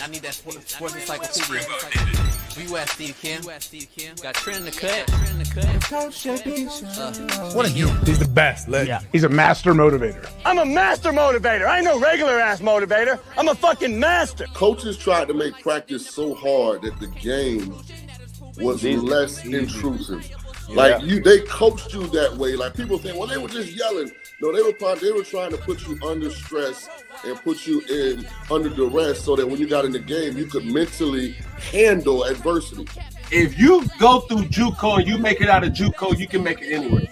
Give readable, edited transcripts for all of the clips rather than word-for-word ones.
need that sports encyclopedia. Where you at, Steve Kim? Got Trent in the cut. What are you? He's the best. Yeah. He's a master motivator. I'm a master motivator. I ain't no regular ass motivator. I'm a fucking master. Coaches tried to make practice so hard that the game was less intrusive. Like they coached you that way. Like people think, well, they were just yelling. No, they were trying to put you under stress and put you in under duress so that when you got in the game, you could mentally handle adversity. If you go through JUCO and you make it out of JUCO, you can make it anywhere.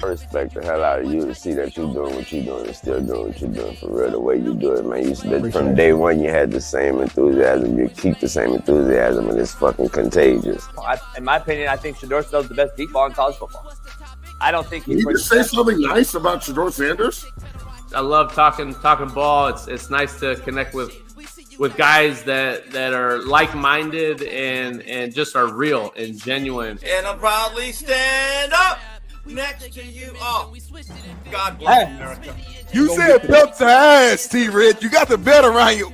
I respect the hell out of you to see that you're doing what you're doing and still doing what you're doing for real, the way you do it, man. You said from day one you had the same enthusiasm. You keep the same enthusiasm, and it's fucking contagious. In my opinion, I think Shedeur Sanders is the best deep ball in college football. I don't think Can you just say something nice about Shedeur Sanders? I love talking ball. It's nice to connect with guys that are like-minded and just are real and genuine. And I'll proudly stand up next to you all. God bless America. You said belt to ass, T-Rich. You got the belt around you.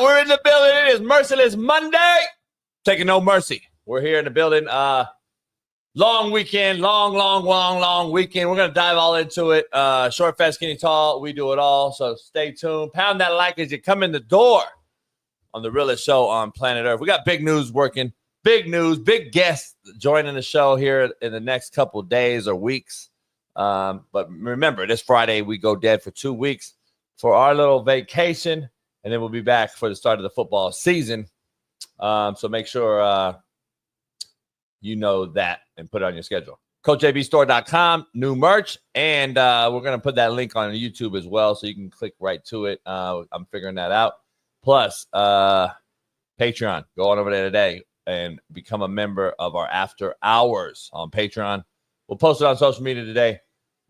We're in the building. It is Merciless Monday. Taking no mercy. We're here in the building. Long weekend. Long weekend. We're going to dive all into it. Short, fast, skinny, tall. We do it all. So stay tuned. Pound that like as you come in the door on the realest show on planet Earth. We got big news working. Big news. Big guests joining the show here in the next couple days or weeks. But remember, this Friday we go dead for 2 weeks for our little vacation. And then we'll be back for the start of the football season. So make sure you know that and put it on your schedule. CoachJBStore.com, new merch. And we're going to put that link on YouTube as well, so you can click right to it. I'm figuring that out. Plus, Patreon. Go on over there today and become a member of our After Hours on Patreon. We'll post it on social media today,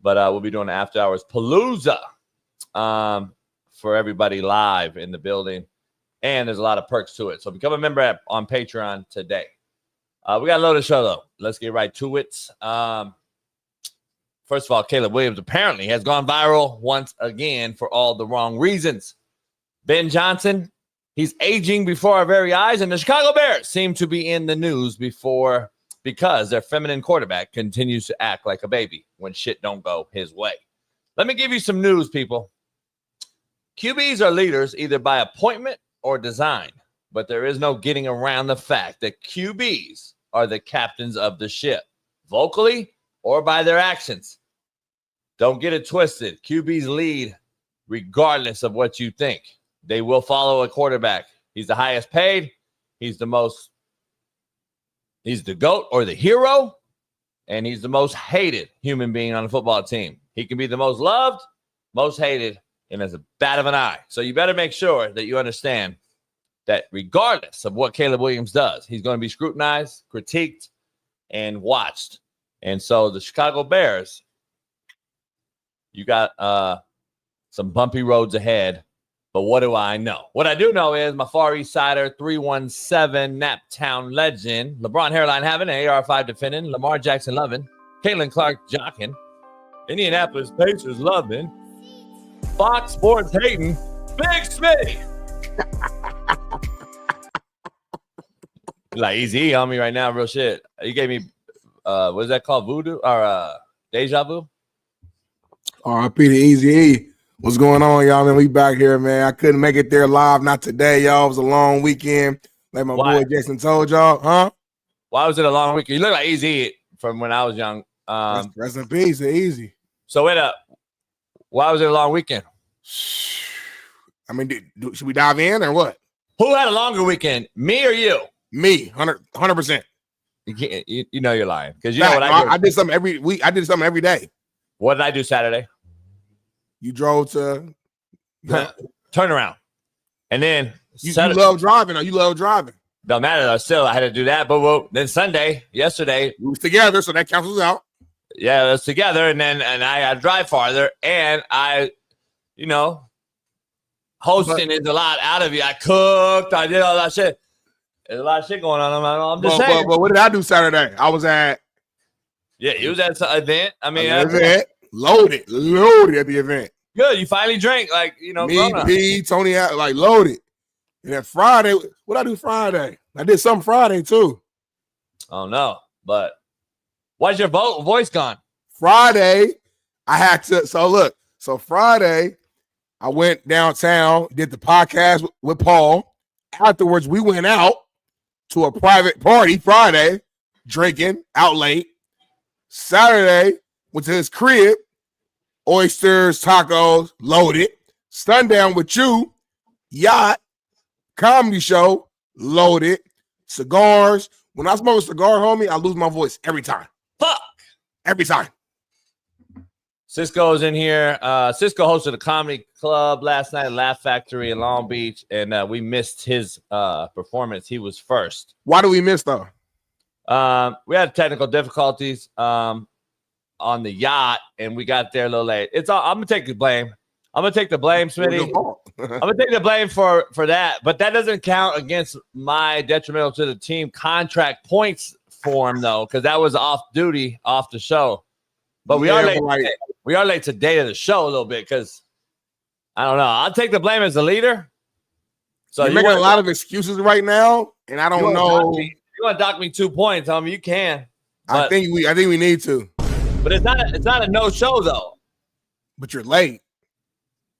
but we'll be doing the After Hours Palooza. For everybody live in the building, and there's a lot of perks to it. So become a member on Patreon today. We got a loaded show, though. Let's get right to it. First of all, Caleb Williams apparently has gone viral once again for all the wrong reasons. Ben Johnson, he's aging before our very eyes, and the Chicago Bears seem to be in the news because their feminine quarterback continues to act like a baby when shit don't go his way. Let me give you some news, people. QBs are leaders either by appointment or design, but there is no getting around the fact that QBs are the captains of the ship, vocally or by their actions. Don't get it twisted. QBs lead regardless of what you think. They will follow a quarterback. He's the highest paid. He's the GOAT or the hero, and he's the most hated human being on a football team. He can be the most loved, most hated, and as a bat of an eye. So you better make sure that you understand that regardless of what Caleb Williams does, he's going to be scrutinized, critiqued, and watched. And so the Chicago Bears, you got some bumpy roads ahead. But what do I know? What I do know is my Far East Sider 317 Naptown legend, LeBron Hairline having an AR5 defending, Lamar Jackson loving, Caitlin Clark jocking, Indianapolis Pacers loving, Fox Sports hating, Big Smitty. Like Easy on me right now, real shit. You gave me, what is that called, voodoo or deja vu? R.I.P. to Easy E. What's going on, y'all? Man, we back here, man. I couldn't make it there live, not today, y'all. It was a long weekend, like my boy Jason told y'all, huh? Why was it a long weekend? You look like Easy from when I was young. Rest in peace, Easy. So wait up. Why was it a long weekend? I mean, should we dive in or what? Who had a longer weekend, me or you? Me, 100%. You know you're lying because you know what I did something every week. I did something every day. What did I do Saturday? You drove to turn around, and then you love driving. Or you love driving. Don't matter though. Still, I had to do that. But then Sunday, yesterday, we was together, so that cancels out. Yeah, it was together, and I had to drive farther, and I, hosting is a lot out of you. I cooked, I did all that shit. There's a lot of shit going on. I'm just saying. But what did I do Saturday? I was at. Yeah, you was at some event. I mean, loaded at the event. Good, you finally drank, Me, P, Tony, like loaded. And then Friday, what I do Friday? I did something Friday too. Oh no, but why's your voice gone? Friday, I had to. So Friday, I went downtown, did the podcast with Paul. Afterwards, we went out to a private party Friday, drinking out late. Saturday, went to his crib, oysters, tacos, loaded. Sundown with you, Yacht, comedy show, loaded. Cigars. When I smoke a cigar, homie, I lose my voice every time. Fuck. Every time. Cisco's in here. Cisco hosted a comedy club last night at Laugh Factory in Long Beach, and we missed his performance. He was first. Why do we miss, though? We had technical difficulties on the yacht, and we got there a little late. I'm going to take the blame. I'm going to take the blame, Smitty. I'm going to take the blame for that, but that doesn't count against my detrimental to the team contract points form, though, because that was off duty, off the show. But we are late. We are late to date of the show a little bit because I don't know. I'll take the blame as the leader. So you're making a lot of excuses right now, and I don't know. You want to dock me 2 points, homie? You can. I think we need to. But it's not a no show though. But you're late.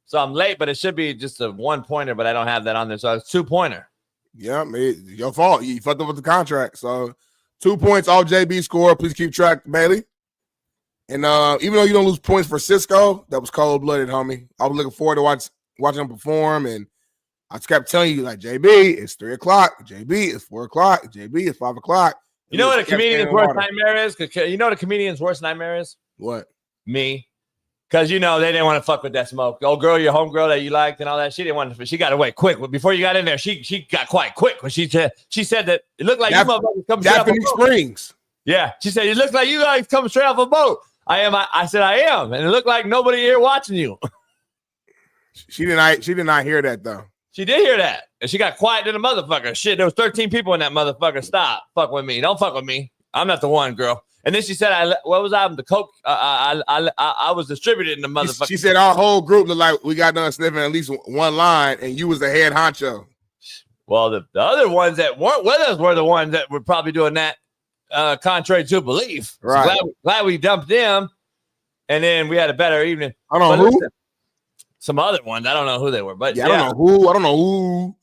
So I'm late, but it should be just a 1-pointer. But I don't have that on there, so it's 2-pointer. Yeah, your fault. You fucked up with the contract. So 2 points, all JB score. Please keep track, Bailey. And even though you don't lose points for Cisco, that was cold-blooded, homie. I was looking forward to watching him perform, and I just kept telling you, like, JB, it's 3 o'clock. JB, it's 4 o'clock. JB, it's 5 o'clock. You know what a comedian's worst nightmare is? You know what a comedian's worst nightmare is? What? Me. Because, they didn't want to fuck with that smoke. The old girl, your homegirl that you liked and all that, she didn't want to. She got away quick. But before you got in there, she got quite quick when she said that it looked like you motherfuckers coming straight off a boat. Springs. Yeah. She said, it looks like you guys coming straight off a boat. I am. I said, I am. And it looked like nobody here watching you. She did not hear that, though. She did hear that. And she got quiet to the motherfucker. Shit, there was 13 people in that motherfucker. Stop. Fuck with me. Don't fuck with me. I'm not the one, girl. And then she said, what was I? The coke. I was distributing the motherfucker. She said our whole group looked like we got done sniffing at least one line, and you was the head honcho. Well, the other ones that weren't with us were the ones that were probably doing that contrary to belief. Right. So glad we dumped them. And then we had a better evening. I don't know who. Some other ones. I don't know who they were. But I don't know who.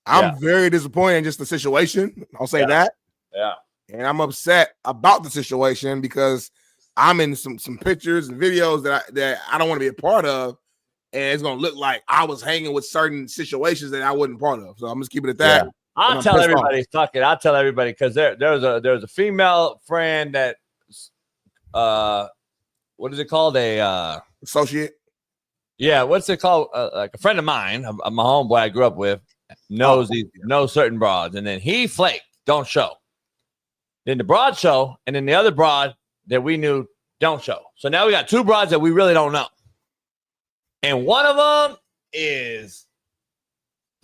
I'm very disappointed in just the situation. I'll say that. Yeah. And I'm upset about the situation because I'm in some pictures and videos that I don't want to be a part of, and it's gonna look like I was hanging with certain situations that I wasn't part of. So I'm just keep it at that. Yeah. I'll tell everybody. Fuck it. I'll tell everybody because there was a female friend that what is it called? A associate. Yeah, what's it called? Like a friend of mine, my homeboy I grew up with, knows certain broads, and then he flaked. Don't show. Then the broad show, and then the other broad that we knew don't show. So now we got 2 broads that we really don't know. And one of them is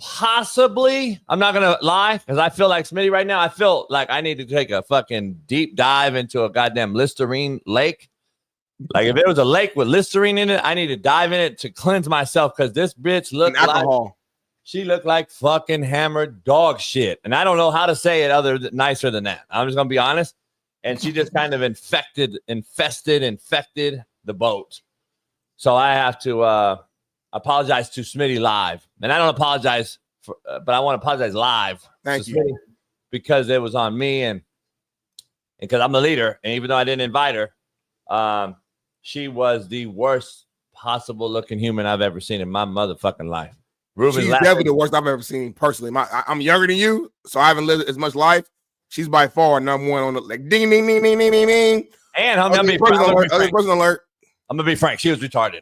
possibly, I'm not going to lie, because I feel like Smitty right now. I feel like I need to take a fucking deep dive into a goddamn Listerine lake. Like if there was a lake with Listerine in it, I need to dive in it to cleanse myself because this bitch looked like she looked like fucking hammered dog shit. And I don't know how to say it nicer than that. I'm just going to be honest. And she just kind of infected the boat. So I have to apologize to Smitty live. And I don't apologize but I want to apologize live. Thank you. Smitty because it was on me and because I'm the leader. And even though I didn't invite her, she was the worst possible looking human I've ever seen in my motherfucking life. Reuben she's laughing. definitely the worst I've ever seen personally. I'm younger than you, so I haven't lived as much life. She's by far number one on the like ding ding ding ding ding ding ding. And I'm gonna be person alert. I'm gonna be frank. She was retarded.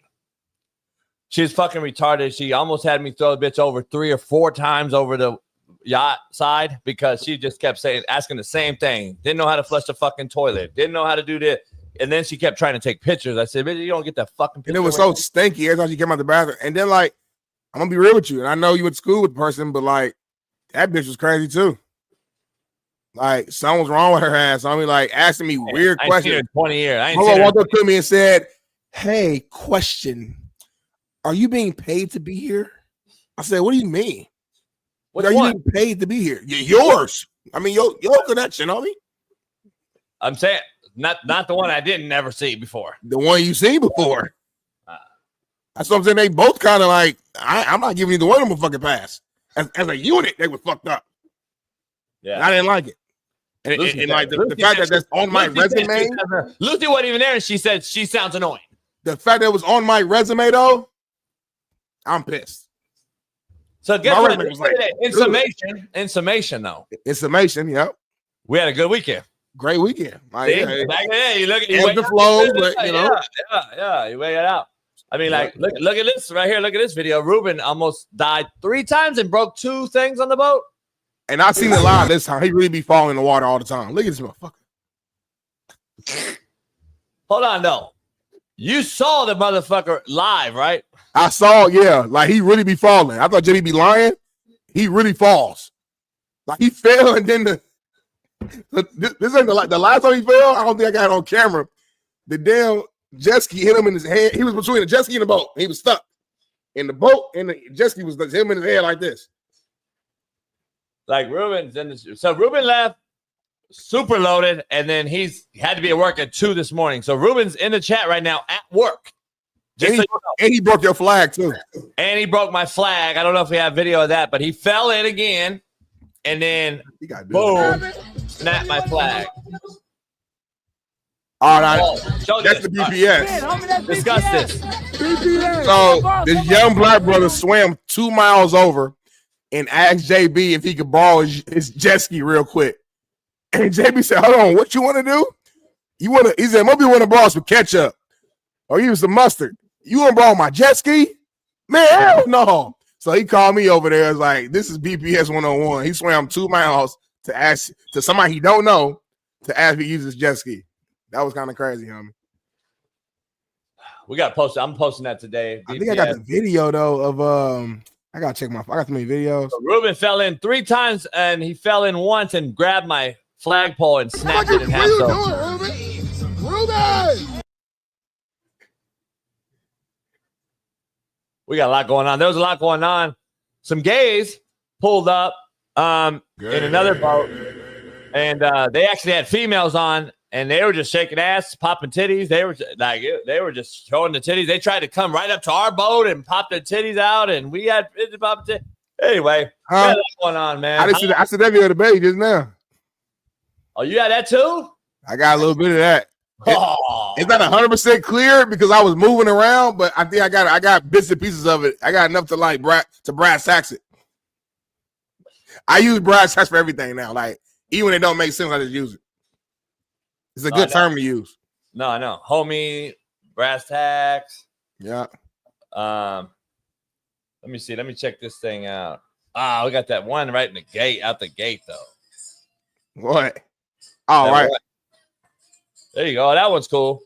She was fucking retarded. She almost had me throw the bitch over 3 or 4 times over the yacht side because she just kept asking the same thing. Didn't know how to flush the fucking toilet. Didn't know how to do this. And then she kept trying to take pictures. I said, bitch, you don't get that fucking picture. And it was so stinky every time she came out the bathroom. And then, like, I'm gonna be real with you. And I know you went to school with the person, but like that bitch was crazy too. Like, something was wrong with her ass. I mean, like, asking me weird questions. In 20 years. I ain't walked up to me and said, "Hey, question. Are you being paid to be here?" I said, "What do you mean? Are you being paid to be here? Yours. I mean, your connection, homie." I'm saying not the one I didn't never see before. The one you seen before. That's what I'm saying. They both kind of like, I'm not giving either one of them a fucking pass. As a unit, they were fucked up. Yeah, and I didn't like it. And like the fact that that's on my resume. Lucy wasn't even there, and she said she sounds annoying. The fact that it was on my resume, though, I'm pissed. So guess what? In summation, though. In summation, yep. We had a good weekend. Great weekend. Like, back there, you look at the flow, but you know, yeah, you weigh it out. I mean, like, look at this right here. Look at this video. Reuben almost died 3 times and broke 2 things on the boat. And I seen it live this time. He really be falling in the water all the time. Look at this motherfucker. Hold on, though. You saw the motherfucker live, right? I saw, yeah. Like, he really be falling. I thought Jimmy be lying. He really falls. Like, he fell, and then this ain't the last time he fell. I don't think I got it on camera. The damn jet ski hit him in his head. He was between the jet ski and the boat. He was stuck in the boat, and the jet ski was him in his head like this. Like Reuben's in the so Reuben left super loaded, and then he had to be at work at 2 this morning. So Reuben's in the chat right now at work. And he broke your flag too. And he broke my flag. I don't know if we have video of that, but he fell in again, and then boom, snapped my flag. All right, that's the BPS. Discuss this. So this young black brother swam 2 miles over and asked JB if he could borrow his jet ski real quick. And JB said, "Hold on, what you want to do? He said, maybe you want to borrow some ketchup or use some mustard. You want to borrow my jet ski? Man, hell no." So he called me over there. It's like, this is BPS 101. He swam 2 miles to ask to somebody he don't know to ask me to use his jet ski. That was kind of crazy, homie. We got posted. I'm posting that today. BPS. I think I got the video though of I gotta check I got too many videos. So Reuben fell in 3 times, and he fell in once and grabbed my flagpole and snapped it in half. Reuben! We got a lot going on. There was a lot going on. Some gays pulled up in another boat, and they actually had females on, and they were just shaking ass, popping titties. They were just showing the titties. They tried to come right up to our boat and pop their titties out, and we had pop titties. Anyway, what's going on, man? I said that video today just now. Oh, you had that too? I got a little bit of that. It's not 100% clear because I was moving around, but I think I got bits and pieces of it. I got enough to like brass tacks it. I use brass tacks for everything now. Like, even when it don't make sense, I just use it. It's a good term to use. No, I know. Homie, brass tacks. Yeah. Let me see. Let me check this thing out. We got that one right in the gate, out the gate, though. What? Oh, right. There you go. That one's cool.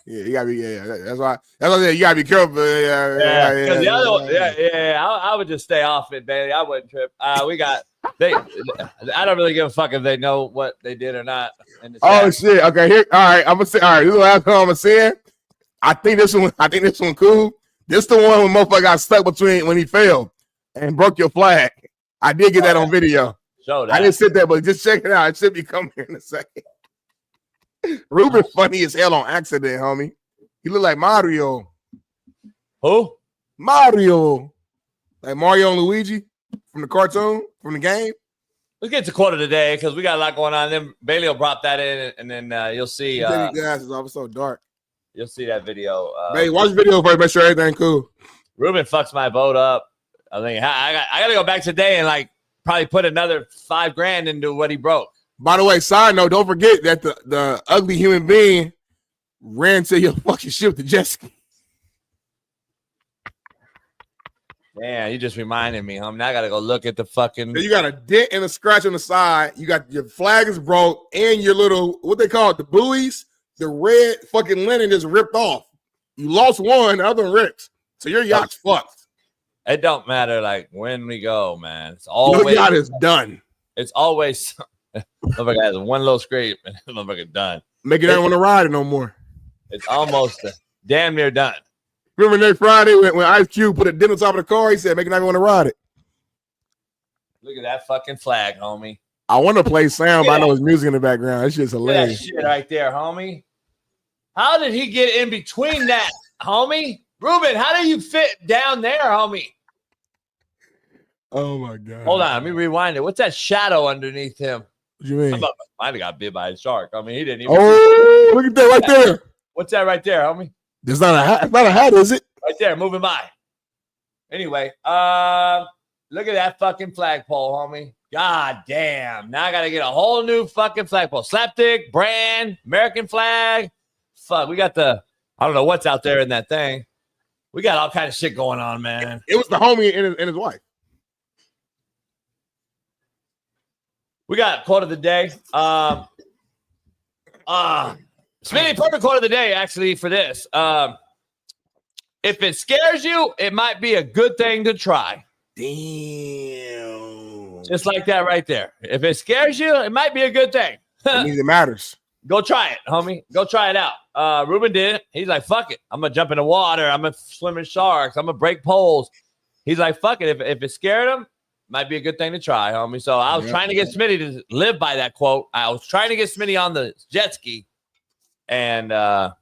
Yeah, you gotta be. Yeah. That's why I said you gotta be careful. Yeah. The other one, I would just stay off it, baby. I wouldn't trip. I don't really give a fuck if they know what they did or not. Oh shit. Okay. Here. All right. I'm gonna say. All right. This is the last one I'm gonna say. I think this one cool. This the one when motherfucker got stuck between when he fell and broke your flag. I did get that on video. Show that. I didn't sit there, but just check it out. It should be coming here in a second. Reuben funny as hell on accident, homie. He look like Mario. Who? Mario. Like Mario and Luigi from the cartoon, from the game. Let's get to quote of the day because we got a lot going on. Then Bailey will drop that in, and then you'll see. Take your glasses off. It's so dark. You'll see that video. Baby, watch the video first. Make sure everything cool. Reuben fucks my boat up. I think I got to go back today and like probably put another $5,000 into what he broke. By the way, side note, don't forget that the ugly human being ran to your fucking ship with the jet ski. Man, you just reminded me, homie. Now I got to go look at the fucking. You got a dent and a scratch on the side. You got your flag is broke and your little, what they call it, the buoys, the red fucking linen is ripped off. You lost one, the other one ripped. So your yacht's fucked. It don't matter like when we go, man. It's always your yacht is done. It's always motherfucker has one little scrape and motherfucker done. Make it not want to ride it no more. It's almost damn near done. Remember next Friday when Ice Cube put a dent on top of the car, he said, make it not want to ride it. Look at that fucking flag, homie. I want to play sound, but I know his music in the background. It's just hilarious. That shit right there, homie. How did he get in between that, homie? Reuben, how do you fit down there, homie? Oh, my God. Hold on. Let me rewind it. What's that shadow underneath him? What you mean? I might have got bit by a shark. I mean, he didn't even. Oh, look at that right there. What's that right there, homie? It's not a hat. It's not a hat, is it? Right there, moving by. Anyway, look at that fucking flagpole, homie. God damn. Now I got to get a whole new fucking flagpole. Slapdick, brand, American flag. Fuck, we got I don't know what's out there in that thing. We got all kind of shit going on, man. It was the homie and his wife. We got quote of the day. Smitty, perfect quote of the day, actually, for this. If it scares you, it might be a good thing to try. Damn. Just like that right there. If it scares you, it might be a good thing. It means it matters. Go try it, homie. Go try it out. Reuben did it. He's like, fuck it. I'm going to jump in the water. I'm going to swim with sharks. I'm going to break poles. He's like, fuck it. If it scared him, might be a good thing to try, homie. So I was trying to get Smitty to live by that quote. I was trying to get Smitty on the jet ski. And I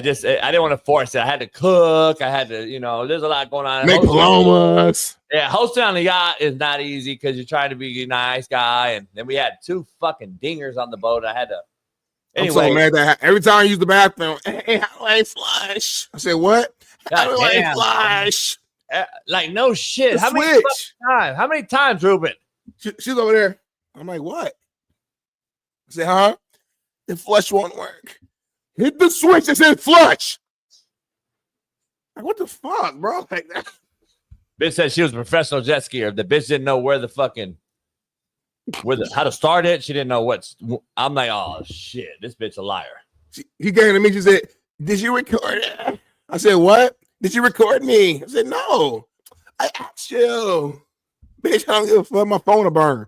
didn't want to force it. I had to cook. I had to, there's a lot going on. Make diplomas. Yeah, hosting on the yacht is not easy because you're trying to be a nice guy. And then we had 2 fucking dingers on the boat. I had to. Anyway. I'm so mad that every time I use the bathroom, hey, how do I flush? I said, what? How do I flush? Like, no shit. How many times, Reuben? She's over there. I'm like, what? I said, huh? The flush won't work. Hit the switch that said flush. Like, what the fuck, bro? Like that. Bitch said she was a professional jet skier. The bitch didn't know how to start it. She didn't know I'm like, oh shit, this bitch a liar. He came to me. She said, "Did you record it?" I said, "What? Did you record me?" I said, "No, I asked you." Bitch, I don't give a fuck. My phone will burn.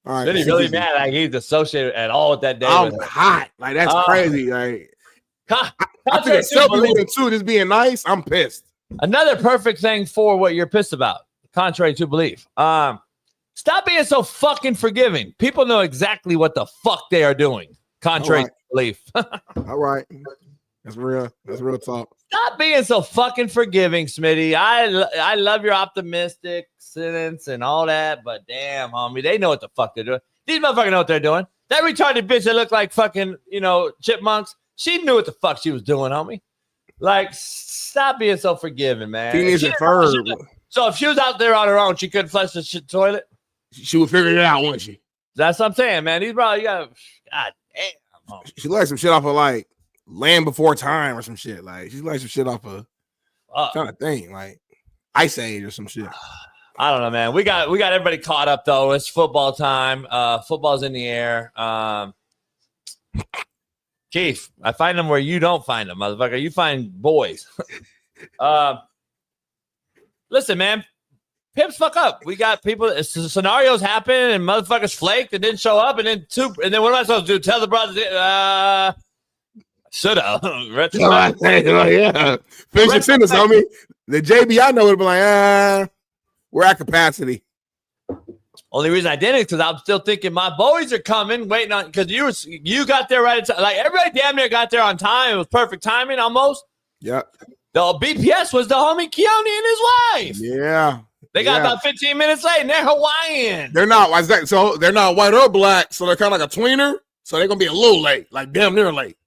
All right, then he's really mad. Like he's associated at all with that day. I'm hot. Like that's crazy. Like I took a selfie with him too. Just being nice. I'm pissed. Another perfect thing for what you're pissed about, contrary to belief. Stop being so fucking forgiving. People know exactly what the fuck they are doing, contrary to belief. All right. That's real. That's real talk. Stop being so fucking forgiving, Smitty. I love your optimistic sentence and all that, but damn, homie, they know what the fuck they're doing. These motherfuckers know what they're doing. That retarded bitch that looked like fucking, chipmunks, she knew what the fuck she was doing, homie. Like, stop being so forgiving, man. So if she was out there on her own, she couldn't flush the toilet? She would figure it out, wouldn't she? That's what I'm saying, man. These bro, you got God damn. Homie. She likes some shit off of like Land Before Time or some shit. Like she's like some shit off of trying to think like Ice Age or some shit. I don't know, man. We got everybody caught up though. It's football time. Football's in the air. Keith, I find them where you don't find them, motherfucker. You find boys. Listen, man. Pimps fuck up. We got people. Scenarios happen and motherfuckers flaked and didn't show up, and then what am I supposed to do? Tell the brothers? Should have. Yeah. Finish your sentence, homie. The JB I know would be like, we're at capacity. Only reason I did it because I'm still thinking my boys are coming, waiting on because you got there right at time. Like everybody damn near got there on time. It was perfect timing almost. Yep. The BPS was the homie Keone and his wife. Yeah. They got about 15 minutes late and they're Hawaiian. They're not. So they're not white or black. So they're kind of like a tweener. So they're going to be a little late, like damn near late.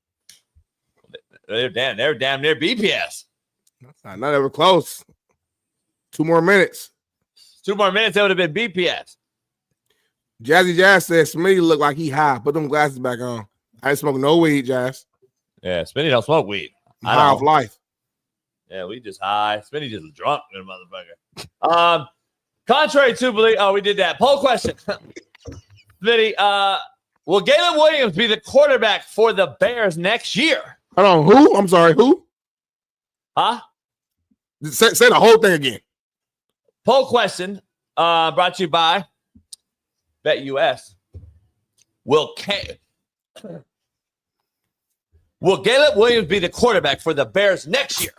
They're damn near BPS. Not ever close. 2 more minutes. 2 more minutes, it would have been BPS. Jazzy Jazz said Smitty look like he high. Put them glasses back on. I ain't smoking no weed, Jazz. Yeah, Smitty don't smoke weed. I'm high off life. Yeah, we just high. Smitty just drunk, motherfucker. Contrary to belief, we did that. Poll question. Smitty, will Galen Williams be the quarterback for the Bears next year? Hold on, who? I'm sorry, who? Huh? Say the whole thing again. Poll question brought to you by BetUS. Will Galen Williams be the quarterback for the Bears next year?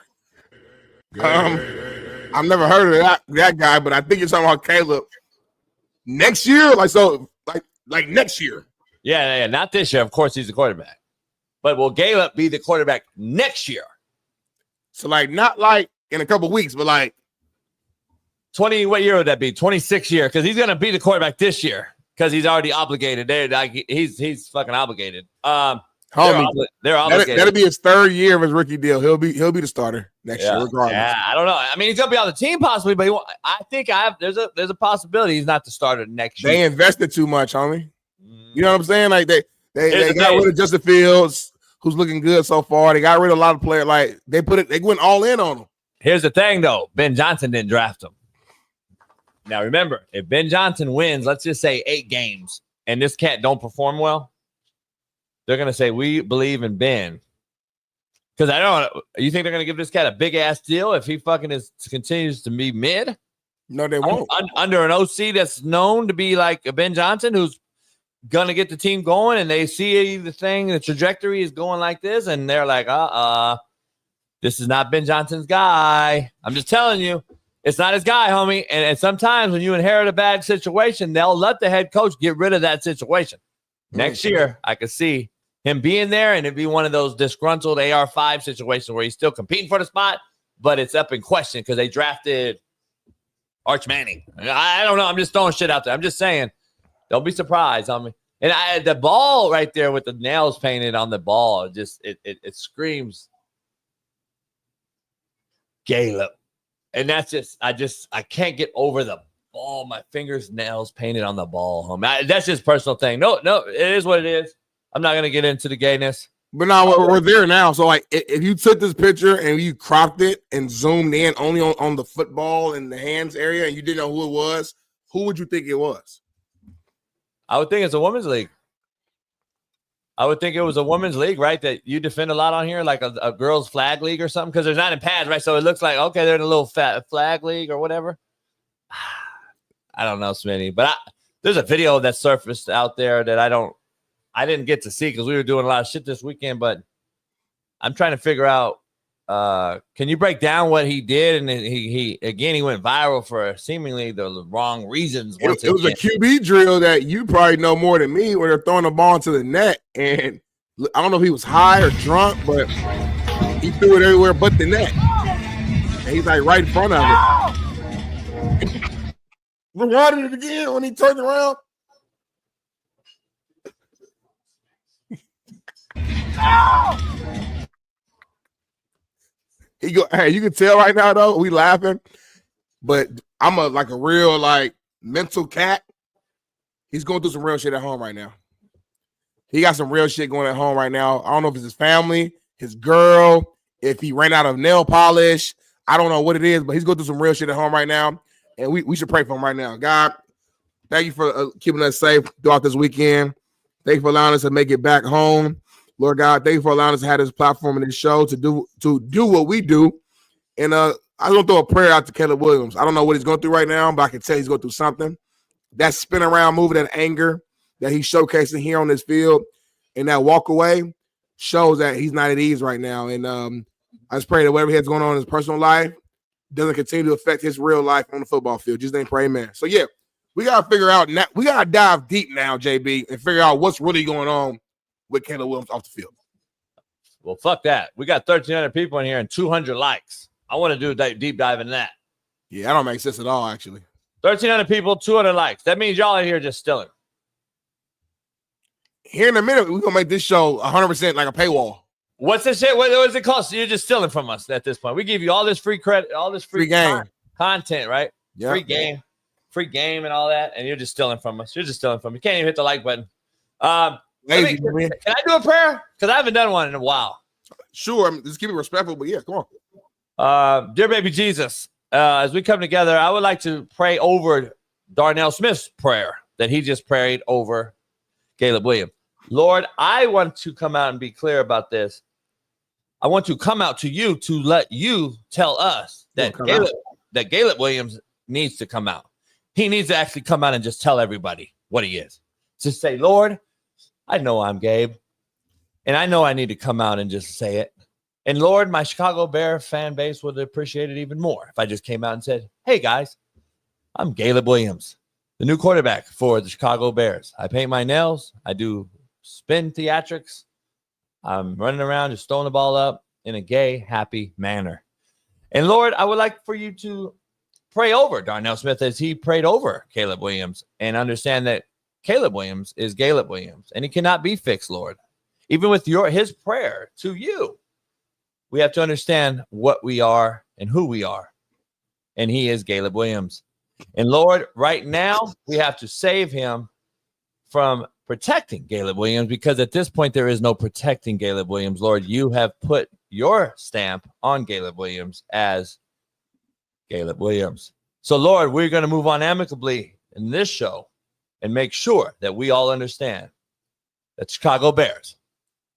I've never heard of that guy, but I think you're talking about Caleb. Next year? Like next year. Yeah, not this year. Of course, he's the quarterback. But will Galen be the quarterback next year? So, not like in a couple weeks, but like 20, what year would that be? 26 year, because he's going to be the quarterback this year because he's already obligated. He's fucking obligated. They're obligated. That'll be his 3rd year of his rookie deal. He'll be the starter next year, regardless. Yeah, I don't know. I mean, he's gonna be on the team possibly, but I think there's a possibility he's not the starter next year. They invested too much, homie. You know what I'm saying? Like they got rid of Justin Fields, who's looking good so far. They got rid of a lot of players. Like they went all in on him. Here's the thing, though. Ben Johnson didn't draft him. Now remember, if Ben Johnson wins, let's just say 8 games, and this cat don't perform well, they're going to say, we believe in Ben. Because you think they're going to give this cat a big ass deal if he fucking continues to be mid? No, they won't. Under an OC that's known to be like a Ben Johnson, who's going to get the team going, and they see the trajectory is going like this, and they're like, this is not Ben Johnson's guy. I'm just telling you, it's not his guy, homie. And sometimes when you inherit a bad situation, they'll let the head coach get rid of that situation. Next year, I could see him being there, and it'd be one of those disgruntled AR5 situations where he's still competing for the spot, but it's up in question because they drafted Arch Manning. I don't know. I'm just throwing shit out there. I'm just saying, don't be surprised, homie. And the ball right there with the nails painted on the ball, it screams Caleb. And that's I can't get over the ball. My fingers, nails painted on the ball, homie. That's just personal thing. No, it is what it is. I'm not going to get into the gayness. But now we're there now. So, if you took this picture and you cropped it and zoomed in only on the football and the hands area and you didn't know who it was, who would you think it was? I would think it's a women's league. I would think it was a women's league, right? That you defend a lot on here, like a girls' flag league or something, because there's not in pads, right? So it looks like, okay, they're in a little flag league or whatever. I don't know, Smitty. But there's a video that surfaced out there that I didn't get to see because we were doing a lot of shit this weekend, but I'm trying to figure out, can you break down what he did? And he went viral for seemingly the wrong reasons. It was a QB drill that you probably know more than me, where they're throwing the ball into the net. And I don't know if he was high or drunk, but he threw it everywhere but the net. And he's like right in front of it. Rewinded it again when he turned around. He go, hey, you can tell right now though, we laughing, but I'm a real mental cat. He's going through some real shit at home right now. He got some real shit going at home right now. I don't know if it's his family, his girl, if he ran out of nail polish. I don't know what it is, but he's going through some real shit at home right now, and we should pray for him right now. God, thank you for keeping us safe throughout this weekend. Thank you for allowing us to make it back home. Lord God, thank you for allowing us to have this platform and this show to do what we do. And I don't throw a prayer out to Caleb Williams. I don't know what he's going through right now, but I can tell he's going through something. That spin around move, that anger that he's showcasing here on this field, and that walk away shows that he's not at ease right now. And I just pray that whatever he has going on in his personal life doesn't continue to affect his real life on the football field. Just ain't pray, amen. So yeah, we gotta figure out now. We gotta dive deep now, JB, and figure out what's really going on with Caleb Williams off the field. Well, fuck that. We got 1,300 people in here and 200 likes. I want to do a deep dive in that. Yeah, that don't make sense at all, actually. 1,300 people, 200 likes. That means y'all in here just stealing. Here in a minute, we're going to make this show 100% like a paywall. What's this shit? What is it called? So you're just stealing from us at this point. We give you all this free credit, all this free game content, right? Yep. Free game and all that, and you're just stealing from us. You're just stealing from me. You can't even hit the like button. Can I do a prayer? Because I haven't done one in a while. Sure, just keep it respectful, but yeah, come on. Dear baby Jesus, as we come together, I would like to pray over Darnell Smith's prayer that he just prayed over Caleb Williams. Lord, I want to come out and be clear about this. I want to come out to you to let you tell us that Caleb Williams needs to come out. He needs to actually come out and just tell everybody what he is. Just say, Lord, I know I'm Gabe, and I know I need to come out and just say it. And Lord, my Chicago Bear fan base would appreciate it even more if I just came out and said, hey, guys, I'm Caleb Williams, the new quarterback for the Chicago Bears. I paint my nails. I do spin theatrics. I'm running around just throwing the ball up in a gay, happy manner. And Lord, I would like for you to pray over Darnell Smith as he prayed over Caleb Williams and understand that Caleb Williams is Caleb Williams and he cannot be fixed, Lord. Even with his prayer to you, we have to understand what we are and who we are. And he is Caleb Williams. And Lord, right now, we have to save him from protecting Caleb Williams because at this point, there is no protecting Caleb Williams. Lord, you have put your stamp on Caleb Williams as Caleb Williams. So, Lord, we're going to move on amicably in this show and make sure that we all understand that Chicago Bears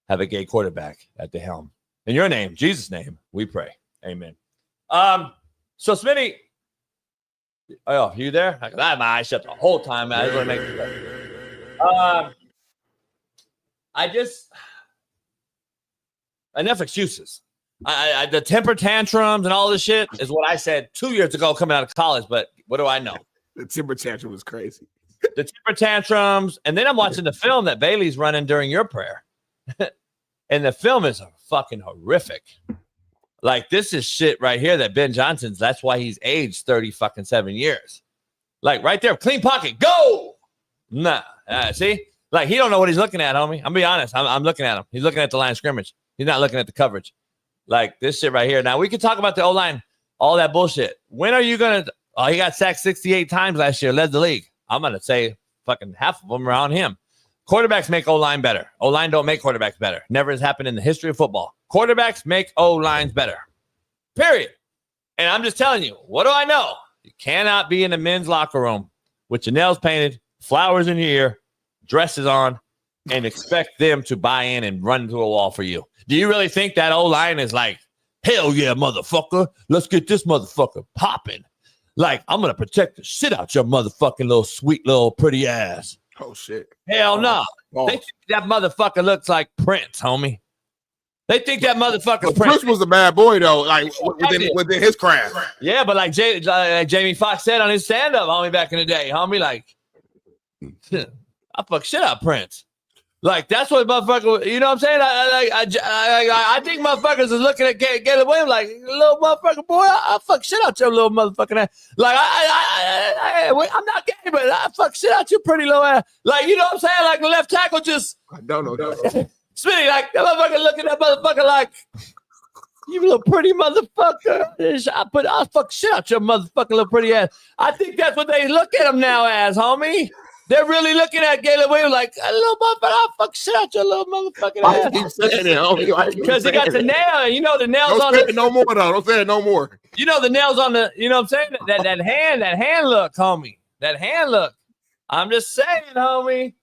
have a gay quarterback at the helm. In your name, Jesus' name, we pray. Amen. So, Smitty, oh, you there? I had my eyes shut the whole time, man. I just want to make sure. Enough excuses. The temper tantrums and all this shit is what I said 2 years ago coming out of college, but what do I know? The temper tantrum was crazy. The temper tantrums, and then I'm watching the film that Bailey's running during your prayer. And the film is fucking horrific. Like, this is shit right here that Ben Johnson's, that's why he's aged 7 years. Like, right there, clean pocket, go! Nah, see? Like, he don't know what he's looking at, homie. I'm be honest. I'm looking at him. He's looking at the line of scrimmage. He's not looking at the coverage. Like, this shit right here. Now, we can talk about the O-line, all that bullshit. When are you going to – he got sacked 68 times last year, led the league. I'm going to say fucking half of them are on him. Quarterbacks make O-line better. O-line don't make quarterbacks better. Never has happened in the history of football. Quarterbacks make O-lines better. Period. And I'm just telling you, what do I know? You cannot be in the men's locker room with your nails painted, flowers in your ear, dresses on, and expect them to buy in and run into a wall for you. Do you really think that O-line is like, hell yeah, motherfucker, let's get this motherfucker popping? Like, I'm going to protect the shit out your motherfucking little sweet little pretty ass. Oh, shit. Hell no. They think that motherfucker looks like Prince, homie. They think that motherfucker's Prince was a bad boy, though, like within his craft. Yeah, but like Jamie Foxx said on his stand-up, homie, back in the day, homie, like, I fuck shit out Prince. Like, that's what motherfucker, you know what I'm saying? I think motherfuckers is looking at Caleb Williams like, little motherfucker, boy, I fuck shit out your little motherfucking ass. Like, I'm not gay, but I fuck shit out your pretty little ass. Like, you know what I'm saying? Like, the left tackle just. I don't know. Smitty, like, that motherfucker looking at that motherfucker like, you little pretty motherfucker. I'll fuck shit out your motherfucking little pretty ass. I think that's what they look at him now as, homie. They're really looking at Caleb Williams like, a little motherfucker, I'll fuck shit out your little motherfucking ass. Keep saying it, homie. Because he got the nail, and you know the nails don't on say it no more, though. Don't say it no more. You know the nails on the, you know what I'm saying? That hand look, homie. That hand look. I'm just saying, homie.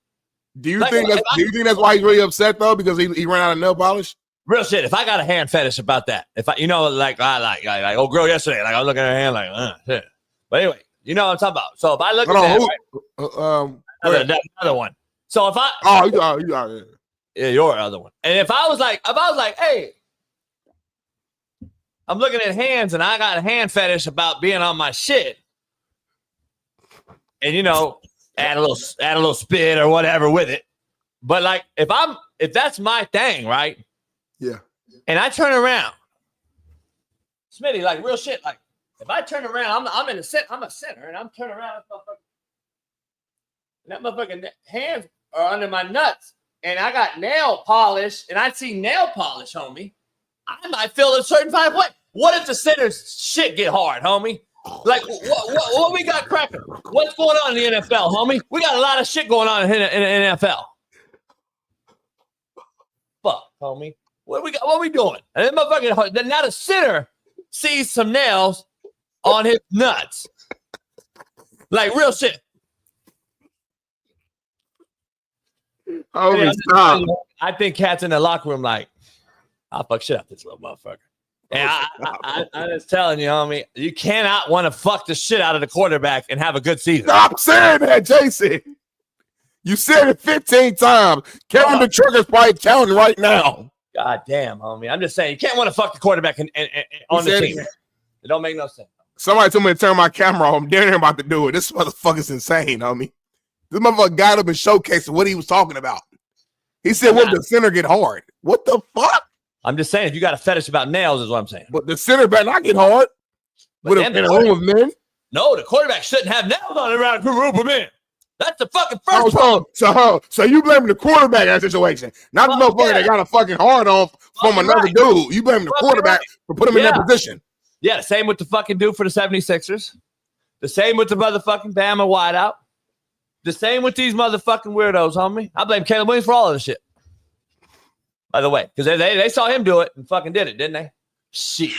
Do you think that's why he's really upset, though? Because he ran out of nail polish? Real shit. If I got a hand fetish about that, if I, you know, like old girl yesterday, like I was looking at her hand like, shit. But anyway, you know what I'm talking about. So if I look at that, another one. So if I, you got it. Yeah, your other one. And if I was like, hey, I'm looking at hands and I got a hand fetish about being on my shit, and you know, add a little spit or whatever with it. But like, if that's my thing, right? Yeah. And I turn around, Smitty, like real shit. Like if I turn around, I'm in I'm a center, and I'm turning around, and that motherfucking hands are under my nuts. and I got nail polish, and I see nail polish, homie, I might feel a certain type of way. What if the center's shit get hard, homie? Like, what we got cracking? What's going on in the NFL, homie? We got a lot of shit going on in the NFL. Fuck, homie. What we got? What we doing? And then motherfucking now the center sees some nails on his nuts. Like real shit. Homie, stop. I think cats in the locker room like, I'll fuck shit up this little motherfucker. And I'm just telling you, homie, you cannot want to fuck the shit out of the quarterback and have a good season. Stop saying that, Jason. You said it 15 times. Kevin the Trigger's probably counting right now. God damn, homie. I'm just saying, you can't want to fuck the quarterback and on the team. It don't make no sense. Somebody told me to turn my camera off. I'm damn near about to do it. This motherfucker's insane, homie. This motherfucker got up and showcased what he was talking about. He said, "What the center get hard?" What the fuck? I'm just saying, if you got a fetish about nails, is what I'm saying. But the center better not get hard. But in a room of men. No, the quarterback shouldn't have nails on it around a room of men. That's the fucking first problem. So you blaming the quarterback in that situation, not the motherfucker that got a fucking hard on from another dude. You blaming the quarterback for putting him in that position. Yeah, the same with the fucking dude for the 76ers. The same with the motherfucking Bama wideout. The same with these motherfucking weirdos, homie. I blame Caleb Williams for all of this shit. By the way, because they saw him do it and fucking did it, didn't they? Shit.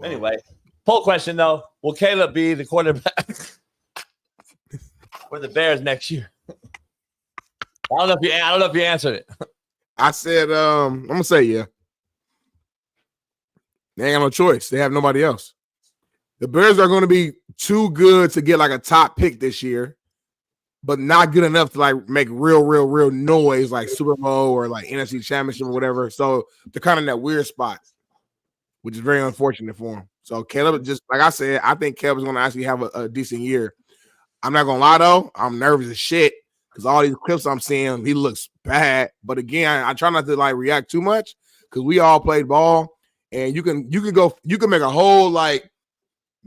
Anyway, poll question though: will Caleb be the quarterback for the Bears next year? I don't know if you answered it. I said, I'm gonna say yeah. They ain't got no choice. They have nobody else. The Bears are going to be too good to get like a top pick this year, but not good enough to like make real noise like Super Bowl or like NFC Championship or whatever. So they're kind of in that weird spot, which is very unfortunate for him. So Caleb, just like I said, I think Caleb is going to actually have a decent year. I'm not going to lie though, I'm nervous as shit because all these clips I'm seeing, he looks bad. But again, I try not to like react too much because we all played ball, and you can make a whole like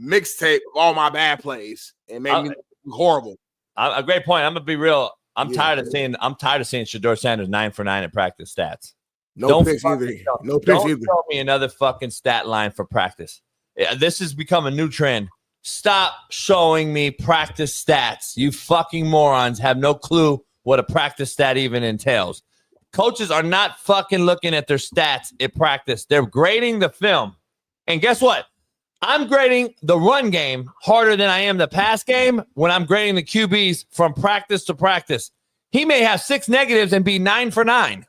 mixtape of all my bad plays and make me horrible. A great point. I'm gonna be real. I'm tired of seeing Shedeur Sanders 9 for 9 in practice stats. No picks either. Don't show me another fucking stat line for practice. This has become a new trend. Stop showing me practice stats. You fucking morons have no clue what a practice stat even entails. Coaches are not fucking looking at their stats at practice. They're grading the film. And guess what? I'm grading the run game harder than I am the pass game when I'm grading the QBs from practice to practice. He may have 6 negatives and be 9 for 9.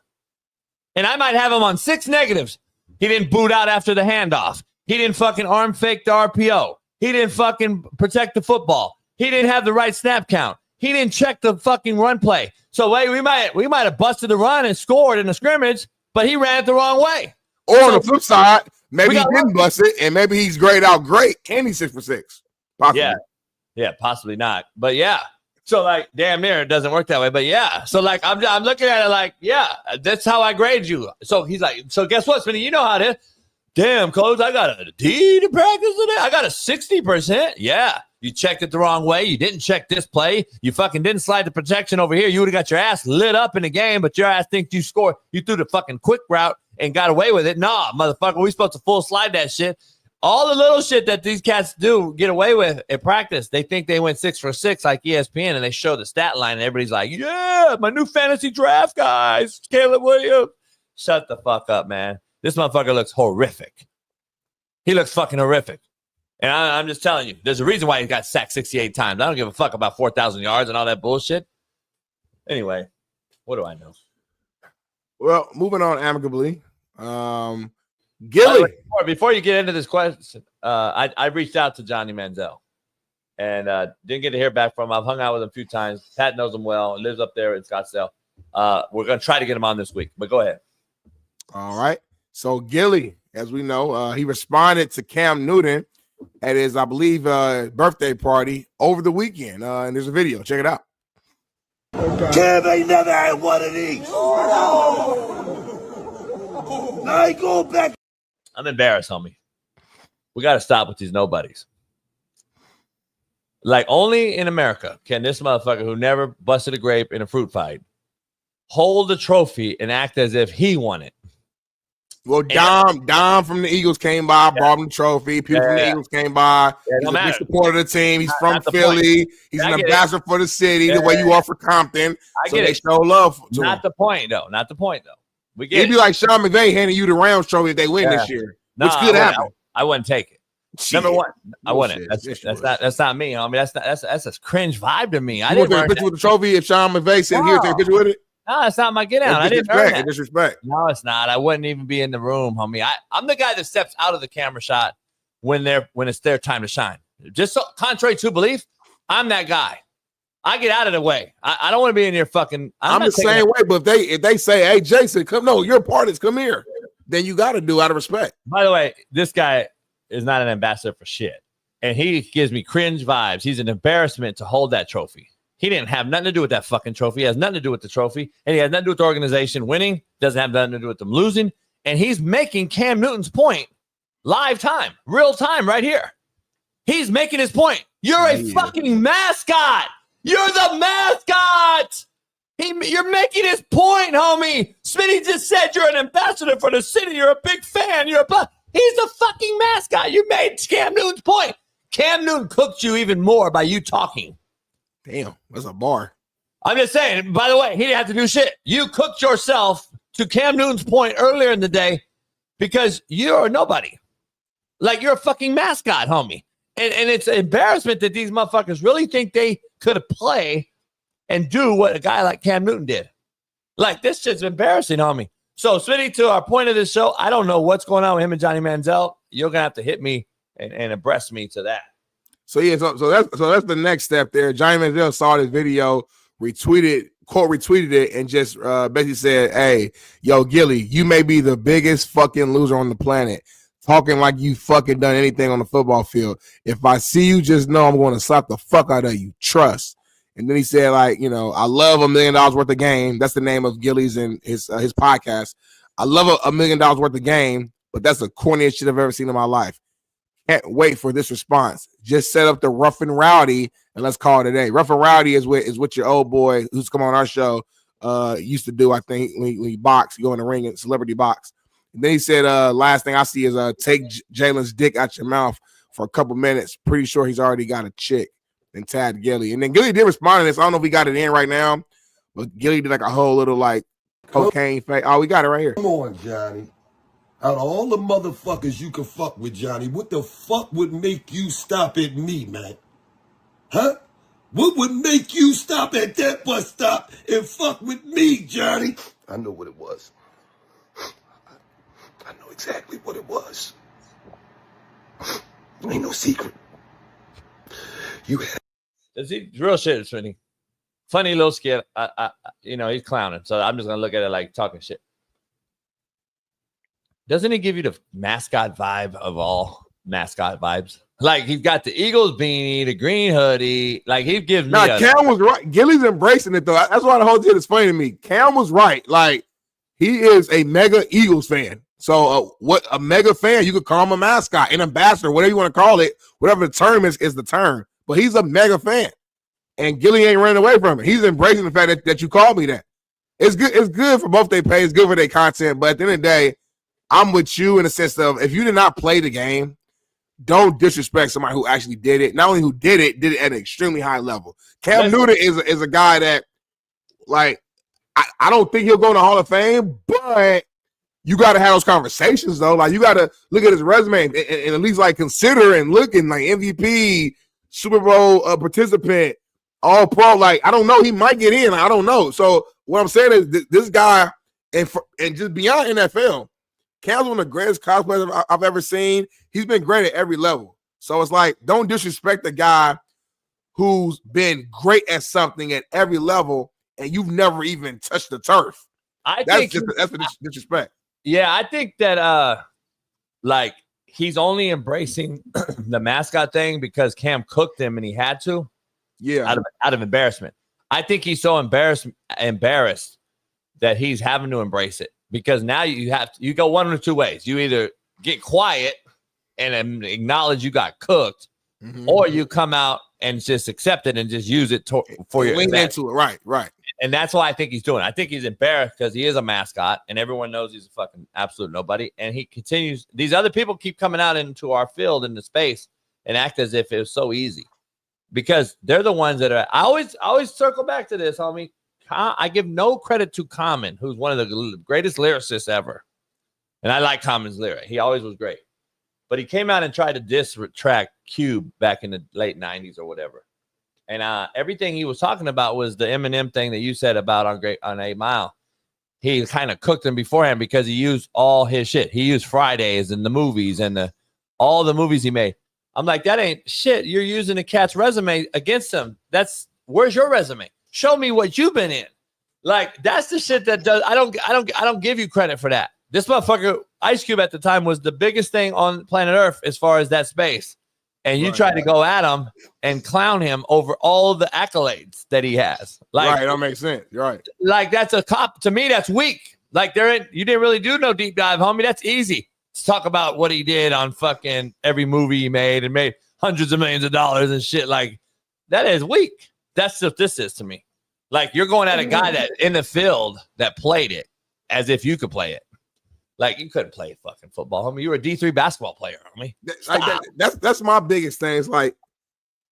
And I might have him on 6 negatives. He didn't boot out after the handoff. He didn't fucking arm fake the RPO. He didn't fucking protect the football. He didn't have the right snap count. He didn't check the fucking run play. So wait, we might have busted the run and scored in the scrimmage, but he ran it the wrong way. Or on the flip side, maybe he didn't bust it, and maybe he's graded out great, and he's 6 for 6. Possibly. Yeah, possibly not. But yeah. So like, damn near it doesn't work that way. But yeah. So like, I'm looking at it like, yeah, that's how I grade you. So he's like, so guess what, Smitty? You know how it is. Damn, Coach, I got a D to practice today. I got a 60%. Yeah. You checked it the wrong way. You didn't check this play. You fucking didn't slide the protection over here. You would have got your ass lit up in the game, but your ass thinks you scored. You threw the fucking quick route and got away with it. Nah, motherfucker, we supposed to full slide that shit. All the little shit that these cats do get away with at practice. They think they went 6 for 6 like ESPN, and they show the stat line, and everybody's like, yeah, my new fantasy draft, guys. Caleb Williams. Shut the fuck up, man. This motherfucker looks horrific. He looks fucking horrific. And I'm just telling you, there's a reason why he got sacked 68 times. I don't give a fuck about 4,000 yards and all that bullshit. Anyway, what do I know? Well, moving on amicably. Gilly. Before you get into this question, I reached out to Johnny Manziel and didn't get to hear back from him. I've hung out with him a few times. Pat knows him well. Lives up there in Scottsdale. We're going to try to get him on this week, but go ahead. All right. So Gilly, as we know, he responded to Cam Newton at his, I believe, birthday party over the weekend. And there's a video. Check it out. Cam ain't never had one of these. I go back. I'm embarrassed, homie. We got to stop with these nobodies. Like, only in America can this motherfucker who never busted a grape in a fruit fight hold the trophy and act as if he won it. Well, Dom from the Eagles came by, brought him the trophy. People from the Eagles came by. He's a big supporter of the team. He's from Philly. He's an ambassador for the city, the way you are for Compton. So they show love to him. Not the point, though. We get It'd be like Sean McVay handing you the Rams trophy if they win this year. Which could happen. I wouldn't take it. Number one, I wouldn't. That's not me. I mean, that's a cringe vibe to me. I didn't take a picture with the trophy if Sean McVay said, "Here, take a picture with it." No, it's not my get out. I didn't earn that. Disrespect. No, it's not. I wouldn't even be in the room, homie. I'm the guy that steps out of the camera shot when it's their time to shine. Just so, contrary to belief, I'm that guy. I get out of the way. I don't want to be in your fucking. I'm the same way. But if they say, "Hey, Jason, come your part is come here," then you got to do out of respect. By the way, this guy is not an ambassador for shit, and he gives me cringe vibes. He's an embarrassment to hold that trophy. He didn't have nothing to do with that fucking trophy. He has nothing to do with the trophy. And he has nothing to do with the organization winning. Doesn't have nothing to do with them losing. And he's making Cam Newton's point live time, real time right here. He's making his point. You're a fucking mascot. You're the mascot. You're making his point, homie. Smitty just said you're an ambassador for the city. You're a big fan. He's a fucking mascot. You made Cam Newton's point. Cam Newton cooked you even more by you talking. Damn, that's a bar. I'm just saying, by the way, he didn't have to do shit. You cooked yourself to Cam Newton's point earlier in the day because you're nobody. Like, you're a fucking mascot, homie. And it's an embarrassment that these motherfuckers really think they could play and do what a guy like Cam Newton did. Like, this shit's embarrassing, homie. So, Smitty, to our point of this show, I don't know what's going on with him and Johnny Manziel. You're going to have to hit me and abreast me to that. So that's the next step there. Johnny Manziel saw this video, retweeted it, and just basically said, "Hey, yo, Gilly, you may be the biggest fucking loser on the planet, talking like you fucking done anything on the football field. If I see you, just know I'm going to slap the fuck out of you. Trust." And then he said, like, I love $1 million worth of game. That's the name of Gilly's and his podcast. I love $1 million worth of game, but that's the corniest shit I've ever seen in my life. Can't wait for this response. Just set up the rough and rowdy, and let's call it a day. Rough and rowdy is what your old boy who's come on our show used to do. I think when he box, go in the ring and celebrity box. And then he said, last thing I see is take Jalen's dick out your mouth for a couple minutes. Pretty sure he's already got a chick. And tagged Gilly. And then Gilly did respond to this. I don't know if we got it in right now, but Gilly did like a whole little like cocaine face. Oh, we got it right here. Come on, Johnny. Out of all the motherfuckers you can fuck with, Johnny, what the fuck would make you stop at me, man? Huh? What would make you stop at that bus stop and fuck with me, Johnny? I know what it was. I know exactly what it was. Ain't no secret. You had. Does he real shit, Smitty? Funny little skit. He's clowning, so I'm just gonna look at it like talking shit. Doesn't he give you the mascot vibe of all mascot vibes? Like, he's got the Eagles beanie, the green hoodie. Like, he gives me. Cam was right. Gilly's embracing it though. That's why the whole shit is funny to me. Cam was right. Like, he is a mega Eagles fan. So, what a mega fan? You could call him a mascot, an ambassador, whatever you want to call it. Whatever the term is the term. But he's a mega fan, and Gilly ain't running away from it. He's embracing the fact that you called me that. It's good. It's good for both their pay. It's good for their content. But at the end of the day, I'm with you in the sense of if you did not play the game, don't disrespect somebody who actually did it. Not only who did it at an extremely high level. Cam Newton is a guy that, like, I don't think he'll go in the Hall of Fame, but you got to have those conversations though. Like, you got to look at his resume and at least like consider and looking like MVP. Super Bowl participant, all pro. Like, I don't know. He might get in. I don't know. So what I'm saying is this guy, and just beyond NFL, Cam's one of the greatest cosplayers I've ever seen. He's been great at every level. So it's like, don't disrespect the guy who's been great at something at every level, and you've never even touched the turf. That's the disrespect. Yeah, I think that like, he's only embracing the mascot thing because Cam cooked him and he had to. Yeah. Out of embarrassment. I think he's so embarrassed that he's having to embrace it because now you go one of two ways. You either get quiet and acknowledge you got cooked, or you come out and just accept it and just use it for your lean into it. Right. And that's why I think he's doing it. I think he's embarrassed because he is a mascot and everyone knows he's a fucking absolute nobody. And he continues. These other people keep coming out into our field in the space and act as if it was so easy because they're the ones that are. I always circle back to this, homie. I give no credit to Common, who's one of the greatest lyricists ever. And I like Common's lyric. He always was great. But he came out and tried to diss track Cube back in the late 90s or whatever. And everything he was talking about was the Eminem thing that you said about on 8 Mile. He kind of cooked him beforehand because he used all his shit. He used Fridays and the movies and all the movies he made. I'm like, that ain't shit. You're using the cat's resume against him. Where's your resume? Show me what you've been in. Like, that's the shit that does. I don't give you credit for that. This motherfucker, Ice Cube at the time, was the biggest thing on planet Earth as far as that space. And you try to go at him and clown him over all the accolades that he has. Like, that makes sense. You're right. Like, that's a cop. To me, that's weak. Like, you didn't really do no deep dive, homie. That's easy. Let's talk about what he did on fucking every movie he made and made hundreds of millions of dollars and shit. Like, that is weak. That's what this is to me. Like, you're going at a guy that in the field that played it as if you could play it. Like, you couldn't play fucking football, homie. You were a D3 basketball player, homie. That's my biggest thing. It's like,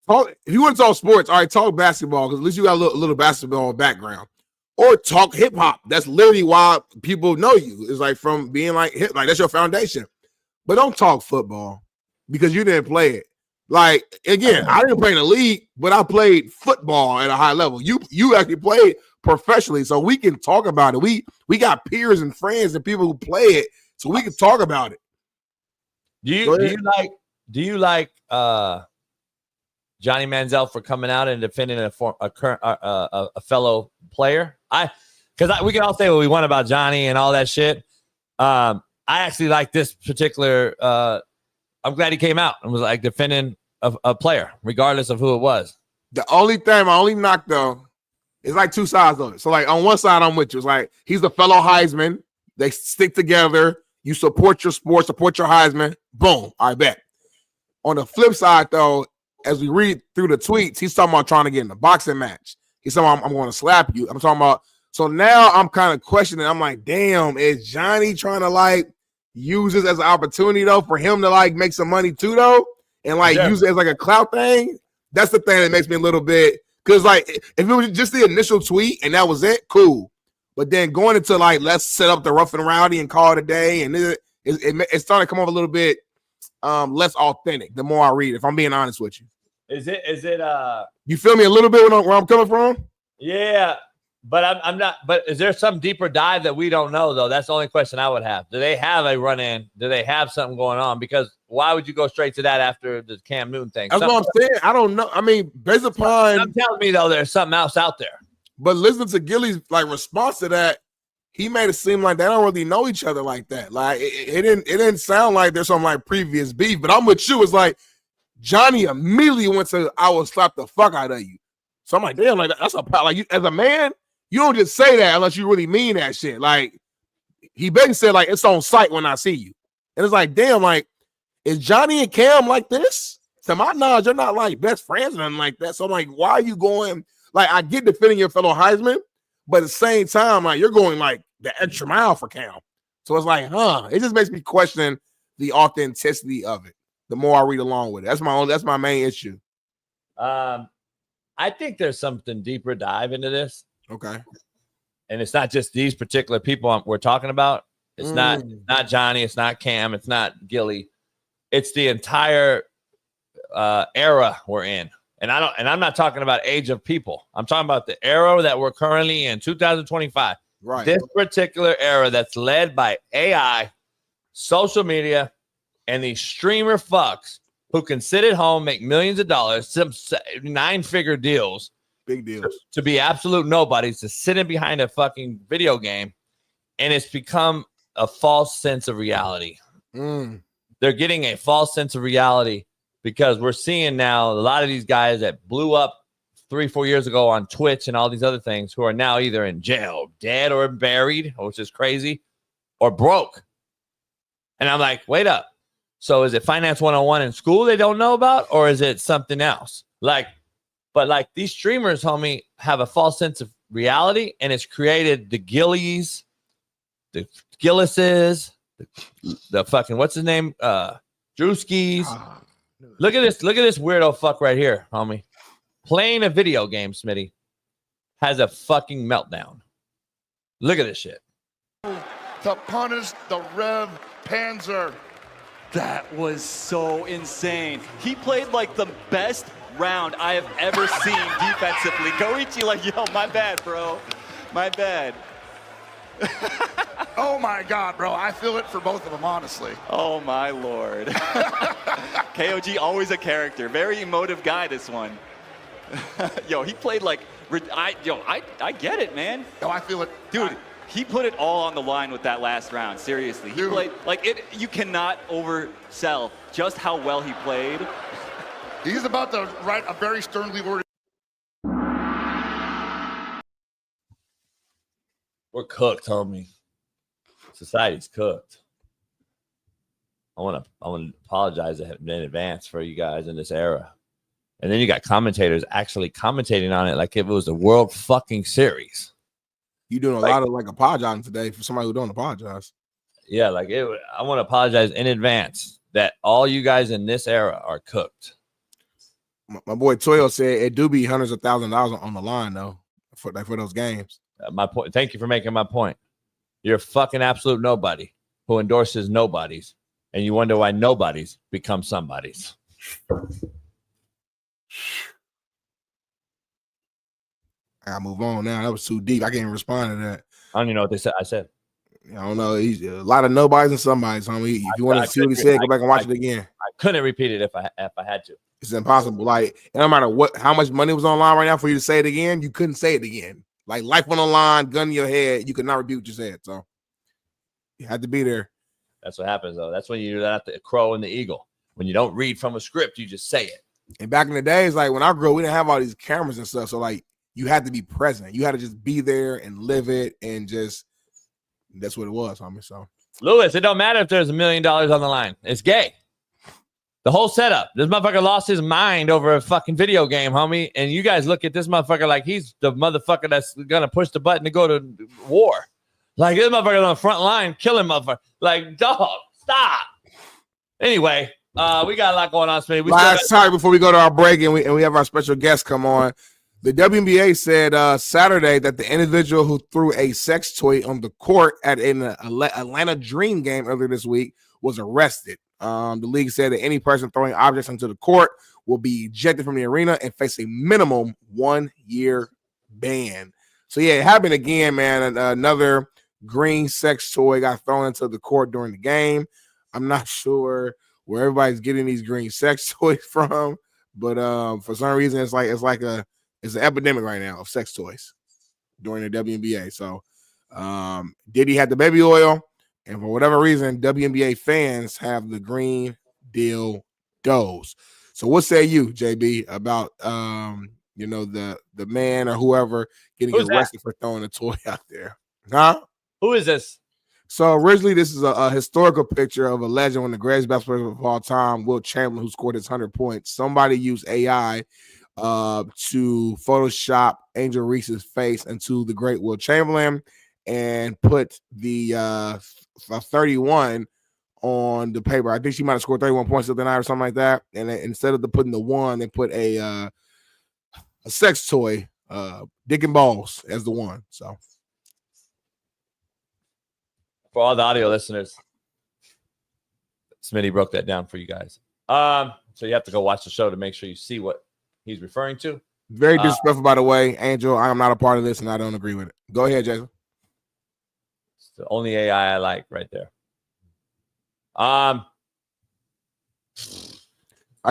if you want to talk sports, all right, talk basketball, because at least you got a little basketball background. Or talk hip-hop. That's literally why people know you. It's like from being like hip, like that's your foundation. But don't talk football because you didn't play it. Like, again, I didn't play in the league, but I played football at a high level. You actually played professionally, so we can talk about it. We got peers and friends and people who play it, so we can talk about it. Do you like Johnny Manziel for coming out and defending a fellow player? Because we can all say what we want about Johnny and all that shit. I actually like this particular. I'm glad he came out and was like defending a player, regardless of who it was. The only thing, my only knock though, it's like two sides of it. So like on one side, I'm with you. It's like he's a fellow Heisman. They stick together. You support your sport, support your Heisman. Boom. I bet. On the flip side, though, as we read through the tweets, he's talking about trying to get in a boxing match. He's talking about, I'm going to slap you. I'm talking about. So now I'm kind of questioning. I'm like, damn, is Johnny trying to like use this as an opportunity though for him to like make some money too though, and like use it as like a clout thing? That's the thing that makes me a little bit, because like if it was just the initial tweet and that was it, cool. But then going into like let's set up the rough and rowdy and call it a day, and it started to come off a little bit less authentic the more I read, if I'm being honest with you. Is it you feel me a little bit where I'm coming from? Yeah, but I'm not. But is there some deeper dive that we don't know though? That's the only question I would have. Do they have a run in? Do they have something going on? Because why would you go straight to that after the Cam Newton thing? That's what I'm saying. I don't know. I mean, based upon I'm telling me though, there's something else out there. But listening to Gilly's like response to that, he made it seem like they don't really know each other like that. Like it didn't sound like there's some like previous beef. But I'm with you. It's like Johnny immediately went to I will slap the fuck out of you. So I'm like, damn, like that's a like you, as a man, you don't just say that unless you really mean that shit. Like he basically said like it's on sight when I see you, and it's like damn, like is Johnny and Cam like this? To my knowledge, they're not like best friends or nothing like that. So I'm like, why are you going? Like I get defending your fellow Heisman, but at the same time, like you're going like the extra mile for Cam. So it's like, it just makes me question the authenticity of it. The more I read along with it, that's my main issue. I think there's something deeper dive into this. Okay. And it's not just these particular people we're talking about. It's not Johnny. It's not Cam. It's not Gilly. It's the entire era we're in. And I'm not talking about age of people. I'm talking about the era that we're currently in, 2025. Right. This particular era that's led by AI, social media, and these streamer fucks who can sit at home, make millions of dollars, some 9-figure deals, big deals, to be absolute nobodies, to sit in behind a fucking video game, and it's become a false sense of reality. They're getting a false sense of reality because we're seeing now a lot of these guys that blew up 3-4 years ago on Twitch and all these other things who are now either in jail, dead or buried, which is crazy, or broke. And I'm like, wait up. So is it Finance 101 in school they don't know about, or is it something else? Like But like these streamers, homie, have a false sense of reality, and it's created the Gillies, the Gillises, the fucking what's his name, Drewskis. Look at this weirdo fuck right here, homie, playing a video game. Smitty has a fucking meltdown. Look at this shit. To punish the Rev Panzer. That was so insane. He played like the best round I have ever seen defensively. Goichi like, yo, my bad, bro. My bad. Oh my God, bro. I feel it for both of them, honestly. Oh my Lord. KOG, always a character. Very emotive guy, this one. Yo, he played like, I get it, man. Yo, I feel it. Dude, he put it all on the line with that last round. Seriously. He played like it. You cannot oversell just how well he played. He's about to write a very sternly worded. We're cooked, homie. Society's cooked. I want to apologize in advance for you guys in this era. And then you got commentators actually commentating on it like if it was the World fucking Series. You doing a lot of like apologizing today for somebody who don't apologize. Yeah, like I want to apologize in advance that all you guys in this era are cooked. My boy Toyo said it do be hundreds of thousands of dollars on the line though for those games. My point. Thank you for making my point. You're a fucking absolute nobody who endorses nobodies, and you wonder why nobodies become somebodies. I gotta move on now. That was too deep. I can't even respond to that. I don't even know what they said. I said. I don't know. He's a lot of nobodies and somebodies, homie. If you want to see what he said, go back and watch it again. I couldn't repeat it if I had to. It's impossible. Like, it no matter how much money was online right now for you to say it again, you couldn't say it again. Like, life went online, gun in your head, you could not repeat what you said. So you had to be there. That's what happens, though. That's when you do that, the crow and the eagle. When you don't read from a script, you just say it. And back in the days, like when I grew up, we didn't have all these cameras and stuff. So like you had to be present. You had to just be there and live it, and just that's what it was, homie. So Lewis, it don't matter if there's $1 million on the line. It's gay. The whole setup. This motherfucker lost his mind over a fucking video game, homie. And you guys look at this motherfucker like he's the motherfucker that's gonna push the button to go to war. Like this motherfucker's on the front line killing motherfucker. Like, dog, stop. Anyway, we got a lot going on, Smitty. Last time before we go to our break and we have our special guest come on. The WNBA said Saturday that the individual who threw a sex toy on the court at an Atlanta Dream game earlier this week was arrested. The league said that any person throwing objects onto the court will be ejected from the arena and face a minimum 1-year ban. So, yeah, it happened again, man. Another green sex toy got thrown into the court during the game. I'm not sure where everybody's getting these green sex toys from, but for some reason it's an epidemic right now of sex toys during the WNBA. So Diddy had the baby oil, and for whatever reason, WNBA fans have the green dildos. So what say you, JB, about the man or whoever getting arrested for throwing a toy out there? Huh? Who is this? So originally, this is a historical picture of a legend, one of the greatest basketball players of all time, Wilt Chamberlain, who scored his 100 points. Somebody used AI to Photoshop Angel Reese's face into the great Wilt Chamberlain and put the 31 on the paper. I think she might have scored 31 points the other night or something like that. And instead of putting the 1, they put a sex toy, dick and balls, as the 1. So. For all the audio listeners, Smitty broke that down for you guys. So you have to go watch the show to make sure you see what he's referring to. Very disrespectful, by the way. Angel, I am not a part of this, and I don't agree with it. Go ahead, Jason. It's the only AI I like right there. Are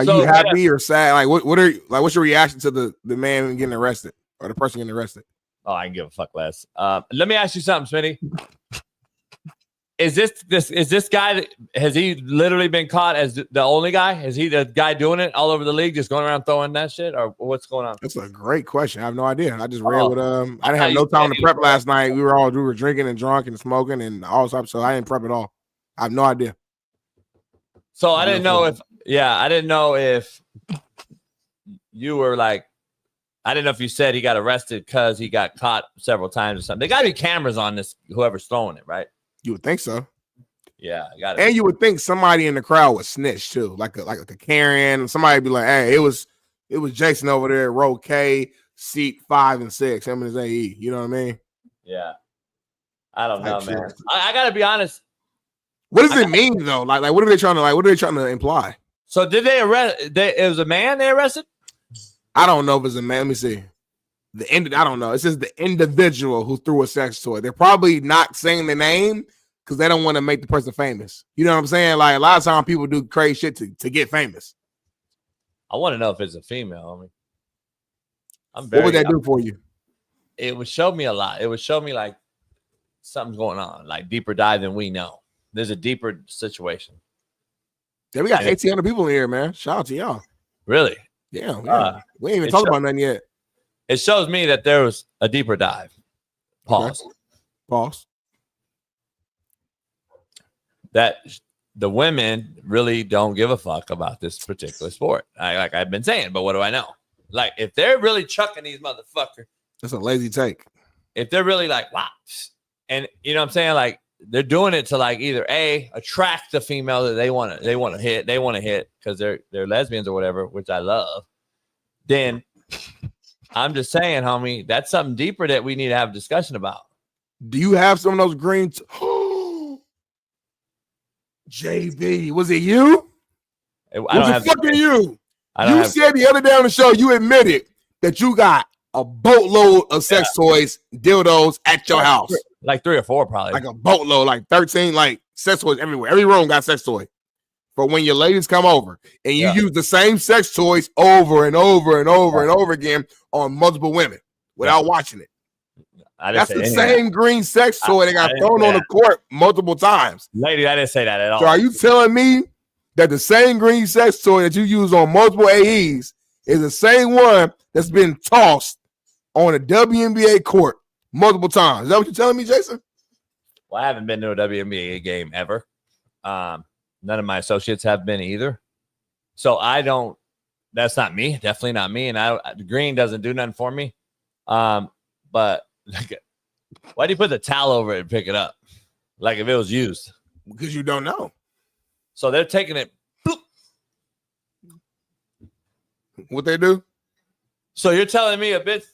you happy or sad? Like, what's your reaction to the man getting arrested or the person getting arrested? Oh, I can give a fuck less. Let me ask you something, Smitty. Is this guy, has he literally been caught as the only guy? Is he the guy doing it all over the league, just going around throwing that shit, or what's going on? That's a great question. I have no idea. I just read what I didn't have no time to prep last night. We were drinking and drunk and smoking and all stuff, so I didn't prep at all. I have no idea. So I didn't know if you were like I didn't know if you said he got arrested because he got caught several times or something. There got to be cameras on this, whoever's throwing it, right? You would think so. Yeah, got it. And you would think somebody in the crowd would snitch too, like a Karen. Somebody be like, "Hey, it was Jason over there, row K, seat 5 and 6, him and his AE." You know what I mean? Yeah. I don't know, man. I got to be honest. What does it mean though? Like, what are they trying to imply? So did they arrest? It was a man they arrested? I don't know if it's a man. Let me see. I don't know. It says the individual who threw a sex toy. They're probably not saying the name because they don't want to make the person famous. You know what I'm saying? Like a lot of times people do crazy shit to get famous. I want to know if it's a female. What would that do for you? It would show me a lot. It would show me like something's going on, like deeper dive than we know. There's a deeper situation. Yeah, we got 1,800 people in here, man. Shout out to y'all. Really? Yeah. We ain't even talking about nothing yet. It shows me that there was a deeper dive. Pause. Okay. Pause. That the women really don't give a fuck about this particular sport. Like I've been saying, but what do I know? Like if they're really chucking these motherfuckers. That's a lazy take. If they're really like, wow. And you know what I'm saying? Like they're doing it to like either attract the female that they want to hit because they're lesbians or whatever, which I love. Then I'm just saying, homie, that's something deeper that we need to have a discussion about. Do you have some of those green? JB, was it you? Was it fucking you? You said the other day on the show, you admitted that you got a boatload of sex toys, dildos at your house. Like 3 or 4, probably. Like a boatload, like 13, like sex toys everywhere. Every room got sex toy. For when your ladies come over and you use the same sex toys over and over and over and over again on multiple women without watching it. That's the same green sex toy that got thrown on the court multiple times. Lady, I didn't say that at all. So are you telling me that the same green sex toy that you use on multiple AEs is the same one that's been tossed on a WNBA court multiple times? Is that what you're telling me, Jason? Well, I haven't been to a WNBA game ever. None of my associates have been either. So I don't, that's not me. Definitely not me. And the green doesn't do nothing for me. But why do you put the towel over it and pick it up? Like if it was used. Because you don't know. So they're taking it. Bloop. What they do? So you're telling me a bit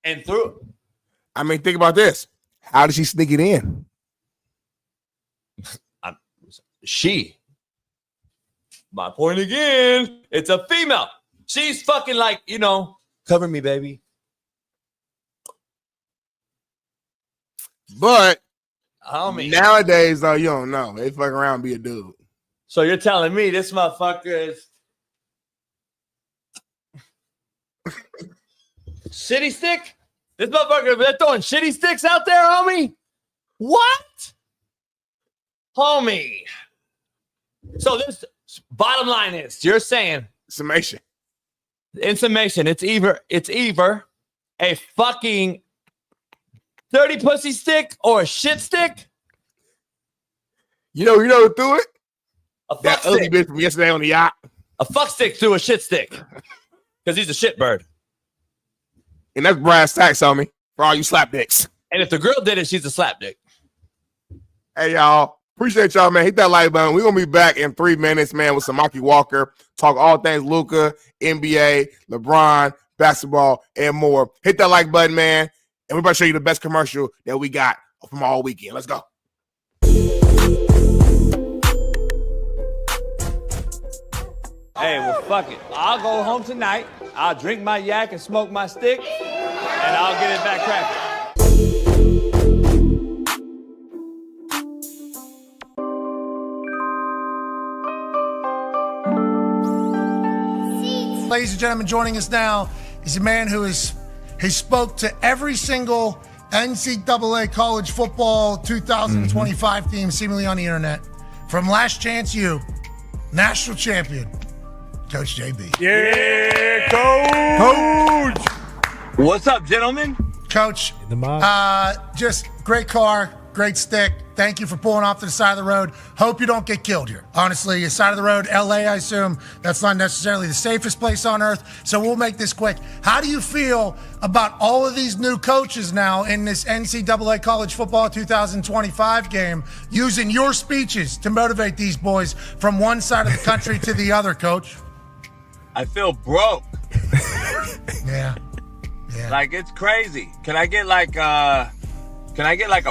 and through. I mean, think about this. How did she sneak it in? My point again, it's a female. She's fucking like, cover me, baby. But nowadays, though, you don't know. They fuck around and be a dude. So you're telling me this motherfucker is shitty stick? This motherfucker, they're throwing shitty sticks out there, homie? What? Homie. So this bottom line is you're saying summation. In summation, it's either a fucking dirty pussy stick or a shit stick. You know who threw it? A fuck that stick. ugly bitch from yesterday on the yacht. A fuck stick threw a shit stick because he's a shit bird. And that's brass tacks on me for all you slap dicks. And if the girl did it, she's a slap dick. Hey, y'all. Appreciate y'all, man. Hit that like button. We're going to be back in 3 minutes, man, with Samaki Walker. Talk all things Luka, NBA, LeBron, basketball, and more. Hit that like button, man. And we're about to show you the best commercial that we got from all weekend. Let's go. Hey, well, fuck it. I'll go home tonight. I'll drink my yak and smoke my stick, and I'll get it back cracking. Ladies and gentlemen, joining us now is a man who he spoke to every single NCAA college football 2025 team seemingly on the internet. From Last Chance U, national champion, Coach JB. Yeah, Coach. What's up, gentlemen? Coach, just great car, great stick. Thank you for pulling off to the side of the road. Hope you don't get killed here. Honestly, side of the road, LA, I assume that's not necessarily the safest place on earth. So we'll make this quick. How do you feel about all of these new coaches now in this NCAA college football 2025 game using your speeches to motivate these boys from one side of the country to the other, Coach? I feel broke. Yeah. Like, it's crazy. Can I get like a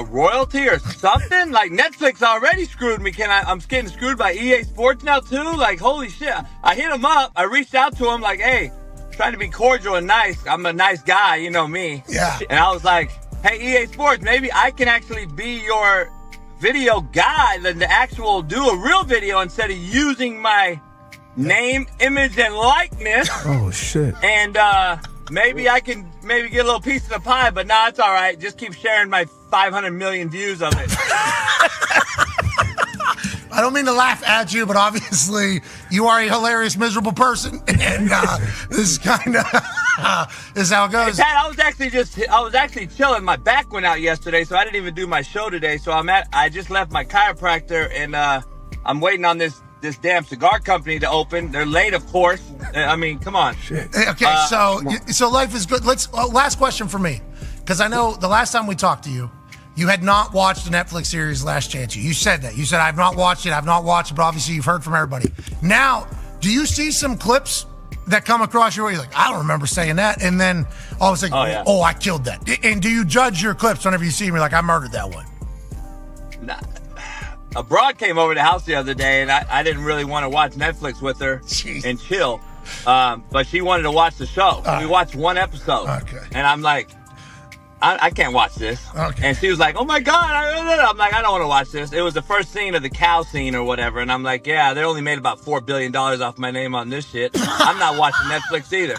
royalty or something? Like, Netflix already screwed me. I'm getting screwed by EA Sports now too? Like, holy shit. I hit him up. I reached out to him like, hey, trying to be cordial and nice. I'm a nice guy, you know me. Yeah. And I was like, hey, EA Sports, maybe I can actually be your video guy, the actual do a real video instead of using my name, image, and likeness. Oh, shit. And maybe I can get a little piece of the pie, but nah, it's all right. Just keep sharing my 500 million views of it. I don't mean to laugh at you, but obviously you are a hilarious, miserable person, and this is kind of is how it goes. Hey, Pat, I was actually chilling. My back went out yesterday, so I didn't even do my show today. So I just left my chiropractor, and I'm waiting on this damn cigar company to open. They're late, of course. I mean, come on. Shit. Okay, so life is good. Last question for me, because I know the last time we talked to you, you had not watched the Netflix series Last Chance U. You said that. You said, I've not watched it, but obviously you've heard from everybody. Now, do you see some clips that come across your way? You're like, I don't remember saying that. And then all of a sudden, oh, I killed that. And do you judge your clips whenever you see them? You're like, I murdered that one. Nah. A broad came over to the house the other day, and I didn't really want to watch Netflix with her and chill. But she wanted to watch the show. We watched one episode. Okay. And I'm like, I can't watch this. Okay. And she was like, oh my God. I'm like, I don't want to watch this. It was the first scene of the cow scene or whatever. And I'm like, yeah, they only made about $4 billion off my name on this shit. I'm not watching Netflix either.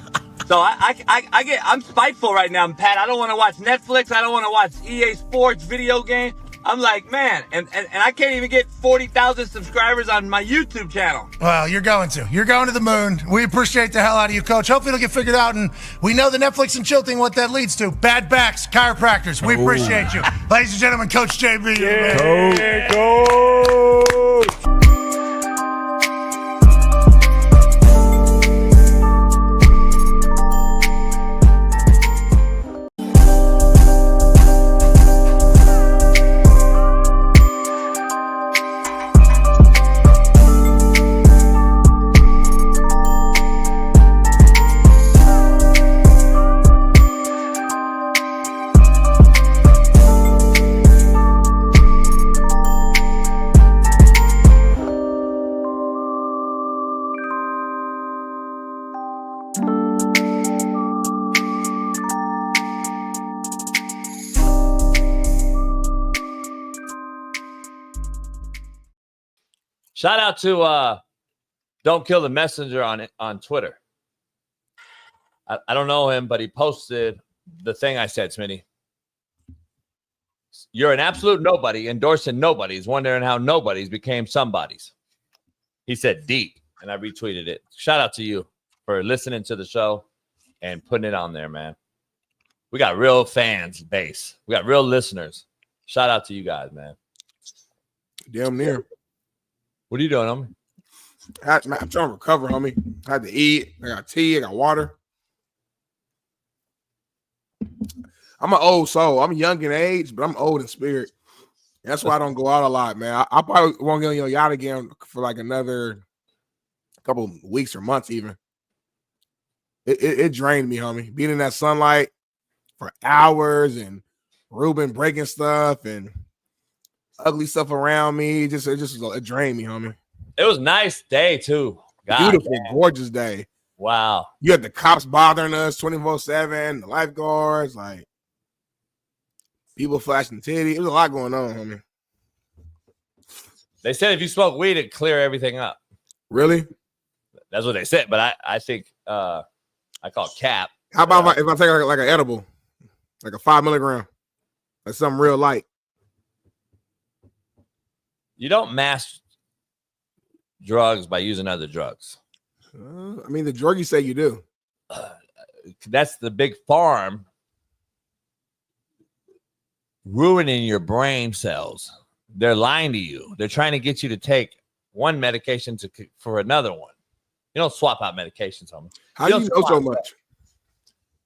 So I'm spiteful right now, Pat. I don't want to watch Netflix. I don't want to watch EA Sports video game. I'm like, man, and I can't even get 40,000 subscribers on my YouTube channel. Well, you're going to the moon. We appreciate the hell out of you, Coach. Hopefully it'll get figured out, and we know the Netflix and chill thing, what that leads to. Bad backs, chiropractors. We appreciate you. Ladies and gentlemen, Coach JB. Yeah, Coach. Shout out to Don't Kill the Messenger on Twitter. I don't know him, but he posted the thing I said, Smitty. You're an absolute nobody endorsing nobodies, wondering how nobodies became somebodies. He said deep, and I retweeted it. Shout out to you for listening to the show and putting it on there, man. We got real fans base. We got real listeners. Shout out to you guys, man. Damn near. What are you doing, homie? I'm trying to recover, homie. I had to eat. I got tea. I got water. I'm an old soul. I'm young in age, but I'm old in spirit. That's why I don't go out a lot, man. I probably won't get on Yacht again for like another couple of weeks or months even. It drained me, homie. Being in that sunlight for hours and Reuben breaking stuff and ugly stuff around me. It drained me, homie. It was a nice day, too. God, beautiful, man. Gorgeous day. Wow. You had the cops bothering us 24/7, the lifeguards, like people flashing titty. It was a lot going on, homie. They said if you smoke weed, it clear everything up. Really? That's what they said, but I think I call it cap. How about if I take like an edible, like a 5 milligram, like something real light? You don't mask drugs by using other drugs. I mean, the drug you say you do. That's the big farm ruining your brain cells they're lying to you. They're trying to get you to take one medication for another one. You don't swap out medications, homie. How do you know so much?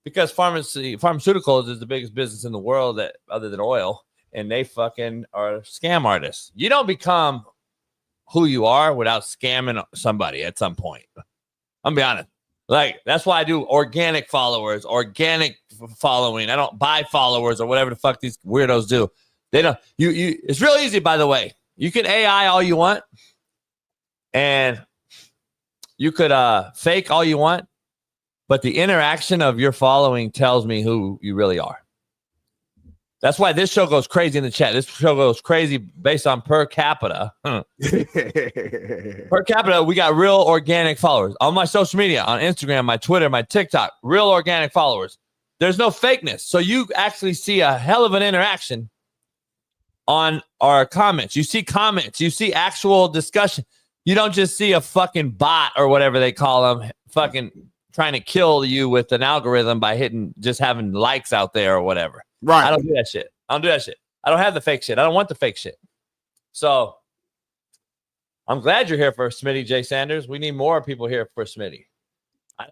Because pharmaceuticals is the biggest business in the world that other than oil, and they fucking are scam artists. You don't become who you are without scamming somebody at some point. I'm gonna be honest. Like, that's why I do organic followers, organic following. I don't buy followers or whatever the fuck these weirdos do. They don't. It's real easy, by the way. You can AI all you want, and you could fake all you want, but the interaction of your following tells me who you really are. That's why this show goes crazy in the chat. This show goes crazy based on per capita. Per capita, we got real organic followers. On my social media, on Instagram, my Twitter, my TikTok, real organic followers. There's no fakeness. So you actually see a hell of an interaction on our comments. You see comments. You see actual discussion. You don't just see a fucking bot or whatever they call them fucking trying to kill you with an algorithm by just having likes out there or whatever. Right. I don't do that shit. I don't have the fake shit. I don't want the fake shit. So I'm glad you're here for Smitty J. Sanders. We need more people here for Smitty.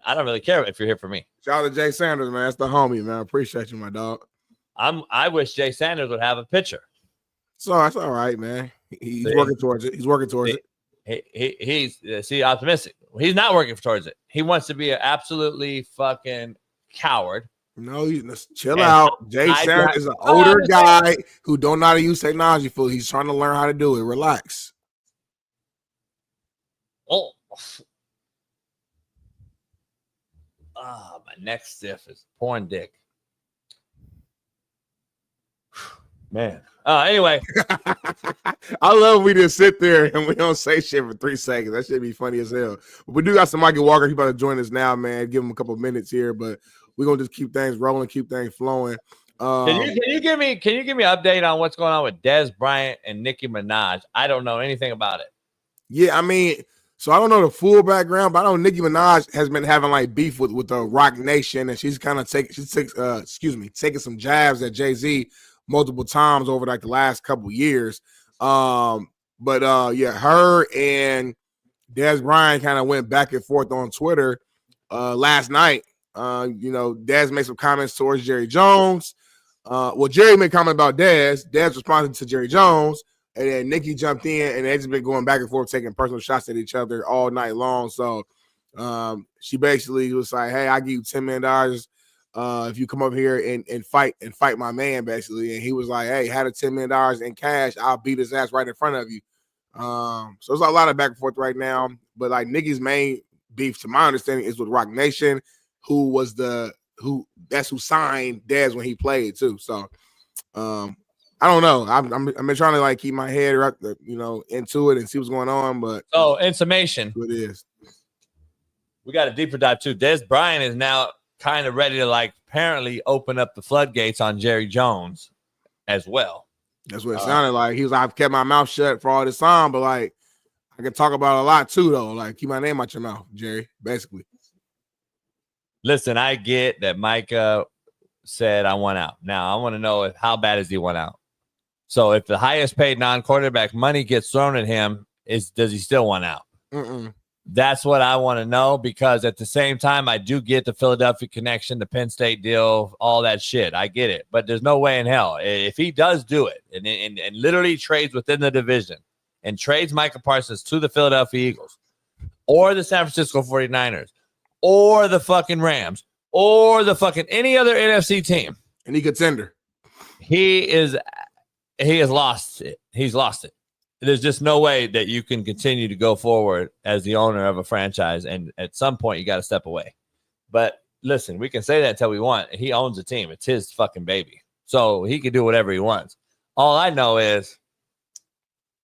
I don't really care if you're here for me. Shout out to Jay Sanders, man. That's the homie, man. I appreciate you, my dog. I wish Jay Sanders would have a picture. So that's all right, man. He's working towards it. He's working towards it. He's optimistic. He's not working towards it. He wants to be an absolutely fucking coward. No, chill out. Jay Sanders is an older guy who don't know how to use technology fully. He's trying to learn how to do it. Relax. Oh, my neck stiff is porn dick. Man. Anyway. I love we just sit there and we don't say shit for 3 seconds. That should be funny as hell. But we do got Samaki Walker. He's about to join us now, man. Give him a couple minutes here, but we're gonna just keep things rolling, keep things flowing. Can you give me an update on what's going on with Dez Bryant and Nicki Minaj? I don't know anything about it. Yeah, I mean, so I don't know the full background, but I know Nicki Minaj has been having like beef with the Rock Nation, and she's kind of taking some jabs at Jay-Z multiple times over like the last couple years. Yeah, her and Dez Bryant kind of went back and forth on Twitter last night. Dez made some comments towards Jerry Jones. Jerry made a comment about Dez. Dez responded to Jerry Jones, and then Nicki jumped in, and they just been going back and forth, taking personal shots at each other all night long. So she basically was like, "Hey, I give you $10 million if you come up here and fight my man," basically. And he was like, "Hey, had a $10 million in cash, I'll beat his ass right in front of you." So there's a lot of back and forth right now. But like Nicki's main beef, to my understanding, is with Rock Nation, who signed Dez when he played too. So I don't know. I've been trying to like keep my head right, into it and see what's going on. But in summation, it is. We got a deeper dive too. Dez Bryant is now kind of ready to like apparently open up the floodgates on Jerry Jones as well. That's what it sounded like. He was like, "I've kept my mouth shut for all this time, but like I can talk about a lot too, though. Like keep my name out your mouth, Jerry." Basically. Listen, I get that Micah said I want out. Now I want to know how bad is he want out. So if the highest paid non-quarterback money gets thrown at him, does he still want out? Mm-mm. That's what I want to know, because at the same time, I do get the Philadelphia connection, the Penn State deal, all that shit. I get it. But there's no way in hell. If he does do it and literally trades within the division and trades Micah Parsons to the Philadelphia Eagles or the San Francisco 49ers or the fucking Rams or the fucking any other NFC team, any contender, he has lost it. He's lost it. There's just no way that you can continue to go forward as the owner of a franchise. And at some point, you got to step away. But listen, we can say that until we want. He owns the team. It's his fucking baby. So he can do whatever he wants. All I know is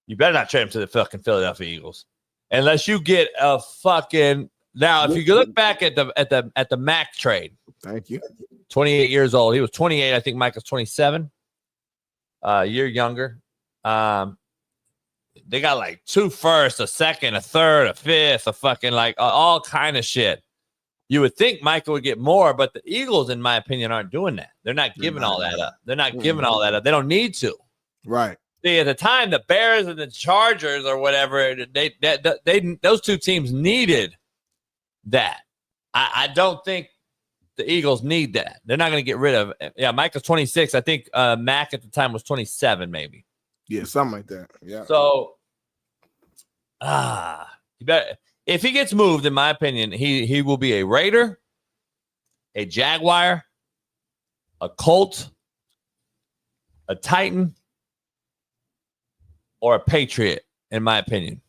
you better not trade him to the fucking Philadelphia Eagles. Unless you get a fucking... Now, if you look back at the Mac trade. Thank you. 28 years old. He was 28. I think Mike was 27. A year younger. They got like 2 firsts, a second, a third, a fifth, a fucking like all kind of shit. You would think Micah would get more, but the Eagles, in my opinion, aren't doing that. They're not giving all that up. They're not giving all that up. They don't need to. Right. See, at the time, the Bears and the Chargers or whatever, they those two teams needed that. I don't think the Eagles need that. They're not going to get rid of it. Yeah, Micah's 26. I think Mac at the time was 27, maybe. Yeah, something like that. Yeah. So, you better, if he gets moved, in my opinion, he will be a Raider, a Jaguar, a Colt, a Titan, or a Patriot, in my opinion.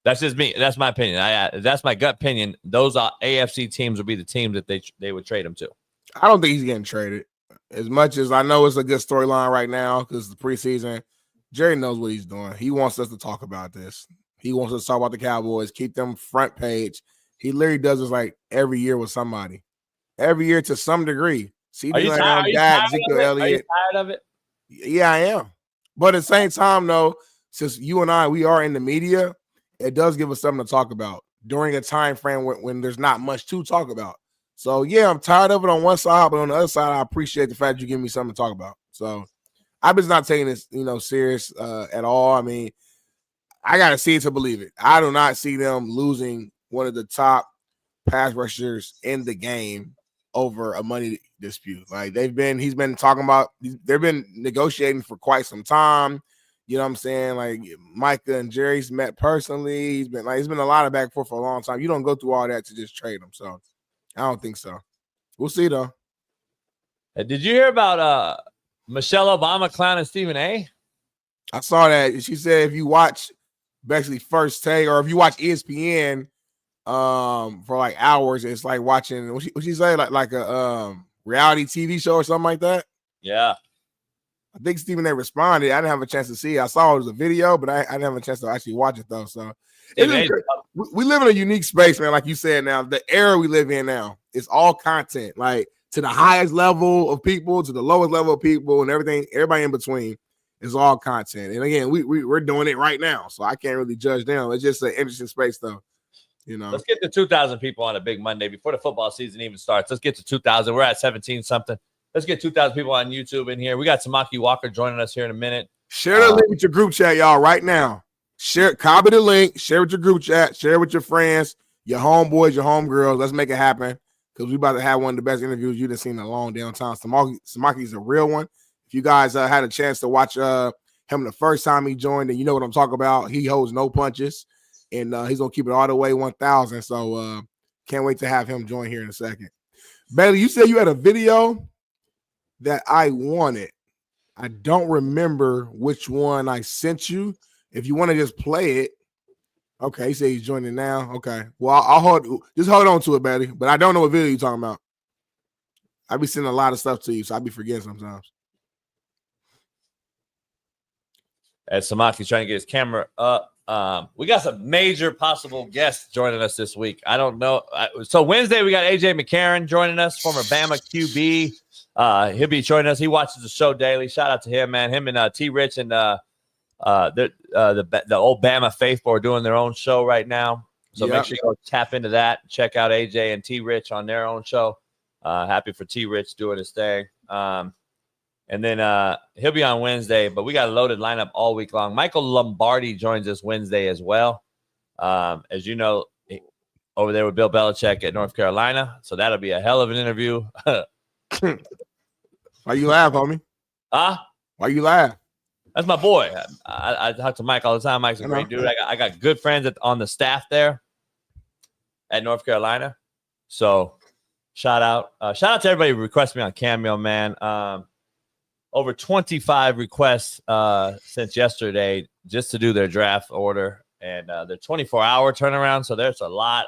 That's just me. That's my opinion. That's my gut opinion. Those AFC teams would be the teams that they would trade him to. I don't think he's getting traded. As much as I know it's a good storyline right now because the preseason, Jerry knows what he's doing. He wants us to talk about this. He wants us to talk about the Cowboys, keep them front page. He literally does this like every year with somebody. Every year to some degree. CD Lamb, Dak, Ezekiel Elliott. Are you tired of it? Yeah, I am. But at the same time, though, since you and I, we are in the media, it does give us something to talk about during a time frame when there's not much to talk about. So, yeah, I'm tired of it on one side, but on the other side, I appreciate the fact you give me something to talk about. So, I'm just not taking this, serious at all. I mean, I got to see it to believe it. I do not see them losing one of the top pass rushers in the game over a money dispute. Like they've been negotiating for quite some time. You know what I'm saying? Like Micah and Jerry's met personally. It's been a lot of back and forth for a long time. You don't go through all that to just trade them. So I don't think so. We'll see though. Did you hear about Michelle Obama clowning Stephen A? I saw that. She said if you watch basically First Take or if you watch ESPN for like hours, it's like watching what she say like a reality TV show or something like that. Yeah. I think Stephen A responded. I didn't have a chance to see it. I saw it was a video, but I didn't have a chance to actually watch it though. So we live in a unique space, man. Like you said, now the era we live in now, it's all content. Like to the highest level of people, to the lowest level of people, and everything, everybody in between is all content. And again, we're doing it right now, so I can't really judge them. It's just an interesting space, though. Let's get to 2,000 people on a big Monday before the football season even starts. Let's get to 2,000. We're at 17 something. Let's get 2,000 people on YouTube in here. We got Samaki Walker joining us here in a minute. Share the link with your group chat, y'all, right now. Copy the link, share with your group chat, share with your friends, your homeboys, your homegirls. Let's make it happen because we about to have one of the best interviews you've seen in a long damn time. Samaki's a real one. If you guys had a chance to watch him the first time he joined, and you know what I'm talking about, he holds no punches, and he's going to keep it all the way 1,000. So can't wait to have him join here in a second. Bailey, you said you had a video that I wanted. I don't remember which one I sent you. If you want to just play it. Okay, he said he's joining now. Okay. Well, I'll hold on to it, Bailey. But I don't know what video you're talking about. I be sending a lot of stuff to you, so I be forgetting sometimes. As Samaki's trying to get his camera up. We got some major possible guests joining us this week. I don't know. So Wednesday, we got AJ McCarron joining us, former Bama QB. He'll be joining us. He watches the show daily. Shout out to him, man. Him and T Rich and the old Bama faithful are doing their own show right now. So make sure you go tap into that. Check out AJ and T Rich on their own show. Happy for T Rich doing his thing. And then he'll be on Wednesday, but we got a loaded lineup all week long. Michael Lombardi joins us Wednesday as well. As you know, over there with Bill Belichick at North Carolina. So that'll be a hell of an interview. Why you laugh, homie? Why you laugh? That's my boy. I talk to Mike all the time. Mike's a great dude. I got good friends on the staff there at North Carolina. So shout out to everybody who requested me on Cameo, man. Over 25 requests since yesterday just to do their draft order, and their 24-hour turnaround. So there's a lot.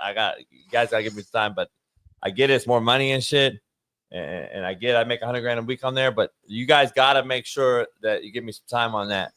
You guys gotta give me time, but I get it's more money and shit, and I make $100,000 a week on there. But you guys gotta make sure that you give me some time on that,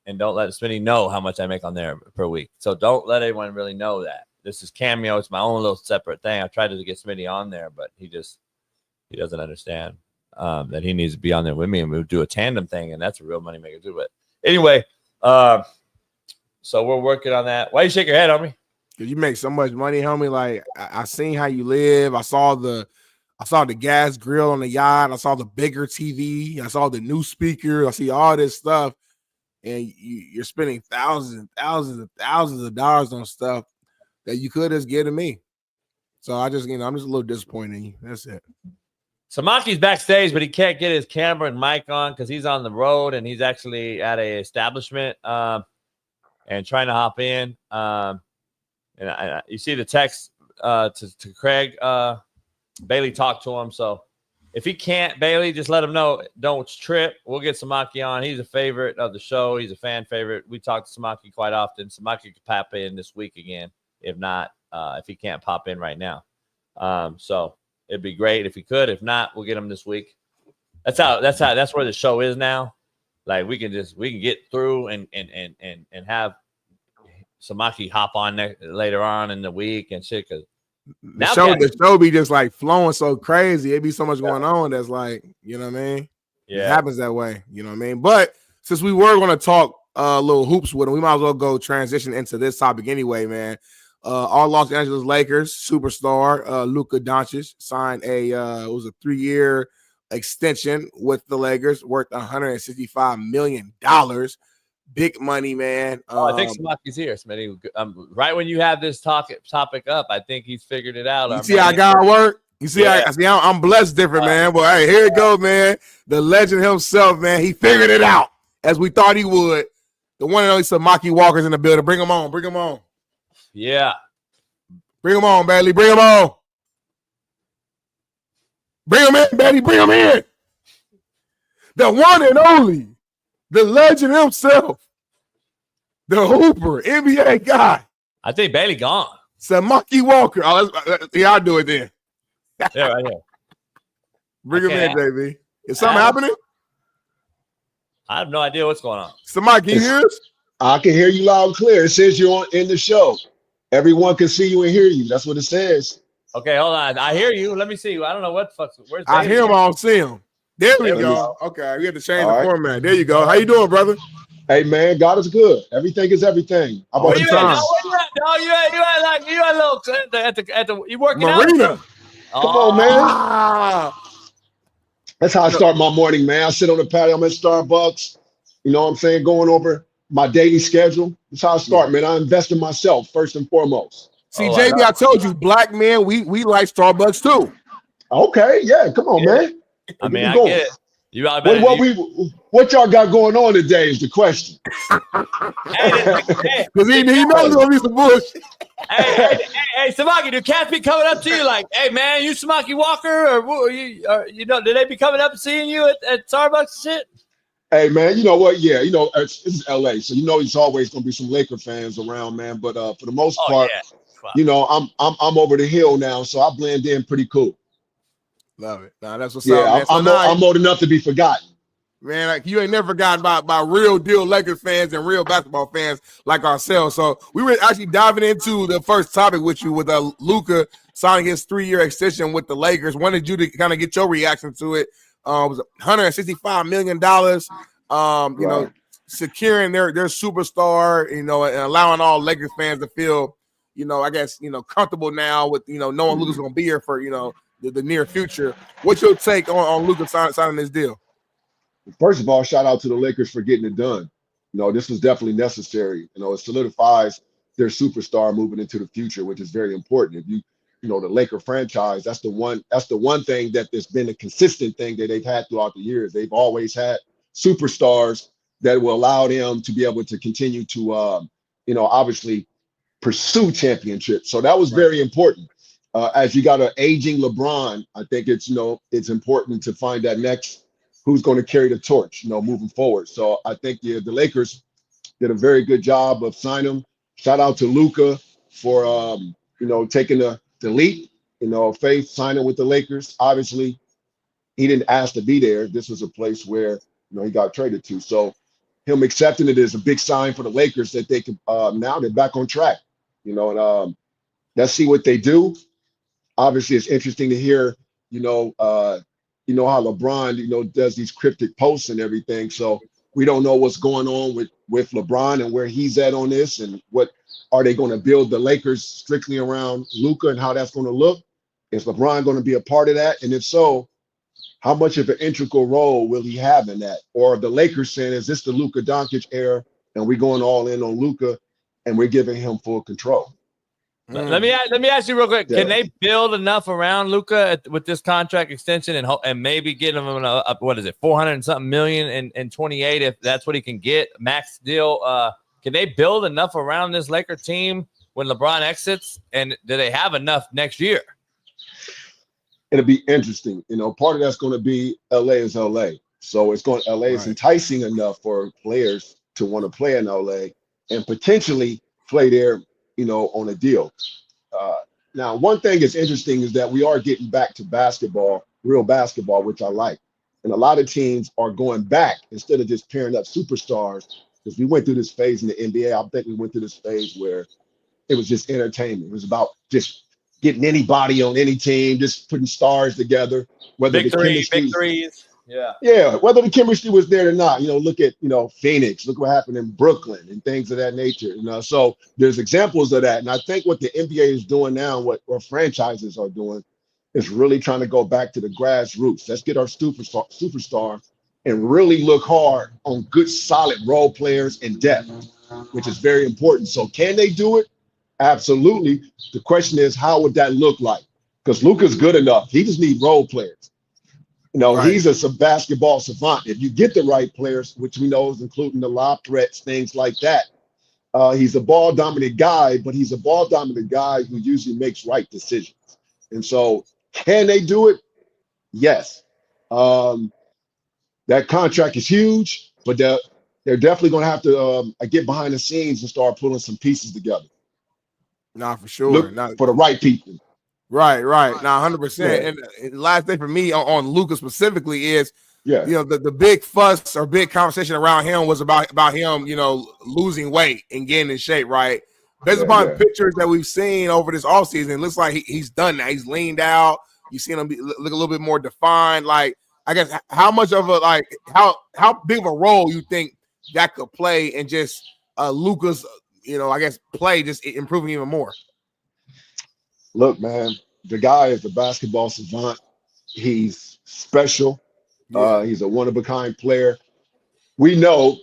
and don't let Smitty know how much I make on there per week. So don't let anyone really know that this is Cameo. It's my own little separate thing. I tried to get Smitty on there, but he doesn't understand. That he needs to be on there with me, and we'll do a tandem thing, and that's a real money maker too. But anyway, so we're working on that. Why you shake your head, homie? Because you make so much money, homie. Like I seen how you live. I saw I saw the gas grill on the yacht. I saw the bigger TV. I saw the new speaker. I see all this stuff. And you're spending thousands and thousands and thousands of dollars on stuff that you could just give to me. So I'm just a little disappointed in you. That's it. Samaki's backstage, but he can't get his camera and mic on because he's on the road and he's actually at a establishment and trying to hop in. You see the text to Craig. Bailey talked to him. So if he can't, Bailey, just let him know. Don't trip. We'll get Samaki on. He's a favorite of the show. He's a fan favorite. We talk to Samaki quite often. Samaki could pop in this week again. If not, if he can't pop in right now. So it'd be great if he could. If not, we'll get him this week. That's where the show is now. Like we can get through and have Samaki hop on later on in the week and shit. Cause the show be just like flowing so crazy. It be so much going on that's like, you know what I mean? Yeah. It happens that way. You know what I mean? But since we were going to talk little hoops with him, we might as well go transition into this topic anyway, man. Our Los Angeles Lakers superstar Luka Doncic signed a 3-year extension with the Lakers worth $165 million. Big money, man. I think Samaki's here, Smitty. Right when you have this topic up, I think he's figured it out. You see how God work? You see, I'm blessed different, man. But hey, here it goes, man. The legend himself, man. He figured it out as we thought he would. The one and only Samaki Walker's in the building. Bring him on. Bring him on. Yeah. Bring him on, Bailey. Bring him on. Bring him in, Bailey. Bring him in. The one and only. The legend himself. The Hooper, NBA guy. I think Bailey gone. Samaki Walker. Oh, I'll do it then. Yeah, right here. Bring him in, JB. Is something happening? I have no idea what's going on. Samaki, can you hear us? I can hear you loud and clear. It says you're in the show. Everyone can see you and hear you. That's what it says. Okay, hold on. I hear you. Let me see. I don't know what the fuck's. Where's I hear him. I don't see him. There we go. Okay, we have to change the format. There you go. How you doing, brother? Hey, man, God is good. Everything is everything. How about you at? You at little at the you working Marina. out? Come on, man. That's how I start my morning, man. I sit on the patio. I'm at Starbucks. You know what I'm saying? Going over my daily schedule. That's how I start, man. I invest in myself first and foremost. See, JB, I told you, black men, we like Starbucks too. Okay, yeah. Come on, man. I mean, I get it. You what y'all got going on today is the question. Because he knows it's gonna be some bullshit. Hey, Samaki, do cats be coming up to you like, hey man, you Samaki Walker, or do they be coming up and seeing you at Starbucks and shit? Hey man, you know what? Yeah, this is LA, so there's always gonna be some Laker fans around, man. But for the most part, I'm over the hill now, so I blend in pretty cool. Love it. Nah, that's what's up. Man. I'm old enough to be forgotten. Man, like you ain't never forgotten about real deal Lakers fans and real basketball fans like ourselves. So we were actually diving into the first topic with you with Luka signing his 3-year extension with the Lakers. Wanted you to kind of get your reaction to it. It was $165 million. You know, securing their superstar. And allowing all Lakers fans to feel, I guess, comfortable now with knowing Luka's gonna be here for the near future. What's your take on Luka signing this deal? First of all, shout out to the Lakers for getting it done. This was definitely necessary. It solidifies their superstar moving into the future, which is very important. If the Laker franchise, that's the one thing that there's been a consistent thing that they've had throughout the years. They've always had superstars that will allow them to be able to continue to, obviously pursue championships. So that was very important. As you got an aging LeBron, I think it's important to find that next who's going to carry the torch, moving forward. So I think the Lakers did a very good job of signing him. Shout out to Luka for taking the leap, faith, signing with the Lakers. Obviously, he didn't ask to be there. This was a place where he got traded to. So him accepting it is a big sign for the Lakers that they can now they're back on track. And let's see what they do. Obviously, it's interesting to hear, how LeBron, does these cryptic posts and everything. So we don't know what's going on with LeBron and where he's at on this, and what are they going to build the Lakers strictly around Luka and how that's going to look. Is LeBron going to be a part of that? And if so, how much of an integral role will he have in that? Or the Lakers saying, is this the Luka Doncic era, and we're going all in on Luka, and we're giving him full control? Let me ask you real quick. Yeah. Can they build enough around Luka with this contract extension and maybe get him what is it, 400 and something million in 28 if that's what he can get max deal? Can they build enough around this Laker team when LeBron exits? And do they have enough next year? It'll be interesting. Part of that's going to be LA is LA. So LA is enticing enough for players to want to play in LA and potentially play there, on a deal. Now, one thing that's interesting is that we are getting back to basketball, real basketball, which I like. And a lot of teams are going back instead of just pairing up superstars, because we went through this phase in the NBA. I think we went through this phase where it was just entertainment. It was about just getting anybody on any team, just putting stars together. Whether big threes. Yeah, whether the chemistry was there or not. Look at, Phoenix. Look what happened in Brooklyn and things of that nature. So there's examples of that. And I think what the NBA is doing now, what franchises are doing, is really trying to go back to the grassroots. Let's get our superstar and really look hard on good, solid role players and depth, which is very important. So can they do it? Absolutely. The question is, how would that look like? Because Luka's good enough. He just needs role players. He's a basketball savant. If you get the right players, which we know is including the lob threats, things like that, he's a ball-dominant guy, but he's a ball-dominant guy who usually makes right decisions. And so can they do it? Yes. That contract is huge, but they're definitely going to have to get behind the scenes and start pulling some pieces together. Nah, for sure. Look for the right people. Right. Now, 100%. And the last thing for me on Luka specifically is, the big fuss or big conversation around him was about him, losing weight and getting in shape, right? Based upon pictures that we've seen over this offseason, it looks like he's done that. He's leaned out. You've seen him look a little bit more defined. Like, I guess, how much of how big of a role you think that could play in just Luka's, play just improving even more? Look, man, the guy is a basketball savant. He's special. He's a one-of-a-kind player. We know,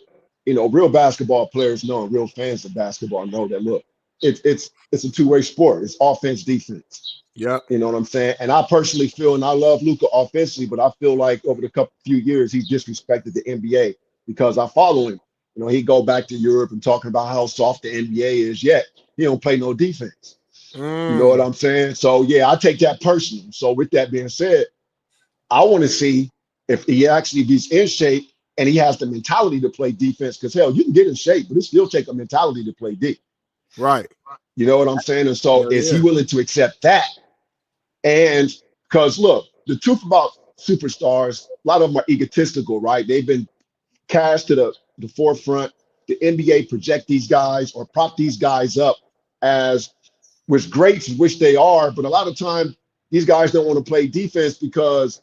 real basketball players know, and real fans of basketball know that, look, it's a two-way sport. It's offense, defense. Yeah. You know what I'm saying? And I personally feel, and I love Luka offensively, but I feel like over the few years, he's disrespected the NBA because I follow him. He go back to Europe and talking about how soft the NBA is, yet he don't play no defense. You know what I'm saying? So, I take that personally. So, with that being said, I want to see if he's in shape and he has the mentality to play defense. Because, hell, you can get in shape, but it still take a mentality to play D. Right. You know what I'm saying? And so, is he willing to accept that? And because, look, the truth about superstars, a lot of them are egotistical, right? They've been cast to the forefront. The NBA project these guys or prop these guys up as which greats, which they are, but a lot of time these guys don't want to play defense because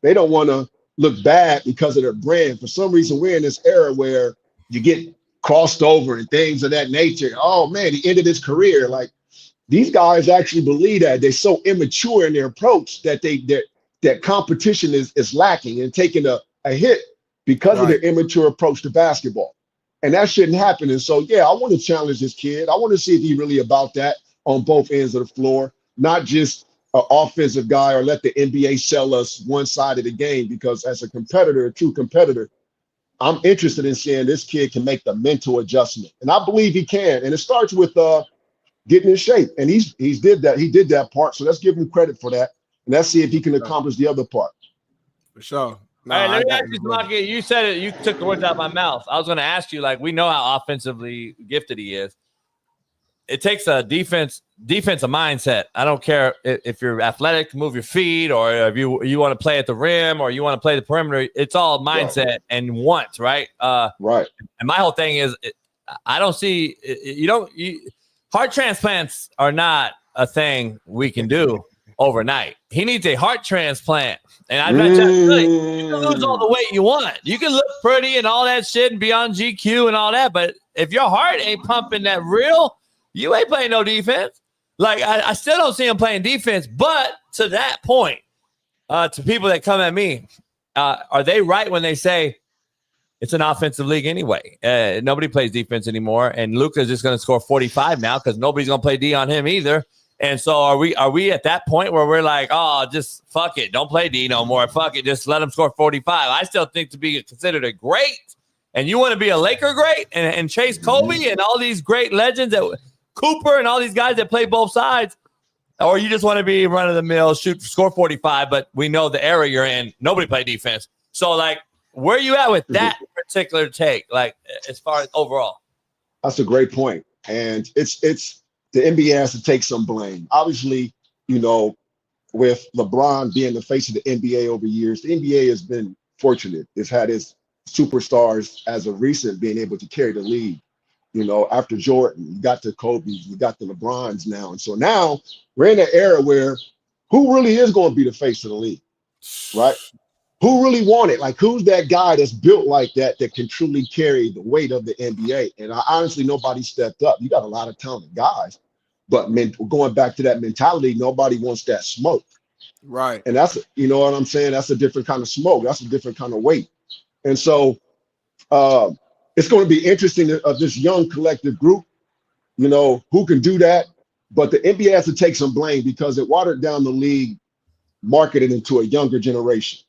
they don't want to look bad because of their brand. For some reason, we're in this era where you get crossed over and things of that nature. Oh man, he ended his career. Like, these guys actually believe that. They're so immature in their approach that that competition is lacking and taking a hit because of their immature approach to basketball. And that shouldn't happen. And so, I want to challenge this kid. I want to see if he's really about that on both ends of the floor, not just an offensive guy or let the NBA sell us one side of the game. Because as a competitor, a true competitor, I'm interested in seeing this kid can make the mental adjustment. And I believe he can. And it starts with getting in shape. And he did that. He did that part. So let's give him credit for that. And let's see if he can accomplish the other part. For sure. All right, let me ask you, Samaki. You said it. You took the words out of my mouth. I was going to ask you, we know how offensively gifted he is. It takes a defensive mindset. I don't care if you're athletic, move your feet, or if you want to play at the rim or you want to play the perimeter. It's all mindset and wants, right? Right. And my whole thing is, I don't see heart transplants are not a thing we can do overnight. He needs a heart transplant. And I'm not just you can lose all the weight you want. You can look pretty and all that shit and be on GQ and all that. But if your heart ain't pumping that real, you ain't playing no defense. I still don't see him playing defense, but to that point, to people that come at me, are they right when they say it's an offensive league anyway? Nobody plays defense anymore, and Luka's just going to score 45 now because nobody's going to play D on him either. And so are we at that point where we're like, oh, just fuck it, don't play D no more. Fuck it, just let him score 45. I still think to be considered a great, and you want to be a Laker great and chase Kobe and all these great legends that Cooper and all these guys that play both sides, or you just want to be run of the mill, score 45, but we know the era you're in, nobody play defense. So like, where are you at with that particular take, like as far as overall? That's a great point. And it's the NBA has to take some blame. Obviously, with LeBron being the face of the NBA over years, the NBA has been fortunate. It's had its superstars as of recent being able to carry the league. After Jordan, you got the Kobe's, you got the LeBrons now. And so now we're in an era where who really is going to be the face of the league, right? Who really want it? Like, who's that guy that's built like that can truly carry the weight of the NBA? And honestly, nobody stepped up. You got a lot of talented guys, but going back to that mentality, nobody wants that smoke. Right. And that's, you know what I'm saying? That's a different kind of smoke. That's a different kind of weight. And so it's going to be interesting of this young collective group, who can do that. But the NBA has to take some blame because it watered down the league, marketed into a younger generation.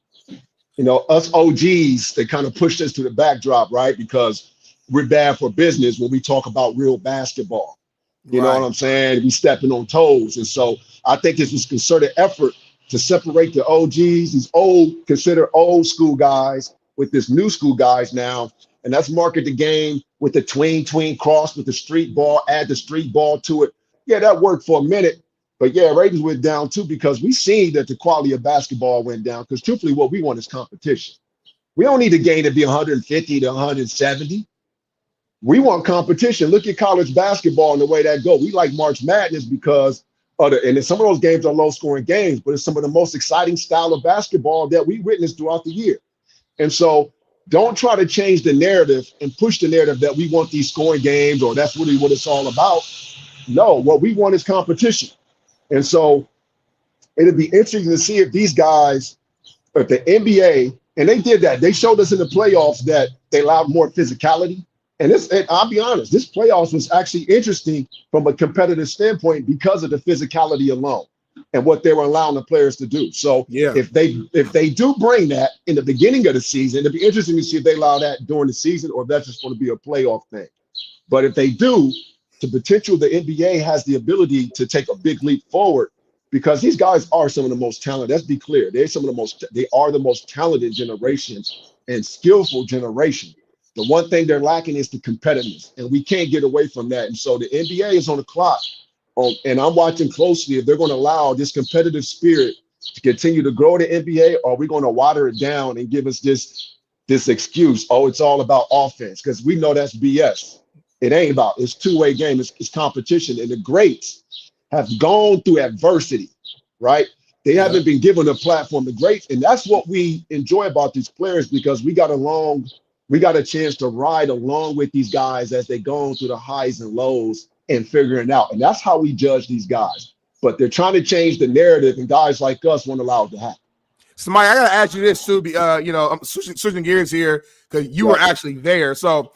Us OGs, they kind of pushed us to the backdrop, right? Because we're bad for business when we talk about real basketball. You know what I'm saying? We stepping on toes. And so I think it's this concerted effort to separate the OGs, these considered old school guys, with this new school guys now. And that's market the game with the tween cross with the street ball, add the street ball to it. Yeah, that worked for a minute. But yeah, ratings went down too because we seen that the quality of basketball went down. Because truthfully, what we want is competition. We don't need a game to be 150 to 170. We want competition. Look at college basketball and the way that go. We like March Madness because and some of those games are low-scoring games, but it's some of the most exciting style of basketball that we witnessed throughout the year. And so don't try to change the narrative and push the narrative that we want these scoring games or that's really what it's all about. No, what we want is competition. And so it'd be interesting to see if these guys, if the NBA, and they did that, they showed us in the playoffs that they allowed more physicality. And I'll be honest, this playoffs was actually interesting from a competitive standpoint because of the physicality alone and what they were allowing the players to do. So if they do bring that in the beginning of the season, it'd be interesting to see if they allow that during the season or if that's just going to be a playoff thing. But if they do, the potential, the NBA has the ability to take a big leap forward because these guys are some of the most talented. Let's be clear. They are the most talented generation and skillful generation. The one thing they're lacking is the competitiveness, and we can't get away from that. And so the NBA is on the clock, and I'm watching closely if they're going to allow this competitive spirit to continue to grow in the NBA, or are we going to water it down and give us this excuse, it's all about offense, because we know that's BS. It ain't about, it's two-way game, it's competition, and the greats have gone through adversity, right? They haven't been given a platform. The greats, and that's what we enjoy about these players because we got a chance to ride along with these guys as they go through the highs and lows and figuring it out. And that's how we judge these guys. But they're trying to change the narrative, and guys like us won't allow it to happen. So, Mike, I got to ask you this, too. I'm switching gears here because you were actually there. So,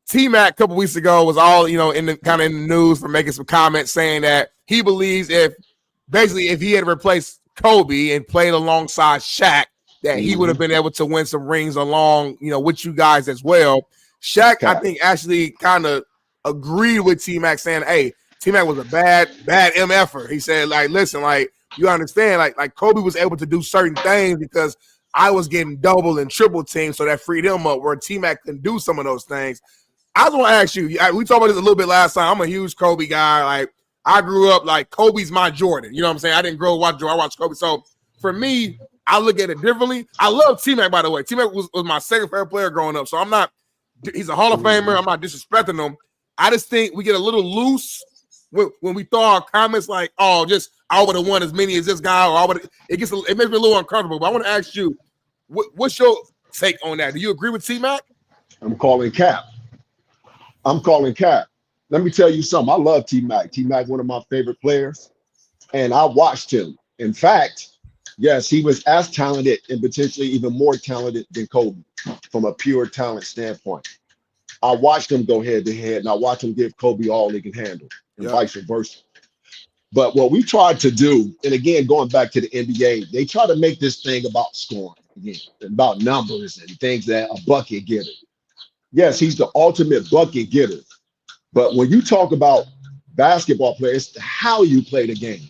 T-Mac a couple weeks ago was all, in the news for making some comments saying that he believes if he had replaced Kobe and played alongside Shaq, that he would have been able to win some rings along, with you guys as well. Shaq, I think, actually kind of agreed with T-Mac saying, hey, T-Mac was a bad MFer. He said, listen, you understand, like Kobe was able to do certain things because I was getting double and triple teamed, so that freed him up where T-Mac couldn't do some of those things. I was going to ask you, we talked about this a little bit last time. I'm a huge Kobe guy. I grew up Kobe's my Jordan. You know what I'm saying? I didn't grow up watching Jordan. I watched Kobe. So for me, I look at it differently. I love T-Mac, by the way. T-Mac was my second favorite player growing up. So he's a Hall of Famer. I'm not disrespecting him. I just think we get a little loose when we throw our comments I would have won as many as this guy, or it makes me a little uncomfortable. But I want to ask you, what's your take on that? Do you agree with T-Mac? I'm calling cap. Let me tell you something. I love T-Mac. T-Mac, one of my favorite players. And I watched him. In fact, yes, he was as talented and potentially even more talented than Kobe from a pure talent standpoint. I watched him go head to head, and I watched him give Kobe all he can handle, and vice versa. But what we tried to do, and again, going back to the NBA, they try to make this thing about scoring, again, about numbers and things that a bucket getter. Yes, he's the ultimate bucket getter. But when you talk about basketball players, it's how you play the game.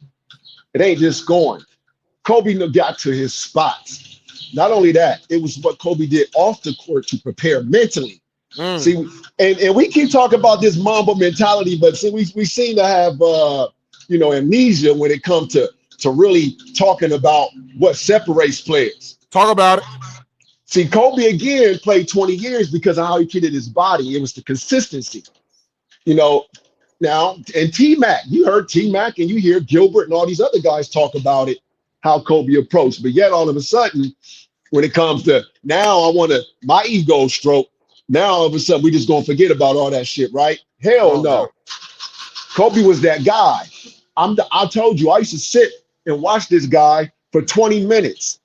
It ain't just scoring. Kobe got to his spots. Not only that, it was what Kobe did off the court to prepare mentally. See, and we keep talking about this Mamba mentality, but see, we seem to have amnesia when it comes to really talking about what separates players. Talk about it. See, Kobe again played 20 years because of how he treated his body. It was the consistency. Now, and T-Mac, you heard T-Mac and you hear Gilbert and all these other guys talk about it, how Kobe approached. But yet all of a sudden, when it comes to now I want my ego stroke, now all of a sudden we just gonna forget about all that shit, right? Hell no. Kobe was that guy. I told you, I used to sit and watch this guy for 20 minutes,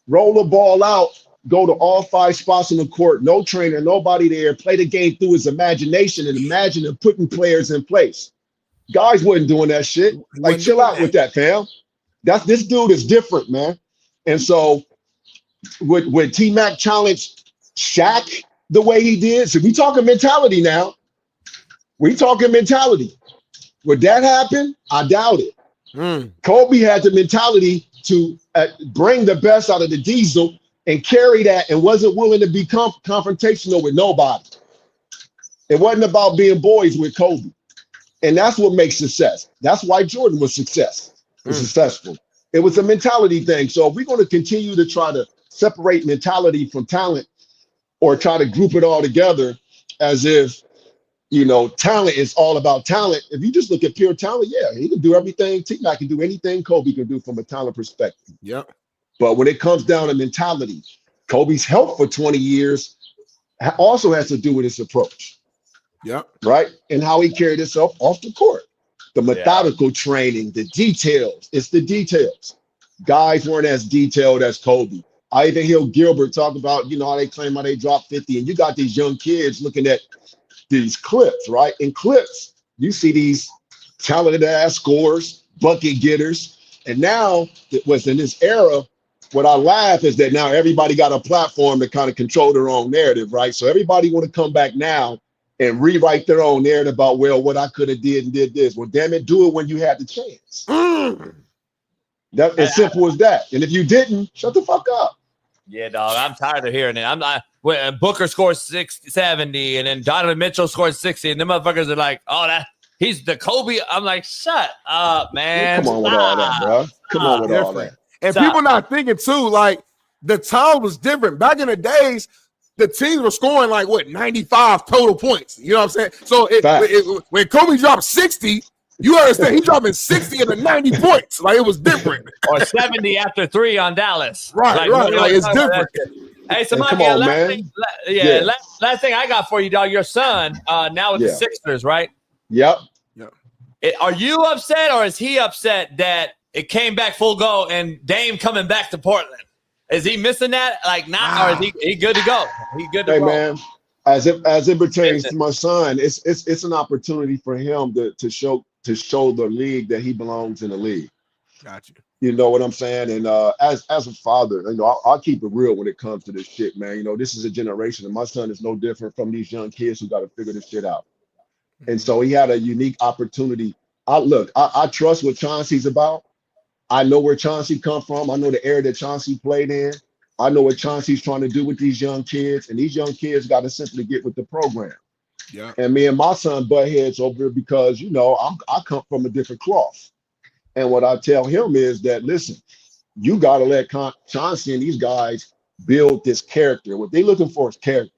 roll the ball out, go to all 5 spots on the court, no trainer, nobody there, play the game through his imagination and imagine him putting players in place. Guys wasn't doing that shit. Like, chill out with that, fam. This dude is different, man. And so when T-Mac challenged Shaq the way he did, so we talking mentality now. We talking mentality. Would that happen? I doubt it. Kobe had the mentality to bring the best out of the Diesel and carry that and wasn't willing to be confrontational with nobody. It wasn't about being boys with Kobe. And that's what makes success. That's why Jordan was successful. It was a mentality thing. So if we're going to continue to try to separate mentality from talent or try to group it all together as if, talent is all about talent. If you just look at pure talent, yeah, he can do everything. T-Mac can do anything Kobe can do from a talent perspective. Yep. But when it comes down to mentality, Kobe's health for 20 years also has to do with his approach. Yep. Right? And how he carried himself off the court. The methodical training, the details. It's the details. Guys weren't as detailed as Kobe. I even hear Gilbert talk about, how they claim how they dropped 50. And you got these young kids looking at these clips, right? In clips, you see these talented ass scorers, bucket getters. And now it was in this era, what I laugh is that now everybody got a platform to kind of control their own narrative, right? So everybody want to come back now and rewrite their own narrative about, well, what I could have did and did this. Well, damn it, do it when you had the chance. That's as simple as that. And if you didn't, shut the fuck up. Yeah, dog. I'm tired of hearing it. I'm not. When Booker scores 70, and then Donovan Mitchell scores 60, and them motherfuckers are like, "Oh, he's the Kobe." I'm like, "Shut up, man! Come on with all that, bro. Come on with all that." And people not thinking too, like the time was different. Back in the days, the teams were scoring 95 total points. You know what I'm saying? So when Kobe dropped 60, you understand he dropping 60 of the 90 points. Like, it was different. Or 70 after 3 on Dallas. Right. Like, it's different. Hey, Samaki, come on, man. Last thing I got for you, dog. Your son now with the Sixers, right? Yep. Are you upset, or is he upset that it came back full go and Dame coming back to Portland? Is he missing that? Or is he good to go? He good to go. Hey, man, as it pertains to my son, it's an opportunity for him to show the league that he belongs in the league. Gotcha. You know what I'm saying? And as a father, I'll keep it real when it comes to this shit, man. This is a generation, and my son is no different from these young kids who got to figure this shit out. And so he had a unique opportunity. I trust what Chauncey's about. I know where Chauncey come from. I know the era that Chauncey played in. I know what Chauncey's trying to do with these young kids, and these young kids got to simply get with the program. Yeah. And me and my son butt heads over here because, I come from a different cloth. And what I tell him is that, listen, you got to let Chauncey and these guys build this character. What they're looking for is character.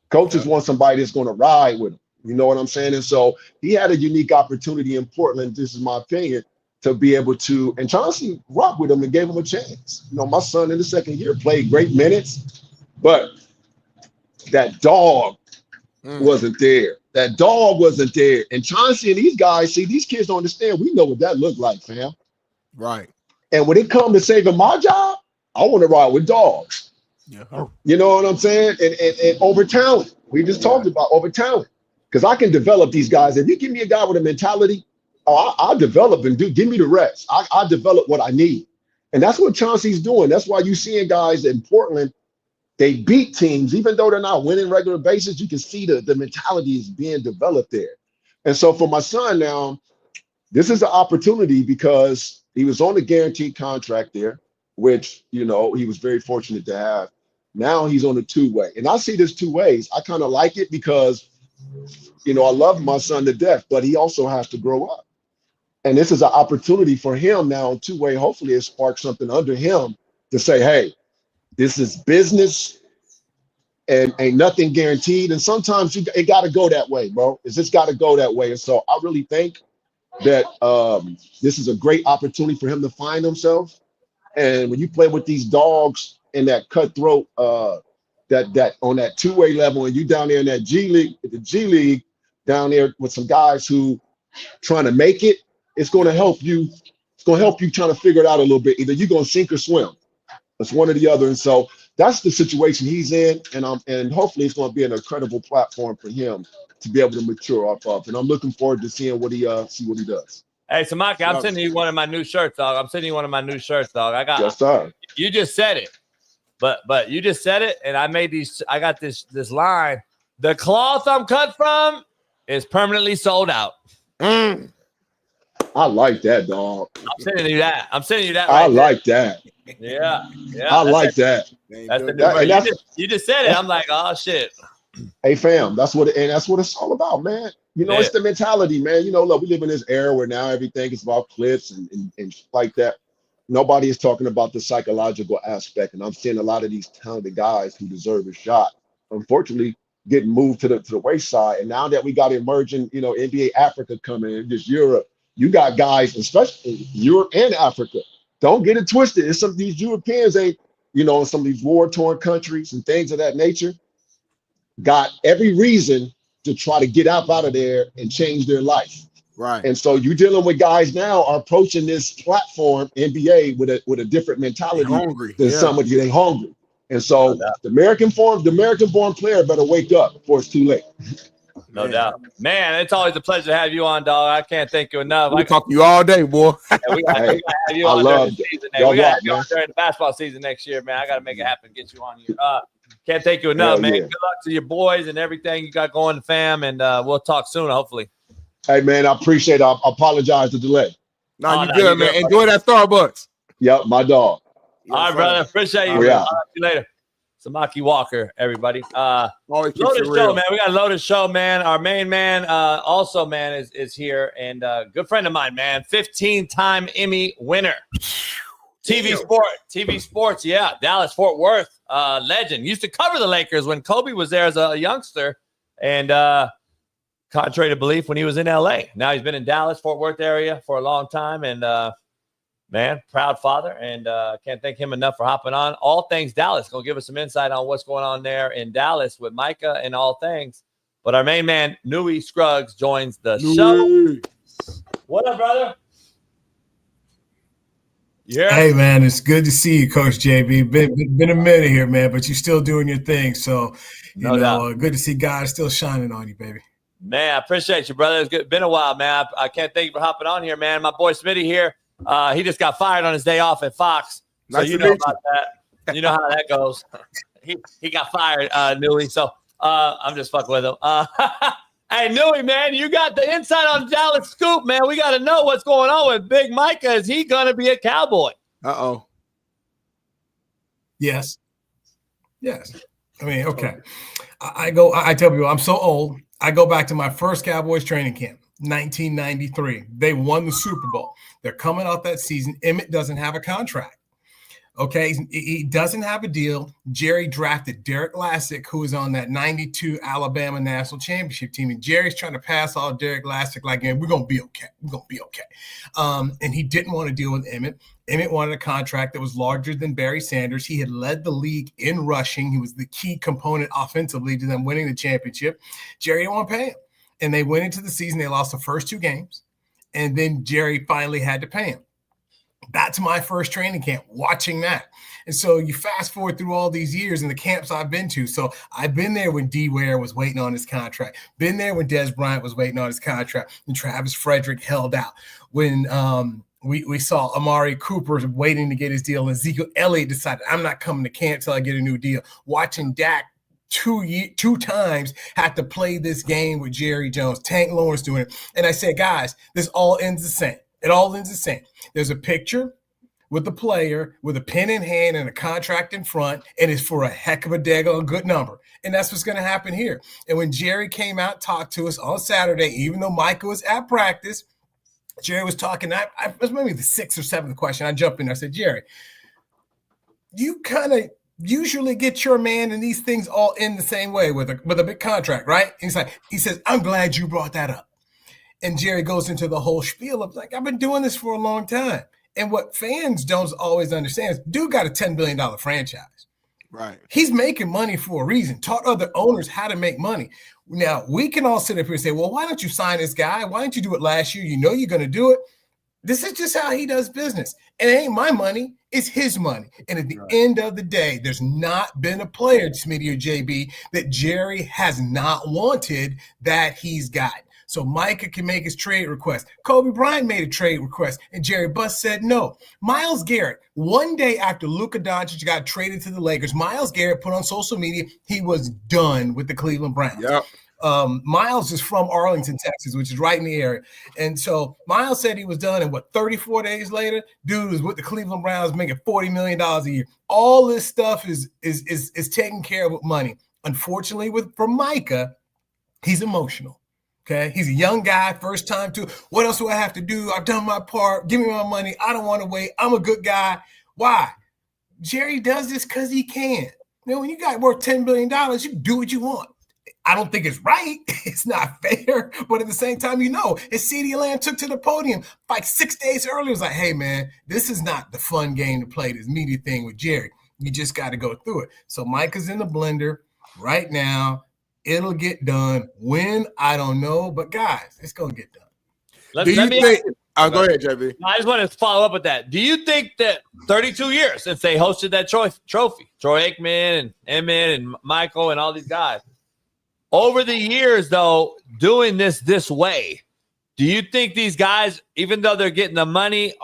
Coaches want somebody that's going to ride with them. You know what I'm saying? And so he had a unique opportunity in Portland, this is my opinion, to be able to, and Chauncey rocked with him and gave him a chance. My son in the second year played great minutes, but that dog wasn't there. That dog wasn't there. And Chauncey and these guys, see, these kids don't understand. We know what that looked like, fam. Right. And when it comes to saving my job, I want to ride with dogs. Yeah. You know what I'm saying? And over talent. We just talked about over talent. Because I can develop these guys. If you give me a guy with a mentality, I'll develop and give me the rest. I develop what I need. And that's what Chauncey's doing. That's why you're seeing guys in Portland, they beat teams, even though they're not winning regular basis. You can see the mentality is being developed there. And so for my son now, this is an opportunity because he was on a guaranteed contract there, which, you know, he was very fortunate to have. Now he's on a two-way. And I see this two ways. I kind of like it because, you know, I love my son to death, but he also has to grow up. And this is an opportunity for him now, two-way. Hopefully it sparks something under him to say, hey, this is business and ain't nothing guaranteed. And sometimes it got to go that way, bro. It's just got to go that way. And so I really think that this is a great opportunity for him to find himself. And when you play with these dogs in that cutthroat, that on that two-way level, and you down there in that the G League down there with some guys who trying to make it, it's going to help you. It's going to help you trying to figure it out a little bit. Either you're going to sink or swim. It's one or the other. And so that's the situation he's in. And hopefully it's going to be an incredible platform for him to be able to mature off of. And I'm looking forward to seeing what he does. Hey, Samaki, I'm sending you one of my new shirts, dog. I got. Yes, sir. You just said it, but you just said it, and I made these. I got this line. The cloth I'm cut from is permanently sold out. I like that, dog. I'm sending you that. I like that. Yeah. I like that. That's the new you just said it. I'm like, oh shit. Hey, fam, that's what it's all about, man. You know, it's the mentality, man. You know, look, we live in this era where now everything is about clips and like that. Nobody is talking about the psychological aspect. And I'm seeing a lot of these talented guys who deserve a shot, unfortunately, getting moved to the wayside. And now that we got emerging, you know, NBA Africa coming in, just Europe, you got guys, especially Europe and Africa. Don't get it twisted. It's some of these Europeans ain't, you know, in some of these war-torn countries and things of that nature, got every reason to try to get out of there and change their life. Right. And so you're dealing with guys now are approaching this platform, NBA, with a different mentality than somebody. They hungry. And so the American-born player better wake up before it's too late. No doubt. Man, it's always a pleasure to have you on, dog. I can't thank you enough. We talk to you all day, boy. We got to have you on during the season. We got to have you on during the basketball season next year, man. I got to make it happen, get you on here. Can't thank you enough, man. Yeah. Good luck to your boys and everything you got going, fam, and we'll talk soon, hopefully. Hey, man, I appreciate it. I apologize for the delay. No, you're good, man. Enjoy that Starbucks. Yep, my dog. All right, brother. Appreciate you. I'll see you later. Samaki Walker, everybody. Loaded show, man. We got a loaded show, man. Our main man, also, man, is here. And good friend of mine, man. 15-time Emmy winner. TV Sports, yeah. Dallas, Fort Worth, legend. Used to cover the Lakers when Kobe was there as a youngster. And contrary to belief, when he was in L.A. Now he's been in Dallas, Fort Worth area for a long time. And, man, proud father. And can't thank him enough for hopping on. All things Dallas. Going to give us some insight on what's going on there in Dallas with Micah and all things. But our main man, Newie Scruggs, joins the show. What up, brother? Yeah. Hey, man, it's good to see you, Coach JB. Been a minute here, man, but you're still doing your thing. So, you know, good to see guys still shining on you, baby. Man, I appreciate you, brother. It's been a while, man. I can't thank you for hopping on here, man. My boy Smitty here. He just got fired on his day off at Fox. So you know about that. You know how that goes. He got fired, Newie. So I'm just fucking with him. Hey, Newie, man, you got the insight on Dallas Scoop, man. We got to know what's going on with Big Micah. Is he going to be a Cowboy? Uh-oh. Yes. I mean, okay. I tell people I'm so old. I go back to my first Cowboys training camp, 1993. They won the Super Bowl. They're coming off that season. Emmett doesn't have a contract. Okay, he doesn't have a deal. Jerry drafted Derek Lassick, who was on that 92 Alabama National Championship team. And Jerry's trying to pass off Derek Lassick like, we're going to be okay. We're going to be okay. And he didn't want to deal with Emmett. Emmett wanted a contract that was larger than Barry Sanders. He had led the league in rushing. He was the key component offensively to them winning the championship. Jerry didn't want to pay him. And they went into the season. They lost the first two games. And then Jerry finally had to pay him. That's my first training camp, watching that. And so you fast forward through all these years in the camps I've been to. So I've been there when D. Ware was waiting on his contract, been there when Dez Bryant was waiting on his contract, and Travis Frederick held out. When we saw Amari Cooper waiting to get his deal, and Ezekiel Elliott decided, I'm not coming to camp till I get a new deal. Watching Dak two times had to play this game with Jerry Jones, Tank Lawrence doing it. And I said, guys, this all ends the same. It all ends the same. There's a picture with the player with a pen in hand and a contract in front, and it's for a heck of a daggone good number. And that's what's going to happen here. And when Jerry came out, talked to us on Saturday, even though Micah was at practice, Jerry was talking. I was maybe the 6th or 7th question. I jumped in there. I said, Jerry, you kind of usually get your man and these things all in the same way with a big contract, right? And he says, I'm glad you brought that up. And Jerry goes into the whole spiel of like, I've been doing this for a long time. And what fans don't always understand is dude got a $10 billion franchise. Right. He's making money for a reason, taught other owners how to make money. Now, we can all sit up here and say, well, why don't you sign this guy? Why didn't you do it last year? You know you're going to do it. This is just how he does business. And it ain't my money. It's his money. And at the end of the day, there's not been a player, Smitty or JB, that Jerry has not wanted that he's gotten. So Micah can make his trade request. Kobe Bryant made a trade request, and Jerry Buss said no. Myles Garrett, one day after Luka Doncic got traded to the Lakers, Myles Garrett put on social media he was done with the Cleveland Browns. Yep. Myles is from Arlington, Texas, which is right in the area. And so Myles said he was done, and 34 days later, dude was with the Cleveland Browns making $40 million a year. All this stuff is taken care of with money. Unfortunately, for Micah, he's emotional. Okay, he's a young guy, first time too. What else do I have to do? I've done my part. Give me my money. I don't want to wait. I'm a good guy. Why? Jerry does this because he can. You know, when you got worth $10 billion, you do what you want. I don't think it's right. It's not fair. But at the same time, and CeeDee Lamb took to the podium like 6 days earlier. It was like, hey, man, this is not the fun game to play, this media thing with Jerry. You just got to go through it. So Micah's in the blender right now. It'll get done. When? I don't know. But, guys, it's going to get done. Let me go ahead, JB. I just want to follow up with that. Do you think that 32 years since they hosted that trophy, Troy Aikman and Emmett and Michael and all these guys, over the years, though, doing this way, do you think these guys, even though they're getting the money,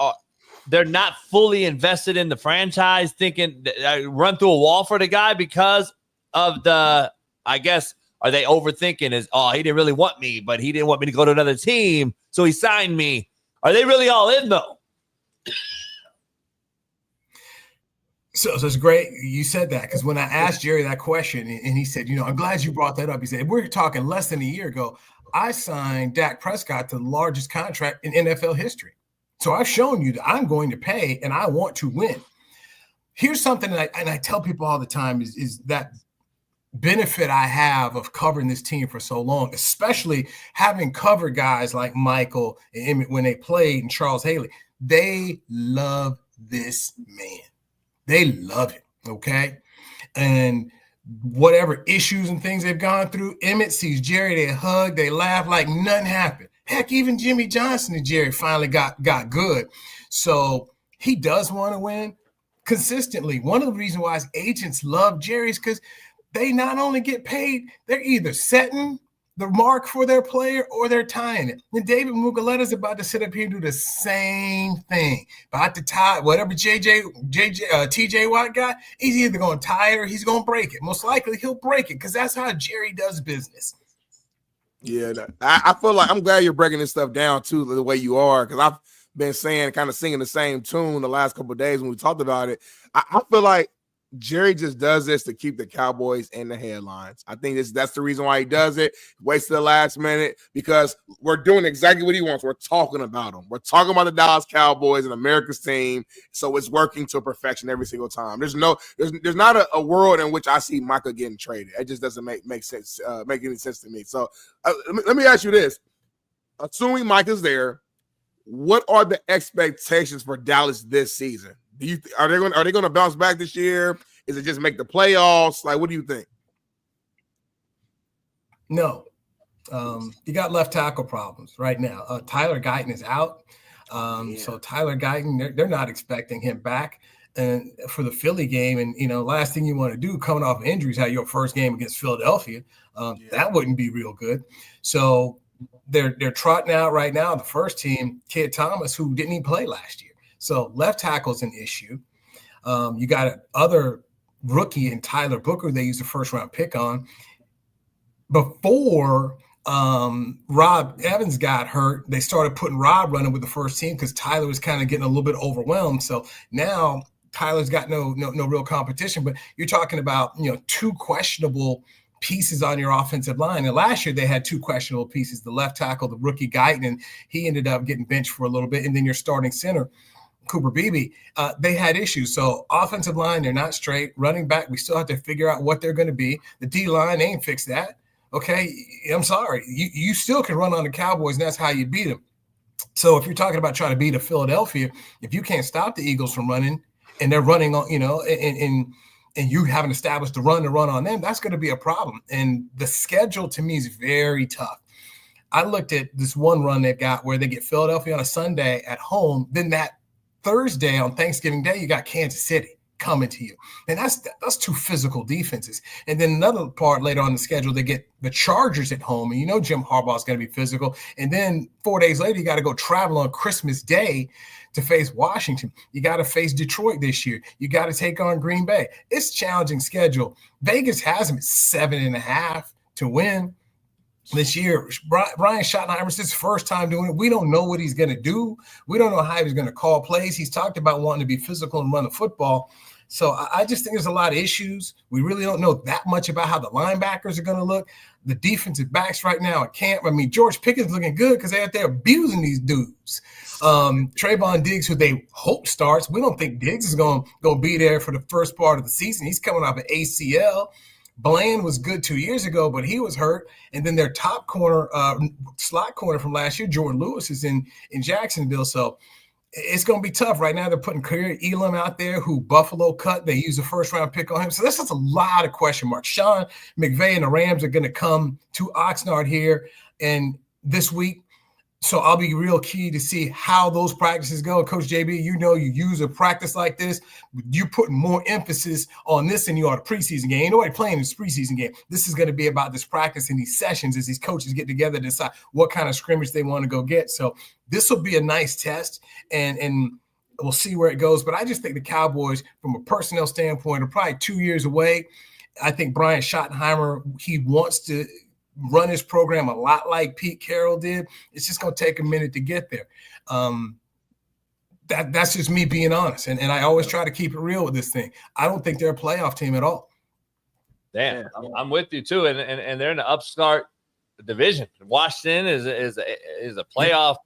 they're not fully invested in the franchise, thinking run through a wall for the guy because of the, I guess, are they overthinking he didn't really want me, but he didn't want me to go to another team, so he signed me. Are they really all in, though? So it's great you said that, because when I asked Jerry that question, and he said, I'm glad you brought that up. He said, we're talking less than a year ago, I signed Dak Prescott to the largest contract in NFL history. So I've shown you that I'm going to pay, and I want to win. Here's something that I tell people all the time is that benefit I have of covering this team for so long, especially having covered guys like Michael and Emmett when they played, and Charles Haley. They love this man. They love him, okay? And whatever issues and things they've gone through, Emmett sees Jerry, they hug, they laugh like nothing happened. Heck, even Jimmy Johnson and Jerry finally got good. So he does want to win consistently. One of the reasons why his agents love Jerry is because they not only get paid, they're either setting the mark for their player or they're tying it. And David Mugaletta's about to sit up here and do the same thing. About to tie whatever TJ Watt got, he's either going to tie it or he's going to break it. Most likely he'll break it because that's how Jerry does business. Yeah, I feel like I'm glad you're breaking this stuff down too, the way you are, because I've been saying, kind of singing the same tune the last couple of days when we talked about it. I feel like Jerry just does this to keep the Cowboys in the headlines. I think that's the reason why he does it. Waits to the last minute because we're doing exactly what he wants. We're talking about them. We're talking about the Dallas Cowboys and America's team. So it's working to perfection every single time. There's not a world in which I see Micah getting traded. It just doesn't make sense, make any sense to me. So let me ask you this: assuming Micah's there, what are the expectations for Dallas this season? Are they going to bounce back this year? Is it just make the playoffs? Like, what do you think? No. You got left tackle problems right now. Tyler Guyton is out. So Tyler Guyton, they're not expecting him back and for the Philly game. And, last thing you want to do coming off injuries, have your first game against Philadelphia. That wouldn't be real good. So they're trotting out right now the first team, Kid Thomas, who didn't even play last year. So left tackle's an issue. You got other rookie in Tyler Booker they used a first-round pick on. Before Rob Evans got hurt, they started putting Rob running with the first team because Tyler was kind of getting a little bit overwhelmed. So now Tyler's got no real competition. But you're talking about, two questionable pieces on your offensive line. And last year they had two questionable pieces, the left tackle, the rookie Guyton, and he ended up getting benched for a little bit. And then your starting center, Cooper Beebe, they had issues. So offensive line, they're not straight. Running back, we still have to figure out what they're going to be. The D-line, they ain't fixed that. Okay, I'm sorry. You still can run on the Cowboys, and that's how you beat them. So if you're talking about trying to beat a Philadelphia, if you can't stop the Eagles from running and they're running on, and you haven't established the run to run on them, that's going to be a problem. And the schedule to me is very tough. I looked at this one run they've got where they get Philadelphia on a Sunday at home. Then that Thursday on Thanksgiving Day, you got Kansas City coming to you. And that's two physical defenses. And then another part later on the schedule, they get the Chargers at home. And Jim Harbaugh's going to be physical. And then 4 days later, you got to go travel on Christmas Day to face Washington. You got to face Detroit this year. You got to take on Green Bay. It's a challenging schedule. Vegas has them at 7.5 to win this year. Brian Schottenheimer's his first time doing it. We don't know what he's going to do. We don't know how he's going to call plays. He's talked about wanting to be physical and run the football. So I just think there's a lot of issues. We really don't know that much about how the linebackers are going to look. The defensive backs right now at camp, George Pickens looking good because they're out there abusing these dudes. Trayvon Diggs, who they hope starts. We don't think Diggs is going to be there for the first part of the season. He's coming off an ACL. Bland was good 2 years ago, but he was hurt. And then their top corner, slot corner from last year, Jordan Lewis, is in Jacksonville. So it's going to be tough. Right now they're putting State Alum out there, who Buffalo cut. They used a first-round pick on him. So that's just a lot of question marks. Sean McVay and the Rams are going to come to Oxnard here and this week. So I'll be real key to see how those practices go. Coach JB, you use a practice like this, you put more emphasis on this than you are the preseason game. Ain't nobody playing this preseason game. This is going to be about this practice and these sessions as these coaches get together to decide what kind of scrimmage they want to go get. So this will be a nice test, and we'll see where it goes. But I just think the Cowboys, from a personnel standpoint, are probably 2 years away. I think Brian Schottenheimer, he wants to run his program a lot like Pete Carroll did. It's just going to take a minute to get there. That's just me being honest. And I always try to keep it real with this thing. I don't think they're a playoff team at all. Damn, I'm with you too. And they're in the upstart division. Washington is a playoff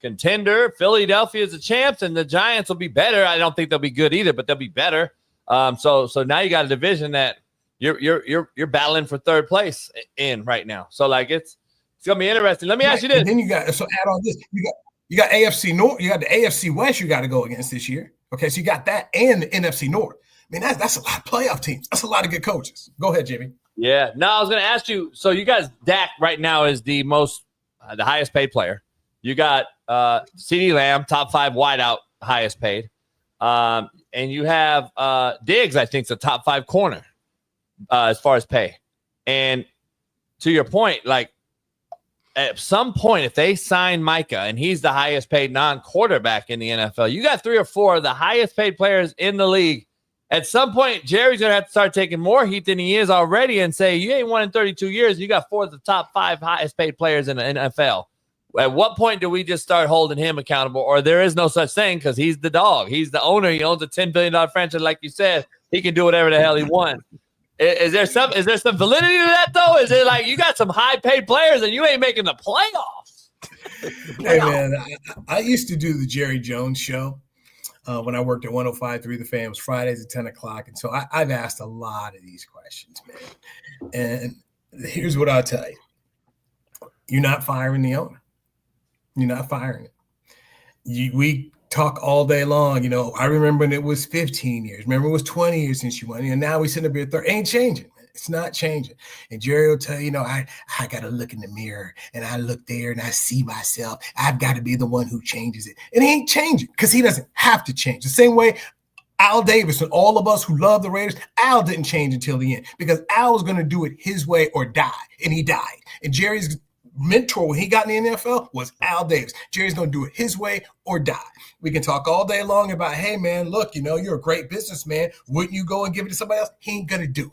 contender. Philadelphia is the champs, and the Giants will be better. I don't think they'll be good either, but they'll be better. So now you got a division that you're battling for third place in right now. So like it's gonna be interesting. Let me ask you this. And then you got add on this. You got AFC North. You got the AFC West. You got to go against this year. Okay, so you got that and the NFC North. I mean that's a lot of playoff teams. That's a lot of good coaches. Go ahead, Jimmy. Yeah. No, I was gonna ask you. So you guys, Dak right now is the highest paid player. You got CeeDee Lamb, top 5 wideout, highest paid, and you have Diggs. I think is the top 5 corner. As far as pay. And to your point, like at some point, if they sign Micah and he's the highest paid non-quarterback in the NFL, you got 3 or 4 of the highest paid players in the league. At some point, Jerry's going to have to start taking more heat than he is already and say, you ain't won in 32 years. You got 4 of the top 5 highest paid players in the NFL. At what point do we just start holding him accountable? Or there is no such thing because he's the dog. He's the owner. He owns a $10 billion franchise. Like you said, he can do whatever the hell he wants. Is there some validity to that though? Is it like you got some high paid players and you ain't making the playoffs? Hey man, I used to do the Jerry Jones show when I worked at 105.3 The Fan. It was Fridays at 10 o'clock, and so I've asked a lot of these questions, man. And here's what I'll tell you: you're not firing the owner. You're not firing it. We talk all day long. I remember when it was 15 years. Remember it was 20 years since you won. And now we sit up here 30. Ain't changing. Man. It's not changing. And Jerry will tell you, I got to look in the mirror and I look there and I see myself. I've got to be the one who changes it. And he ain't changing because he doesn't have to change. The same way Al Davis and all of us who love the Raiders, Al didn't change until the end because Al was going to do it his way or die. And he died. And Jerry's mentor when he got in the NFL was Al Davis. Jerry's going to do it his way or die. We can talk all day long about, hey, man, look, you're a great businessman. Wouldn't you go and give it to somebody else? He ain't going to do it.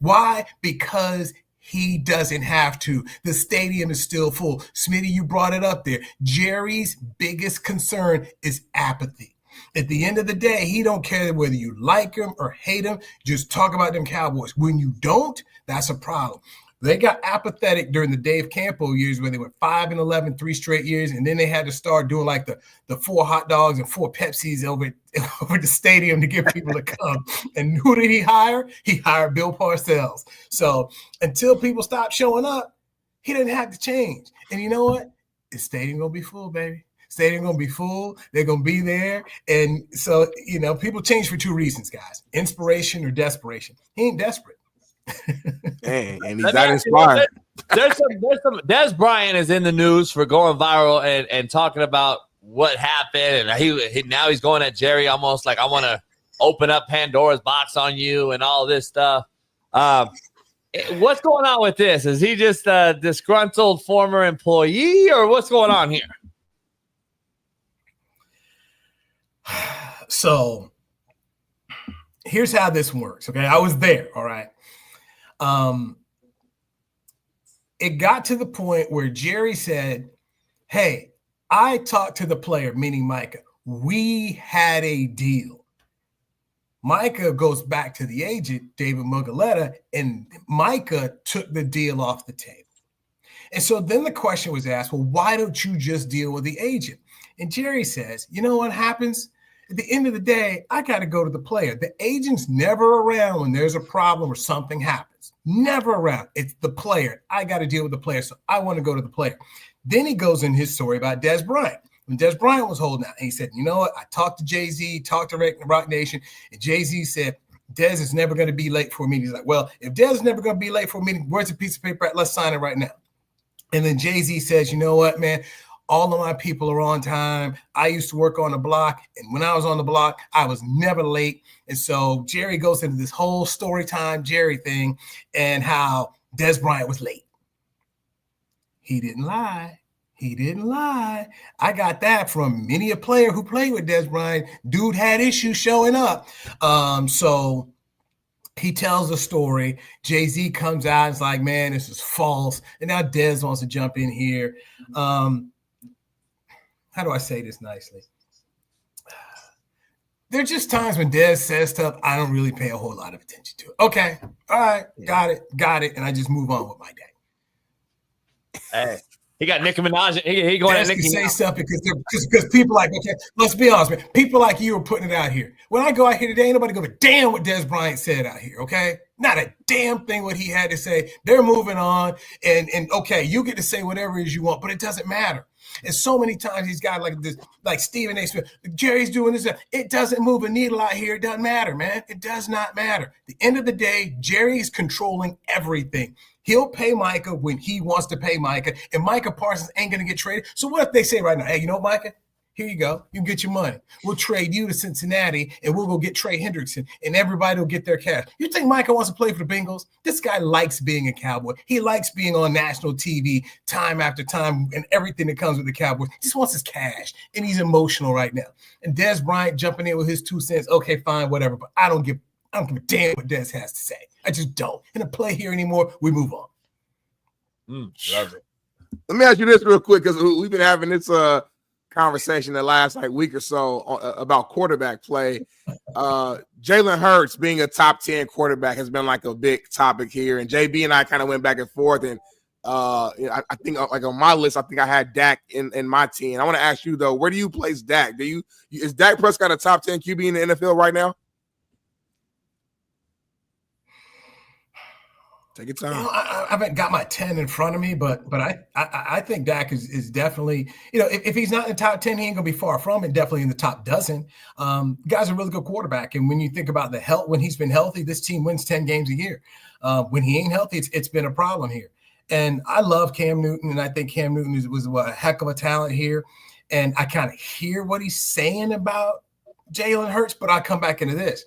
Why? Because he doesn't have to. The stadium is still full. Smitty, you brought it up there. Jerry's biggest concern is apathy. At the end of the day, he don't care whether you like him or hate him. Just talk about them Cowboys. When you don't, that's a problem. They got apathetic during the Dave Campo years where they were 5-11, 3 straight years, and then they had to start doing like the 4 hot dogs and 4 Pepsis over the stadium to get people to come. And who did he hire? He hired Bill Parcells. So until people stop showing up, he didn't have to change. And you know what? The stadium gonna be full, baby. Stadium gonna be full. They're gonna be there. And so, people change for 2 reasons, guys: inspiration or desperation. He ain't desperate. And he's not inspired. There's some. Dez Bryant is in the news for going viral and talking about what happened, and he now he's going at Jerry almost like, I want to open up Pandora's box on you and all this stuff. What's going on with this? Is he just a disgruntled former employee, or what's going on here? So here's how this works. Okay, I was there. All right. It got to the point where Jerry said, hey, I talked to the player, meaning Micah. We had a deal. Micah goes back to the agent, David Mugoletta, and Micah took the deal off the table. And so then the question was asked, well, why don't you just deal with the agent? And Jerry says, you know what happens? At the end of the day, I got to go to the player. The agent's never around when there's a problem or something happens. Never around. It's the player. I got to deal with the player, so I want to go to the player. Then he goes in his story about Dez Bryant. When Dez Bryant was holding out, and he said, you know what? I talked to Jay-Z, talked to Rock Nation, and Jay-Z said, Dez is never going to be late for a meeting. He's like, well, if Dez is never going to be late for a meeting, where's a piece of paper at? Let's sign it right now. And then Jay-Z says, you know what, man? All of my people are on time. I used to work on the block, and when I was on the block, I was never late. And so Jerry goes into this whole story time Jerry thing and how Dez Bryant was late. He didn't lie. He didn't lie. I got that from many a player who played with Dez Bryant. Dude had issues showing up. So he tells the story. Jay-Z comes out and is like, man, this is false. And now Dez wants to jump in here. How do I say this nicely? There's just times when Dez says stuff I don't really pay a whole lot of attention to. Okay, all right, got it, and I just move on with my day. Hey, he got Nicki Minaj. He going Dez at Nicki. Can say stuff because people like, okay, let's be honest, man. People like you are putting it out here. When I go out here today, ain't nobody go to damn what Dez Bryant said out here. Okay, not a damn thing what he had to say. They're moving on, and okay, you get to say whatever it is you want, but it doesn't matter. And so many times he's got like this, like Stephen A. Smith, Jerry's doing this. It doesn't move a needle out here. It doesn't matter, man. It does not matter. At the end of the day, Jerry's controlling everything. He'll pay Micah when he wants to pay Micah, and Micah Parsons ain't going to get traded. So what if they say right now, hey, you know what, Micah? Here you go. You can get your money. We'll trade you to Cincinnati, and we'll go get Trey Hendrickson, and everybody will get their cash. You think Micah wants to play for the Bengals? This guy likes being a Cowboy. He likes being on national TV time after time and everything that comes with the Cowboys. He just wants his cash, and he's emotional right now. And Dez Bryant jumping in with his 2 cents, okay, fine, whatever, but I don't give a damn what Dez has to say. I just don't. In a play here anymore, we move on. Love it. Let me ask you this real quick, because we've been having this conversation the last week or so about quarterback play. Jalen Hurts being a top 10 quarterback has been like a big topic here, and JB and I kind of went back and forth, and I think like on my list, I think I had Dak in my 10. I want to ask you though, where do you place Dak? Is Dak Prescott a top 10 QB in the NFL right now? Take your time. You know, I haven't got my 10 in front of me, but I think Dak is definitely, you know, if he's not in the top 10, he ain't gonna be far from it. Definitely in the top dozen. Guy's a really good quarterback, and when you think about the health, when he's been healthy, this team wins 10 games a year. When he ain't healthy, it's been a problem here. And I love Cam Newton, and I think Cam Newton was a heck of a talent here. And I kind of hear what he's saying about Jalen Hurts, but I come back into this.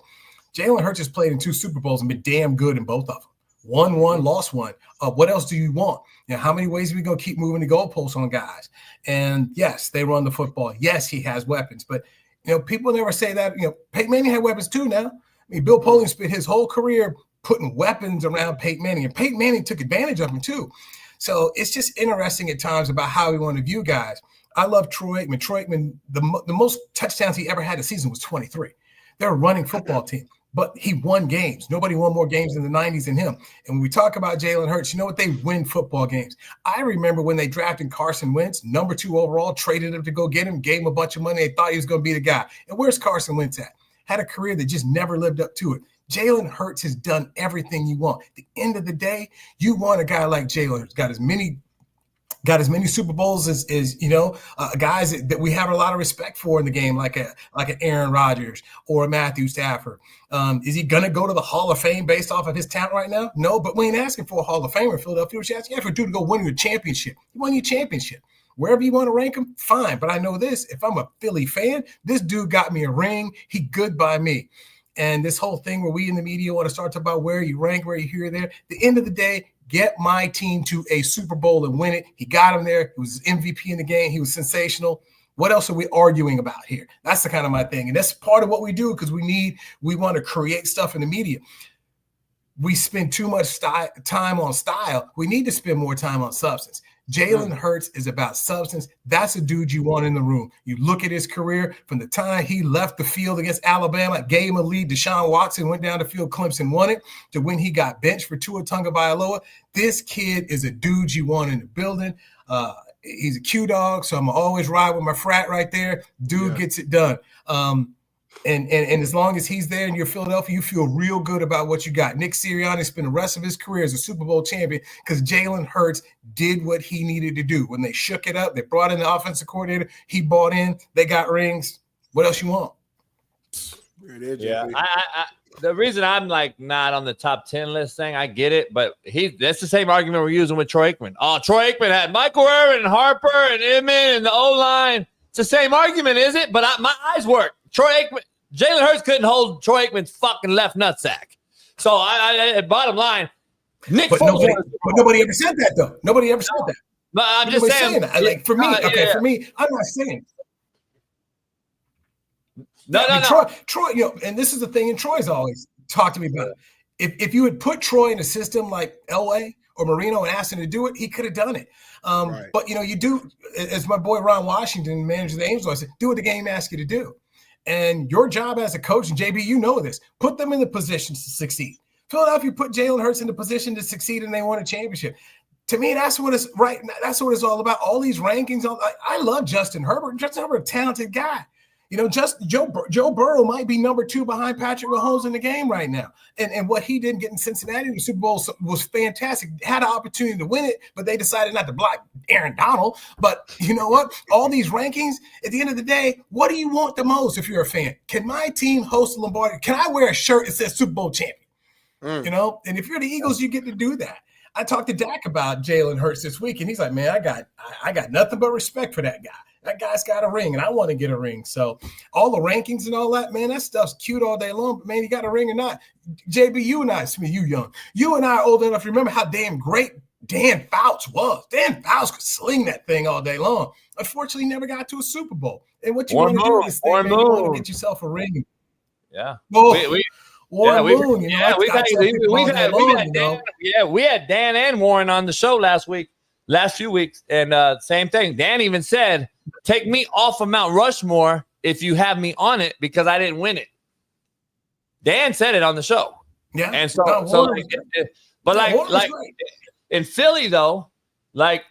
Jalen Hurts has played in 2 Super Bowls and been damn good in both of them. Won one, lost one. What else do you want? You know, how many ways are we going to keep moving the goalposts on guys? And yes, they run the football. Yes, he has weapons. But, you know, people never say that. You know, Peyton Manning had weapons too now. I mean, Bill Polian spent his whole career putting weapons around Peyton Manning, and Peyton Manning took advantage of him too. So it's just interesting at times about how we want to view guys. I love Troy Aikman. Troy Aikman, the most touchdowns he ever had a season was 23. They're a running football team. But he won games. Nobody won more games in the 90s than him. And when we talk about Jalen Hurts, you know what? They win football games. I remember when they drafted Carson Wentz, number 2 overall, traded him to go get him, gave him a bunch of money. They thought he was going to be the guy. And where's Carson Wentz at? Had a career that just never lived up to it. Jalen Hurts has done everything you want. At the end of the day, you want a guy like Jalen Hurts, got as many Super Bowls as you know, guys that we have a lot of respect for in the game, like an Aaron Rodgers or a Matthew Stafford. Is he going to go to the Hall of Fame based off of his talent right now? No, but we ain't asking for a Hall of Famer in Philadelphia. We're asking for a dude to go win your championship. He won your championship. Wherever you want to rank him, fine. But I know this, if I'm a Philly fan, this dude got me a ring. He good by me. And this whole thing where we in the media want to start talking about where you rank, where you here, there. At the end of the day, get my team to a Super Bowl and win it. He got him there. He was MVP in the game. He was sensational. What else are we arguing about here? That's the kind of my thing. And that's part of what we do because we want to create stuff in the media. We spend too much time on style. We need to spend more time on substance. Jalen Hurts is about substance. That's a dude you want in the room. You look at his career from the time he left the field against Alabama, gave him a lead. Deshaun Watson went down the field, Clemson won it, to when he got benched for Tua Tagovailoa. This kid is a dude you want in the building. He's a Q dog, so I'm always ride with my frat right there. Dude gets it done. And as long as he's there in your Philadelphia, you feel real good about what you got. Nick Sirianni spent the rest of his career as a Super Bowl champion because Jalen Hurts did what he needed to do. When they shook it up, they brought in the offensive coordinator. He bought in. They got rings. What else you want? Yeah, the reason I'm like not on the top 10 list thing, I get it, but that's the same argument we're using with Troy Aikman. Oh, Troy Aikman had Michael Irvin and Harper and Inman and the O-line. It's the same argument, is it? But my eyes work. Jalen Hurts couldn't hold Troy Aikman's fucking left nutsack. So bottom line, nobody ever said that though. Nobody ever said that. But I'm just saying that. Like for me, for me, I'm not saying. No. Troy, you know, and this is the thing, and Troy's always talked to me about it. If you had put Troy in a system like LA or Marino and asked him to do it, he could have done it. But you know, you do, as my boy Ron Washington, manager of the Angels, said, do what the game asks you to do. And your job as a coach, and JB, you know this, put them in the positions to succeed. Philadelphia put Jalen Hurts in the position to succeed, and they won a championship. To me, that's what it's right. That's what it's all about. All these rankings. I love Justin Herbert. Justin Herbert, a talented guy. You know, Joe Burrow might be number 2 behind Patrick Mahomes in the game right now. And what he didn't get in Cincinnati in the Super Bowl was fantastic. Had an opportunity to win it, but they decided not to block Aaron Donald. But you know what? All these rankings, at the end of the day, what do you want the most if you're a fan? Can my team host the Lombardi? Can I wear a shirt that says Super Bowl champion? You know? And if you're the Eagles, you get to do that. I talked to Dak about Jalen Hurts this week, and he's like, man, I got nothing but respect for that guy. That guy's got a ring, and I want to get a ring. So all the rankings and all that, man, that stuff's cute all day long. But, man, you got a ring or not. JB, you and I, Smith, you young. You and I are old enough to remember how damn great Dan Fouts was. Dan Fouts could sling that thing all day long. Unfortunately, never got to a Super Bowl. And what you want to do is you want to get yourself a ring. Yeah. We had Dan and Warren on the show last few weeks, and same thing. Dan even said, take me off of Mount Rushmore if you have me on it because I didn't win it. Dan said it on the show. Yeah. And like in Philly though, like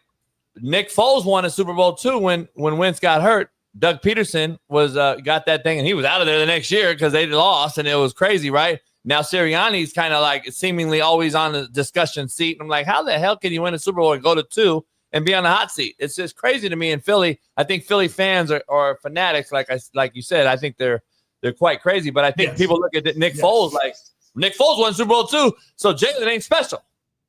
Nick Foles won a Super Bowl too when Wentz got hurt. Doug Peterson was got that thing and he was out of there the next year because they lost and it was crazy, right? Now Sirianni's kind of like seemingly always on the discussion seat. I'm like, how the hell can you win a Super Bowl and go to 2 and be on the hot seat? It's just crazy to me in Philly. I think Philly fans are fanatics, like you said. I think they're quite crazy. But I think people look at Nick Foles like Nick Foles won Super Bowl 2, so Jalen ain't special.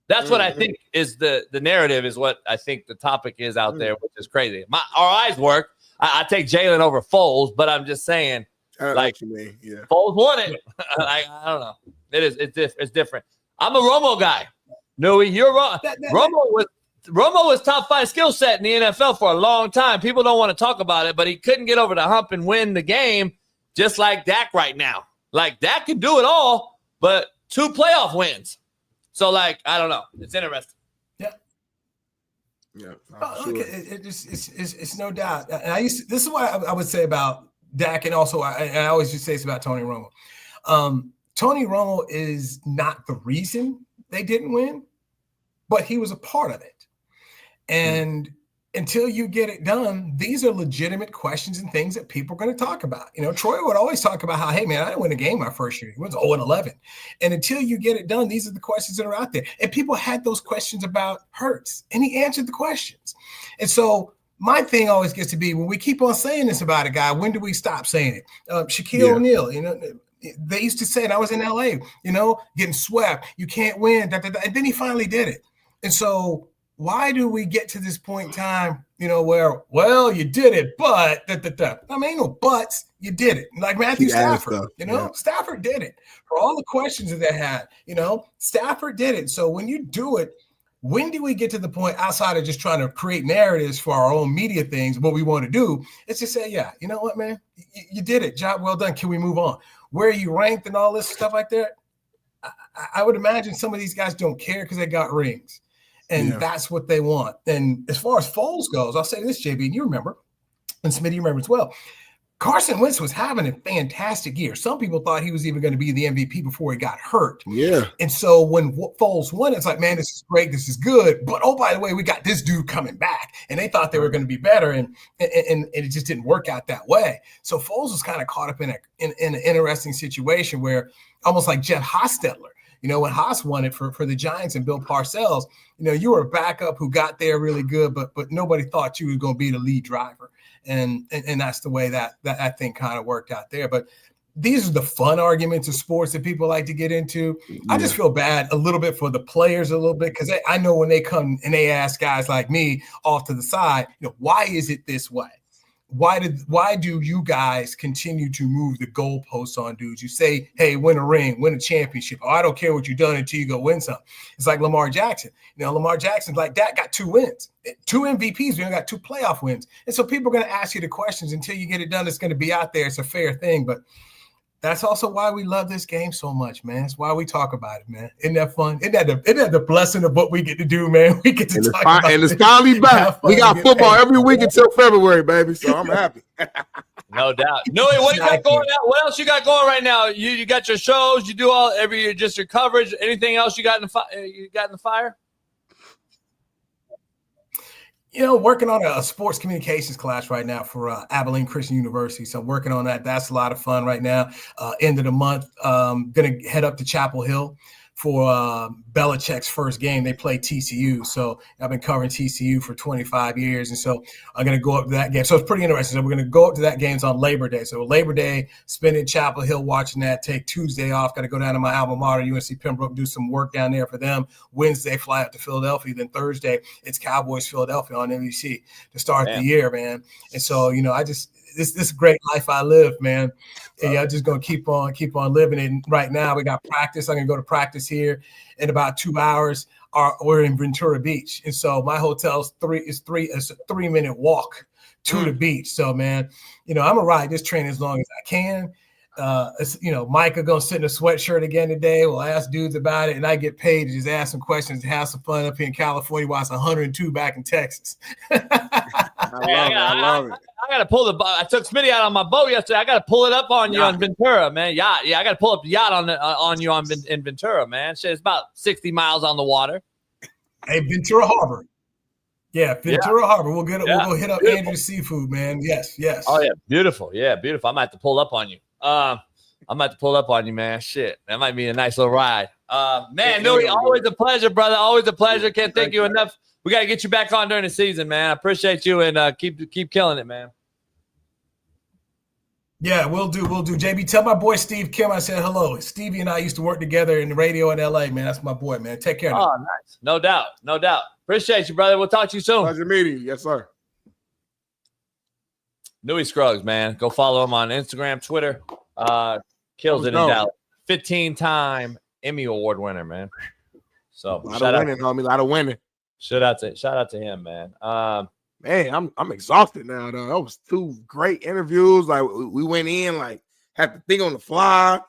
That's what I think is the narrative, is what I think the topic is out there, which is crazy. Our eyes work. I take Jalen over Foles, but I'm just saying, like, Foles won it. I don't know. It's different. I'm a Romo guy. Newie, you're wrong. Romo was top 5 skill set in the NFL for a long time. People don't want to talk about it, but he couldn't get over the hump and win the game, just like Dak right now. Like, Dak can do it all, but 2 playoff wins. So, like, I don't know. It's interesting. Yeah. Look, it's no doubt. And this is what I would say about Dak, and also I always just say this about Tony Romo. Tony Romo is not the reason they didn't win, but he was a part of it. And until you get it done, these are legitimate questions and things that people are going to talk about. Troy would always talk about how, hey, man, I didn't win a game my first year. He was 0-11. And until you get it done, these are the questions that are out there. And people had those questions about Hurts, and he answered the questions. And so my thing always gets to be, when we keep on saying this about a guy, when do we stop saying it? Shaquille O'Neal, they used to say it. I was in LA, getting swept. You can't win. And then he finally did it. And so why do we get to this point in time, where, well, you did it, but I mean, ain't no buts. You did it. Like Matthew Stafford, Stafford did it for all the questions that they had. Stafford did it. So when you do it, when do we get to the point, outside of just trying to create narratives for our own media things, what we want to do? It's just say, yeah, you know what, man, you did it. Job well done. Can we move on? Where you ranked and all this stuff like that? I would imagine some of these guys don't care because they got rings. And that's what they want. And as far as Foles goes, I'll say this, JB, and you remember, and Smitty, you remember as well. Carson Wentz was having a fantastic year. Some people thought he was even going to be the MVP before he got hurt. Yeah. And so when Foles won, it's like, man, this is great. This is good. But, oh, by the way, we got this dude coming back. And they thought they were going to be better. And it just didn't work out that way. So Foles was kind of caught up in an interesting situation where, almost like Jeff Hostetler. When Haas won it for the Giants and Bill Parcells, you were a backup who got there really good, but nobody thought you were going to be the lead driver. And that's the way that I think kind of worked out there. But these are the fun arguments of sports that people like to get into. I just feel bad a little bit for the players a little bit, because I know when they come and they ask guys like me off to the side, why is it this way? Why do you guys continue to move the goalposts on dudes? You say, hey, win a ring, win a championship. Oh, I don't care what you've done until you go win something. It's like Lamar Jackson. Lamar Jackson's like that, got 2 wins, 2 MVPs. We only got 2 playoff wins. And so people are going to ask you the questions until you get it done. It's going to be out there. It's a fair thing. But that's also why we love this game so much, man. It's why we talk about it, man. Isn't that fun? Isn't that the blessing of what we get to do, man? We get to talk about it. And it's finally back. We got football every week until February, baby. So I'm happy. No doubt. Newie, what you got going now? What else you got going right now? You got your shows. You do every year, just your coverage. Anything else you got in the fire? Working on a sports communications class right now for Abilene Christian University. So working on that. That's a lot of fun right now. End of the month, going to head up to Chapel Hill for Belichick's first game. They play TCU. So I've been covering TCU for 25 years. And so I'm going to go up to that game. So it's pretty interesting. So we're going to go up to that game on Labor Day. So Labor Day, spend in Chapel Hill watching that, take Tuesday off. Got to go down to my alma mater, UNC Pembroke, do some work down there for them. Wednesday, fly out to Philadelphia. Then Thursday, it's Cowboys Philadelphia on NBC to start the year, man. And so, I just – this great life I live, man. And I'm just gonna keep on living it. And right now we got practice. I'm gonna go to practice here in about 2 hours. We're in Ventura Beach, and so my hotel's a 3-minute walk to the beach. So, man, I'm gonna ride this train as long as I can. Micah gonna sit in a sweatshirt again today. We'll ask dudes about it, and I get paid to just ask some questions and have some fun up here in California while it's 102 back in Texas. I love it. I got to pull I took Smitty out on my boat yesterday. I got to pull it up on you on Ventura, man. Yacht. Yeah, I got to pull up the yacht on you in Ventura, man. Shit, it's about 60 miles on the water. Hey, Ventura Harbor. Yeah, Ventura Harbor. We'll go hit up Andrew's Seafood, man. Yes. Oh yeah, beautiful. Yeah, beautiful. I might have to pull up on you. I'm about to pull up on you, man. Shit, that might be a nice little ride. Man, Newie, always a pleasure, brother. Always a pleasure. Can't thank you enough. We got to get you back on during the season, man. I appreciate you, and keep killing it, man. Yeah, we'll do. JB, tell my boy Steve Kim I said hello. Stevie and I used to work together in the radio in LA, man. That's my boy, man. Take care. Oh, nice. No doubt. Appreciate you, brother. We'll talk to you soon. Pleasure meeting you. Yes, sir. Newie Scruggs, man. Go follow him on Instagram, Twitter. Kills it in Dallas. 15-time Emmy Award winner, man. So a lot of winning, homie. A lot of winning. Shout out to him, man. Man, I'm exhausted now, though. That was 2 great interviews. Like we went in, like had to think on the fly.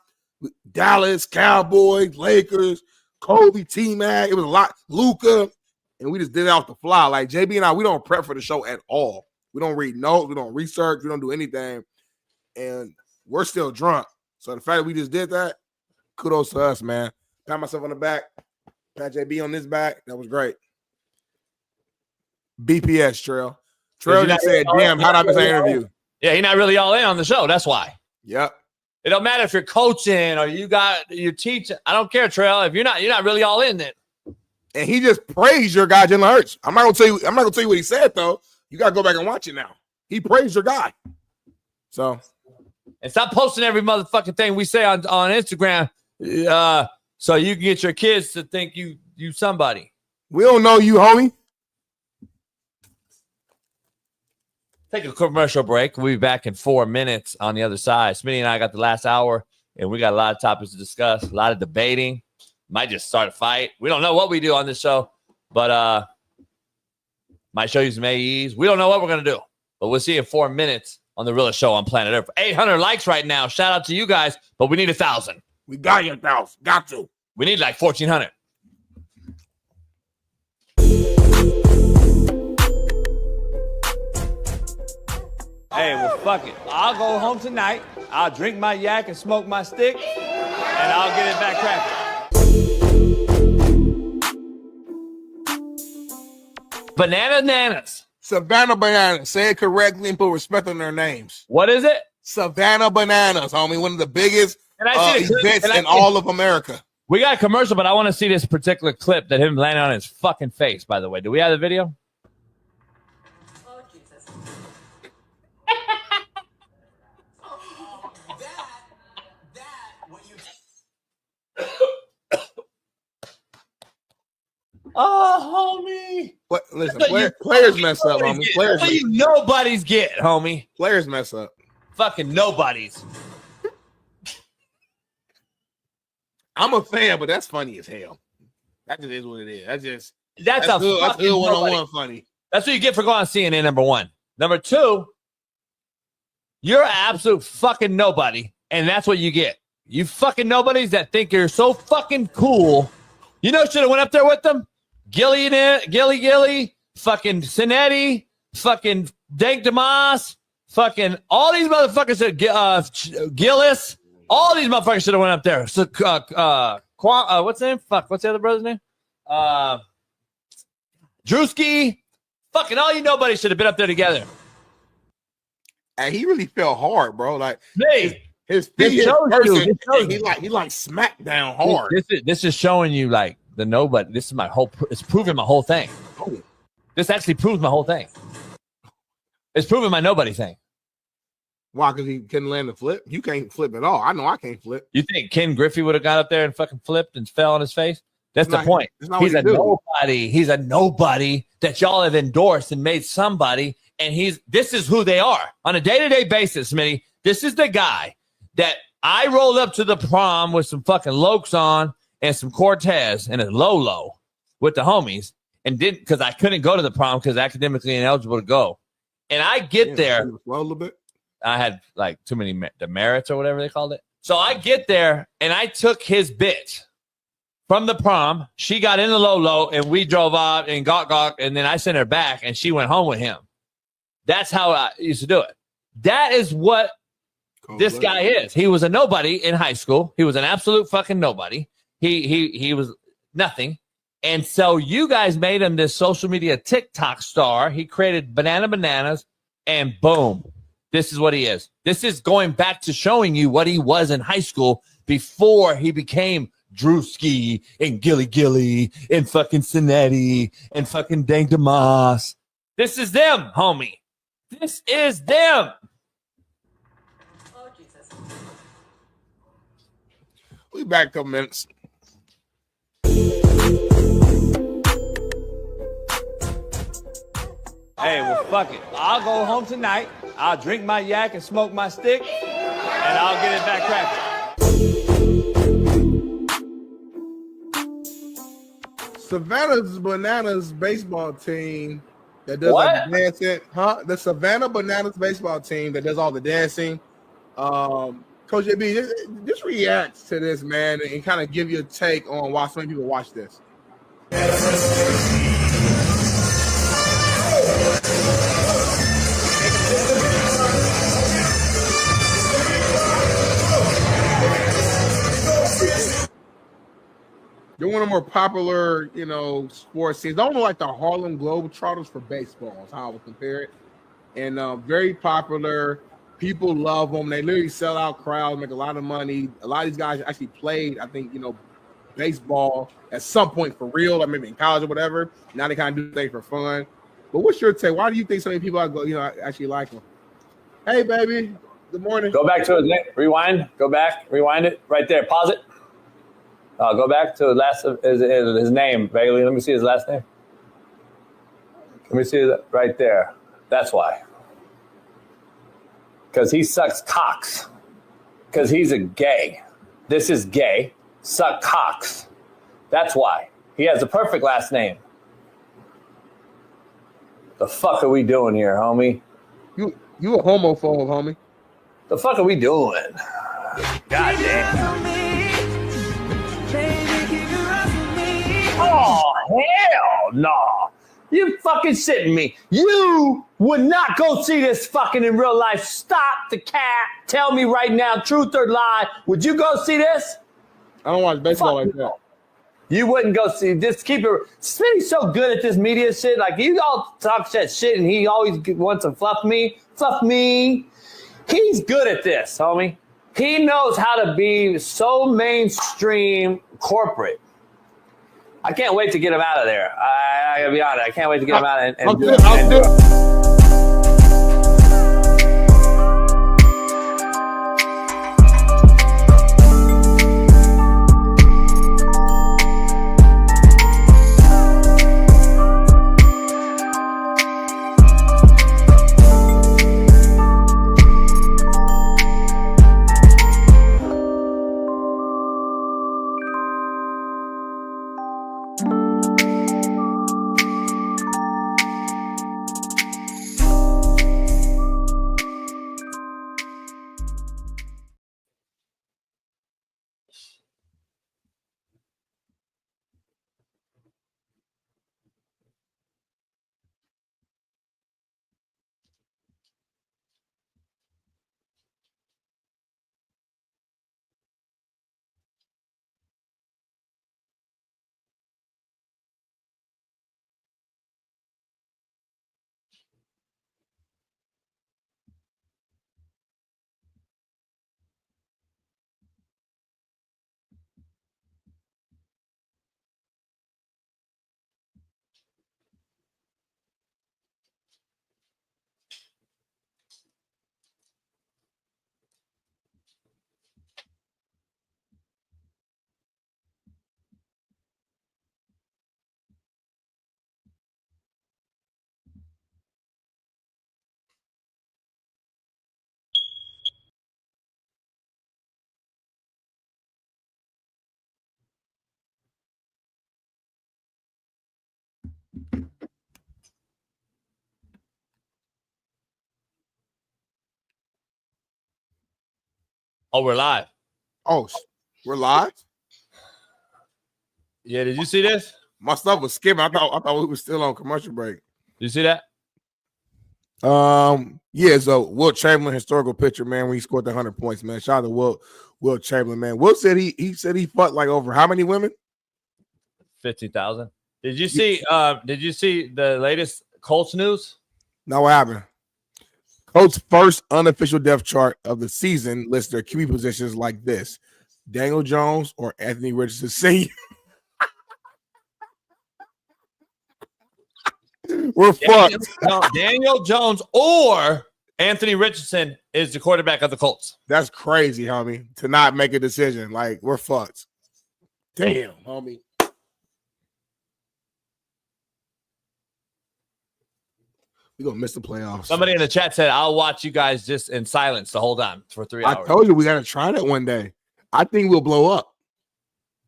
Dallas, Cowboys, Lakers, Kobe, T-Mac. It was a lot. Luka, and we just did it off the fly. Like JB and I, we don't prep for the show at all. We don't read notes. We don't research. We don't do anything, and we're still drunk. So the fact that we just did that, kudos to us, man. Pat myself on the back. Pat JB on this back. That was great. BPS, Trail just said, damn, how'd I miss an interview? Yeah, he's not really all in on the show. That's why. Yep. It don't matter if you're coaching or you're teaching. I don't care, Trail. If you're not really all in it. And he just praised your guy, Jalen Hurts. I'm not gonna tell you what he said, though. You gotta go back and watch it now. He praised your guy. So, and stop posting every motherfucking thing we say on Instagram. So you can get your kids to think you somebody. We don't know you, homie. Take a commercial break. We'll be back in 4 minutes on the other side. Smitty and I got the last hour, and we got a lot of topics to discuss, a lot of debating. Might just start a fight. We don't know what we do on this show, but might show you some AEs. We don't know what we're going to do, but we'll see you in 4 minutes on the realest show on planet Earth. 800 likes right now. Shout out to you guys, but we need 1,000. We got you 1,000. Got to. We need like 1,400. Hey, well, fuck it. I'll go home tonight. I'll drink my yak and smoke my stick, and I'll get it back cracking. Bananas. Savannah Bananas. Say it correctly and put respect on their names. What is it? Savannah Bananas, homie. One of the biggest events in all of America. We got a commercial, but I want to see this particular clip that him landing on his fucking face, by the way. Do we have the video? Oh, homie. What? Listen, players mess up, homie. Players what you nobodies get, homie. Players mess up. Fucking nobodies. I'm a fan, but that's funny as hell. That just is what it is. That's good. That's good one-on-one funny. That's what you get for going on CNN, number one. Number two, you're an absolute fucking nobody, and that's what you get. You fucking nobodies that think you're so fucking cool. You know, should have went up there with them. Gilly, fucking Cinetti, fucking Dank DeMoss, fucking all these motherfuckers. Gillis, all these motherfuckers should have went up there. So, what's his name? Fuck, what's the other brother's name? Drewski. Fucking all you nobodies should have been up there together. And he really fell hard, bro. Like his feet, he like smacked down hard. This is showing you like the nobody. This is it's proving my whole thing. This actually proves my whole thing. It's proving my nobody thing. Why? Because he couldn't land the flip? You can't flip at all. I know I can't flip. You think Ken Griffey would have got up there and fucking flipped and fell on his face? That's the point. He's a nobody. He's a nobody that y'all have endorsed and made somebody. And this is who they are on a day-to-day basis, Smitty. This is the guy that I rolled up to the prom with some fucking Lokes on and some Cortez and a Lolo with the homies and didn't because I couldn't go to the prom because academically ineligible to go. And I get there. Well, a little bit. I had like too many demerits or whatever they called it. So I get there and I took his bitch from the prom. She got in the Lolo and we drove out and got, and then I sent her back and she went home with him. That's how I used to do it. That is what this guy is. He was a nobody in high school. He was an absolute fucking nobody. He was nothing. And so you guys made him this social media TikTok star. He created Bananas, and boom. This is what he is. This is going back to showing you what he was in high school before he became Drewski and Gilly and fucking Cincinnati and fucking Dang DeMoss. This is them, homie. This is them. Oh, Jesus. We back a couple minutes. Hey, well, fuck it. I'll go home tonight. I'll drink my yak and smoke my stick, and I'll get it back cracking. Savannah Bananas baseball team that does like the dancing, The Savannah Bananas baseball team that does all the dancing. Coach JB, just react to this, man, and kind of give you a take on why so many people watch this. They're one of the more popular, sports teams. Almost like the Harlem Globetrotters for baseball is how I would compare it. And very popular. People love them. They literally sell out crowds, make a lot of money. A lot of these guys actually played, I think, baseball at some point for real, or maybe in college or whatever. Now they kind of do things for fun. But what's your take? Why do you think so many people actually like them? Hey, baby. Good morning. Go back to his name. Rewind. Go back. Rewind it. Right there. Pause it. Go back to his name, Bailey. Let me see his last name. Let me see that right there. That's why. Because he sucks cocks. Because he's a gay. This is gay. Suck cocks. That's why. He has a perfect last name. The fuck are we doing here, homie? You a homophobe, homie. The fuck are we doing? God damn. Oh, hell no. You fucking shitting me. You would not go see this fucking in real life. Stop the cat. Tell me right now, truth or lie. Would you go see this? I don't watch baseball like that. You wouldn't go see. Just keep it. Smitty's so good at this media shit. Like, you all talk that shit and he always wants to fluff me. Fluff me. He's good at this, homie. He knows how to be so mainstream corporate. I can't wait to get him out of there. I gotta be honest. I can't wait to get him out and do it. Oh, we're live. Oh, we're live? Yeah, did you see this? My stuff was skipping. I thought we were still on commercial break. Did you see that? Yeah, so Wilt Chamberlain historical picture, man, when he scored the 100 points, man. Shout out to Wilt Chamberlain, man. Wilt said he said he fucked like over how many women? 50,000. Did you see the latest Colts news? No, what happened? Colts' first unofficial depth chart of the season lists their QB positions like this: Daniel Jones or Anthony Richardson Sr. We're fucked. Daniel Jones or Anthony Richardson is the quarterback of the Colts. That's crazy, homie, to not make a decision. Like, we're fucked. Damn, homie. We're going to miss the playoffs. Somebody in the chat said, I'll watch you guys just in silence the whole time for 3 hours. I told you we got to try that one day. I think we'll blow up.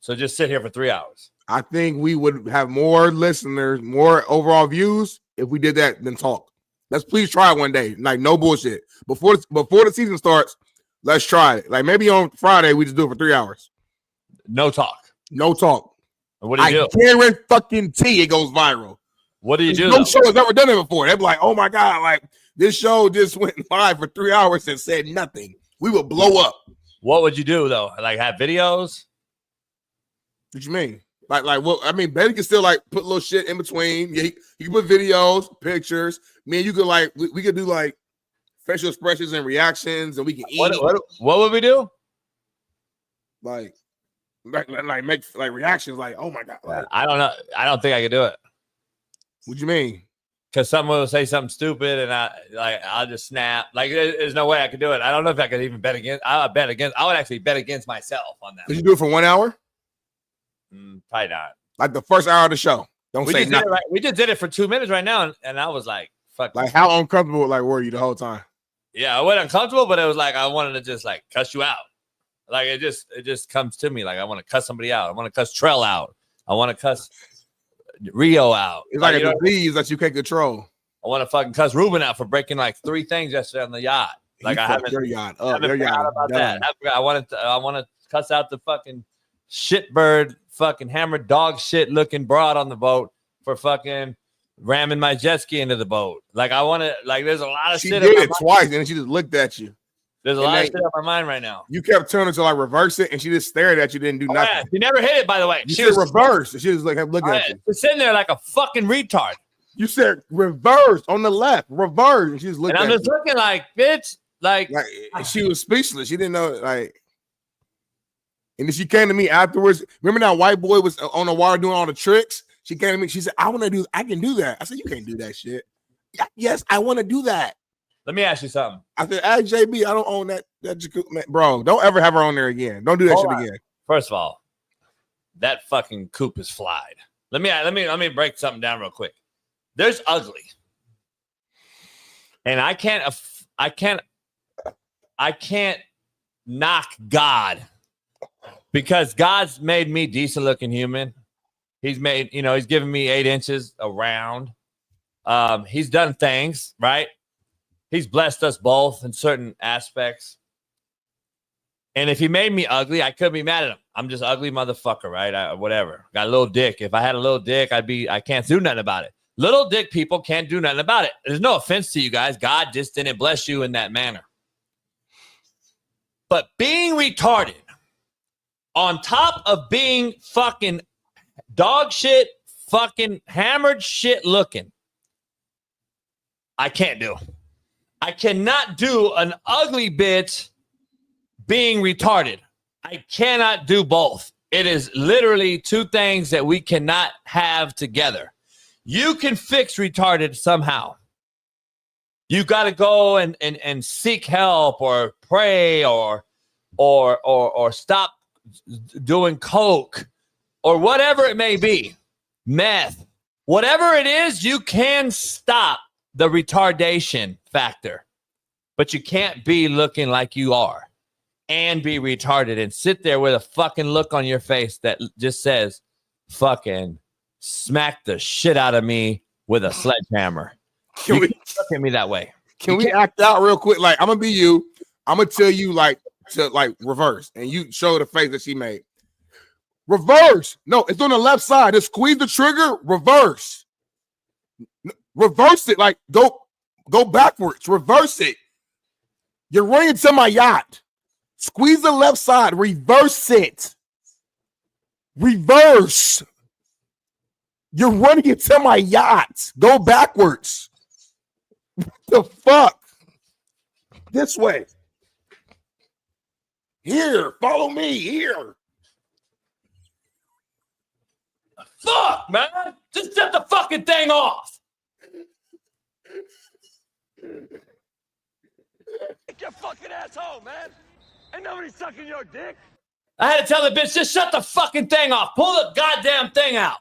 So just sit here for 3 hours. I think we would have more listeners, more overall views if we did that than talk. Let's please try it one day. Like, no bullshit. Before the season starts, let's try it. Like, maybe on Friday, we just do it for 3 hours. No talk. No talk. And what do you do? I guarantee it goes viral. What do you do? No show has ever done it before. They'd be like, oh my God, like this show just went live for 3 hours and said nothing. We would blow up. What would you do though? Like have videos? What you mean? Like what? I mean, Betty can still like put little shit in between. Yeah, you can put videos, pictures. Me and you could like we could do like facial expressions and reactions, and we can eat. What would we do? Like make like reactions. Like, oh my God. Like, I don't know. I don't think I could do it. What you mean? Because someone will say something stupid, and I'll just snap. Like there's no way I could do it. I don't know if I could even bet against. I would actually bet against myself on that. Did you do it for 1 hour? Probably not. Like the first hour of the show. Don't say nothing. We just did it for 2 minutes right now, and I was like, "Fuck!" Like how uncomfortable like were you the whole time? Yeah, I wasn't uncomfortable, but it was like I wanted to just like cuss you out. Like it just comes to me. Like I want to cuss somebody out. I want to cuss Trell out. I want to cuss Rio out. It's like a disease that you can't control. I want to fucking cuss Reuben out for breaking like 3 things yesterday on the yacht. Like I haven't. Your yacht. I haven't forgot about that. I want to cuss out the fucking shitbird, fucking hammered dog shit looking broad on the boat for fucking ramming my jet ski into the boat. Like I want to. Like there's a lot of she shit. She did it twice, and then she just looked at you. There's a lot of shit on my mind right now. You kept turning to like reverse it, and she just stared at you, didn't do nothing. Yeah. She never hit it, by the way. She was reversed. And she was like looking at you. She's sitting there like a fucking retard. You said reverse on the left, reverse, and she was looking. And I'm just looking like, bitch, like she was speechless. She didn't know, like. And then she came to me afterwards. Remember that white boy was on the water doing all the tricks? She came to me. She said, I can do that. I said, you can't do that shit. Yes, I want to do that. Let me ask you something. I said, ask JB, I don't own that JUCO. Bro, don't ever have her on there again. Don't do that shit again. First of all, that fucking coop is flied. Let me break something down real quick. There's ugly. And I can't knock God. Because God's made me decent looking human. He's made, he's given me 8 inches around. He's done things, right? He's blessed us both in certain aspects. And if he made me ugly, I couldn't be mad at him. I'm just ugly motherfucker, right? Whatever. Got a little dick. If I had a little dick, I can't do nothing about it. Little dick people can't do nothing about it. There's no offense to you guys. God just didn't bless you in that manner. But being retarded, on top of being fucking dog shit, fucking hammered shit looking, I can't do. I cannot do an ugly bitch being retarded. I cannot do both. It is literally 2 things that we cannot have together. You can fix retarded somehow. You got to go and seek help or pray or stop doing coke or whatever it may be, meth, whatever it is, you can stop the retardation factor, but you can't be looking like you are and be retarded and sit there with a fucking look on your face that just says fucking smack the shit out of me with a sledgehammer. You can't look at me that way. Can we act out real quick? Like, I'm gonna be you. I'm gonna tell you to reverse, and you show the face that she made. Reverse. No, it's on the left side. Just squeeze the trigger. Reverse. Reverse it. Like go backwards. Reverse it. You're running to my yacht. Squeeze the left side. Reverse it. Reverse. You're running into my yacht. Go backwards. What the fuck? This way. Here, follow me. Here. Fuck, man. Just shut the fucking thing off. Get your fucking asshole, man. Ain't nobody sucking your dick. I had to tell the bitch, just shut the fucking thing off. Pull the goddamn thing out.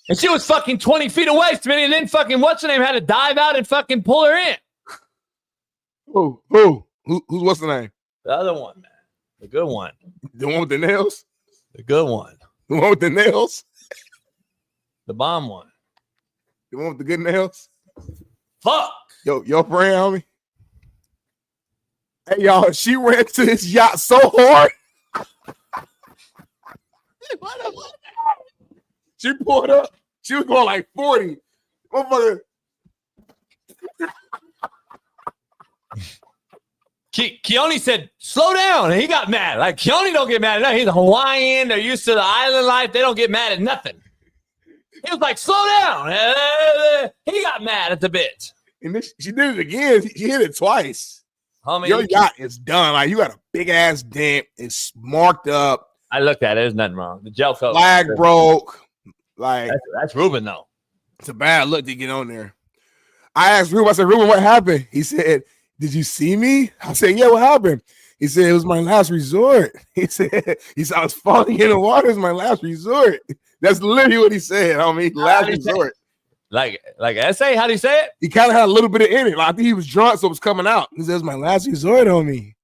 And she was fucking 20 feet away, Smitty, and then fucking what's her name had to dive out and fucking pull her in. Who's what's the name? The other one, man. The good one. The one with the nails? The good one. The one with the nails? The bomb one. The one with the good nails? Fuck. Yo, your friend, homie. Hey, y'all, she ran to his yacht so hard. She pulled up. She was going like 40. Motherfucker. Keone said, slow down. And he got mad. Like, Keone don't get mad at nothing. He's a Hawaiian. They're used to the island life. They don't get mad at nothing. He was like, slow down. He got mad at the bitch. And then she did it again. She hit it twice. Homie, your yacht is done. Like, you got a big-ass dent. It's marked up. I looked at it. There's nothing wrong. The gel coat. Flag broke. Like that's Reuben, though. It's a bad look to get on there. I asked Reuben, I said, Reuben, what happened? He said, did you see me? I said, yeah, what happened? He said, it was my last resort. He said, I was falling in the water. It was my last resort. That's literally what he said. I mean, last resort. Like essay? How do you say it? He kind of had a little bit of in it. Like, I think he was drunk, so it was coming out. He said, it was my last resort on me.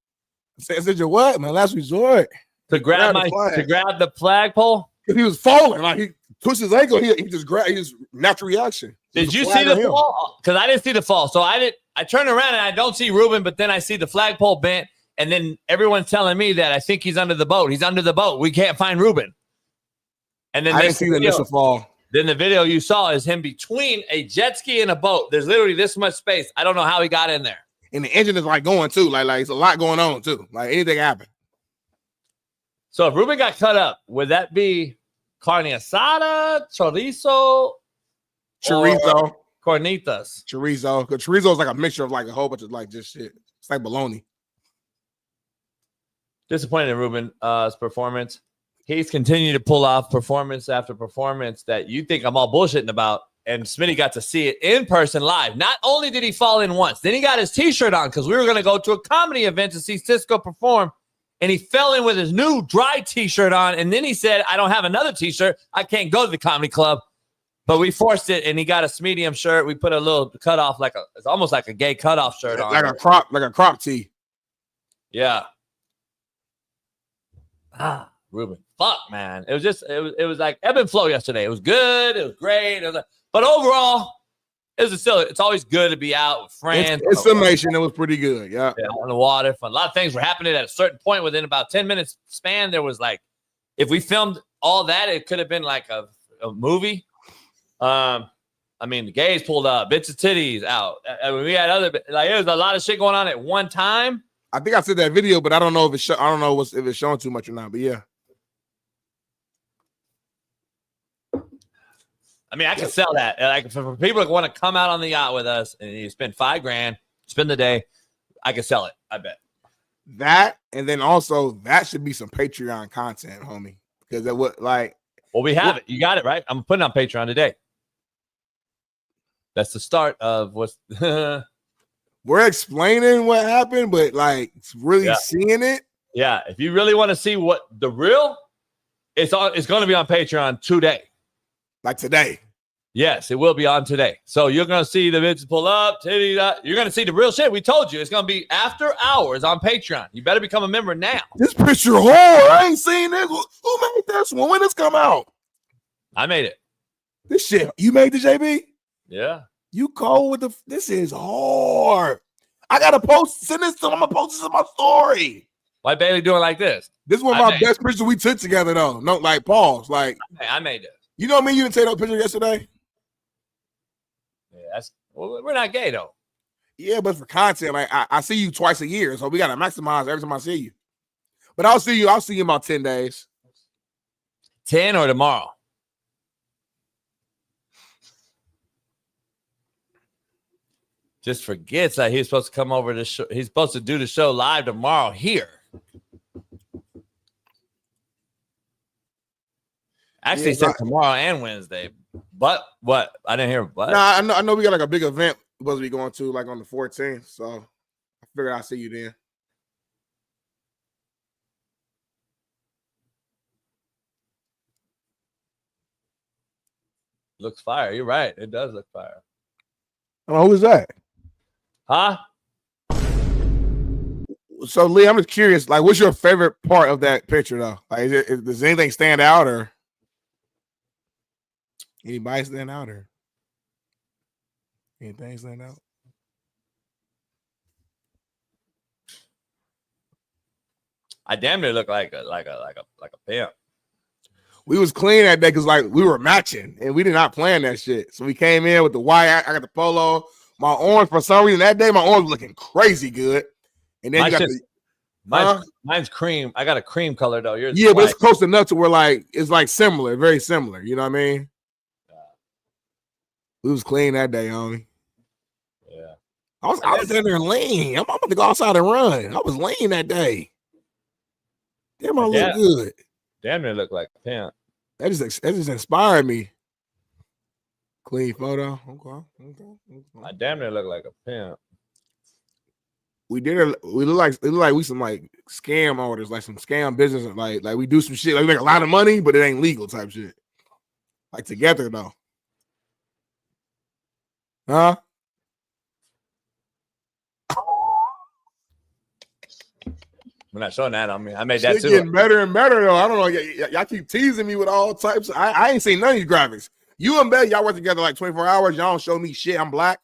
I said, your what? My last resort. To grab the flagpole? Because he was falling. Like, he pushed his ankle. He just grabbed his natural reaction. Did you see the fall? Because I didn't see the fall. So I turn around and I don't see Reuben, but then I see the flagpole bent, and then everyone's telling me that I think he's under the boat. He's under the boat. We can't find Reuben. And then I didn't see the initial fall. Then the video you saw is him between a jet ski and a boat. There's literally this much space. I don't know how he got in there. And the engine is like going too. Like it's a lot going on too. Like anything happened. So if Reuben got cut up, would that be carne asada, chorizo, carnitas? Chorizo. Because chorizo is like a mixture of like a whole bunch of like just shit. It's like bologna. Disappointed in Reuben's performance. He's continued to pull off performance after performance that you think I'm all bullshitting about. And Smitty got to see it in person live. Not only did he fall in once, then he got his T-shirt on because we were going to go to a comedy event to see Cisco perform. And he fell in with his new dry T-shirt on. And then he said, I don't have another T-shirt. I can't go to the comedy club. But we forced it, and he got a medium shirt. We put a little cutoff, it's almost like a gay cutoff shirt on. Like a crop tee. Yeah. Reuben. Fuck, man. It was like ebb and flow yesterday. It was good. It was great. But overall, it's always good to be out with friends. It's summation. It was pretty good. Yeah. On the water. A lot of things were happening at a certain point within about 10 minutes span. There was like, if we filmed all that, it could have been like a movie. I mean, the gays pulled up, bits of titties out. I mean, we had there was a lot of shit going on at one time. I think I said that video, but I don't know if if it's showing too much or not. But yeah. I mean, I can sell that. Like for people that want to come out on the yacht with us and you spend $5,000, spend the day, I can sell it. I bet that, and then also that should be some Patreon content, homie. Because that would like. Well, we have it. You got it right. I'm putting it on Patreon today. That's the start of what's. We're explaining what happened, but like really seeing it. Yeah, if you really want to see what the real, it's going to be on Patreon today. Like today. Yes, it will be on today. So you're going to see the bitches pull up, titties up. You're going to see the real shit. We told you it's going to be after hours on Patreon. You better become a member now. This picture hard. I ain't seen it. Who made this one? When this come out? I made it. This shit. You made the JB? Yeah. You cold with the. This is hard. I got to post. Send this to them. I'm going to post this in my story. Why Bailey doing like this? This is one of my best pictures we took together, though. No, like, pause. Like, I made it. You know me? You didn't take no picture yesterday? Yeah, we're not gay, though. Yeah, but for content, like, I see you twice a year, so we got to maximize every time I see you. But I'll see you in about 10 days. 10 or tomorrow? just forgets that he's supposed to come over to show. He's supposed to do the show live tomorrow here. Actually, said tomorrow and Wednesday. But what? I didn't hear what. Nah, I know we got like a big event we're supposed to be going to like on the 14th. So I figured I'll see you then. Looks fire. You're right. It does look fire. Oh, who is that? Huh? So Lee, I'm just curious. Like, what's your favorite part of that picture, though? Like, does anything stand out, or anybody stand out, or anything stand out? I damn near look like a pimp. We was clean that day because like we were matching and we did not plan that shit. So we came in with the white. I got the polo. My orange, for some reason that day, my orange was looking crazy good. And then mine's cream. I got a cream color though. Yours but white. it's close enough to where like it's like similar, very similar. You know what I mean? Yeah. We was clean that day, homie. Yeah. I was in there lean. I'm about to go outside and run. I was lean that day. Damn, I look good. Damn near look like a pimp. That just inspired me. Clean photo. Okay. I damn near look like a pimp. We look like we some like scam orders, like some scam business, like we do some shit, like we make a lot of money, but it ain't legal type shit. Like together though. Huh? We're not showing that on me. I made that too. Getting better and better though. I don't know. Y'all keep teasing me with all types. I ain't seen none of these graphics. You and Bailey, y'all work together like 24 hours. Y'all don't show me shit. I'm black.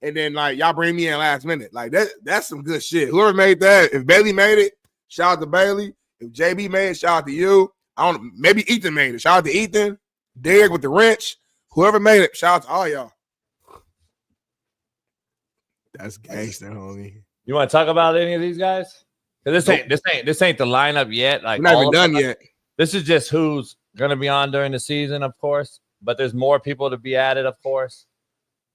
And then like y'all bring me in last minute. Like that's some good shit. Whoever made that, if Bailey made it, shout out to Bailey. If JB made it, shout out to you. I don't know, maybe Ethan made it. Shout out to Ethan. Derek with the wrench. Whoever made it, shout out to all y'all. That's gangster, homie. You want to talk about any of these guys? Because this ain't the lineup yet. Like we're not even done yet. This is just who's gonna be on during the season, of course. But there's more people to be added, of course.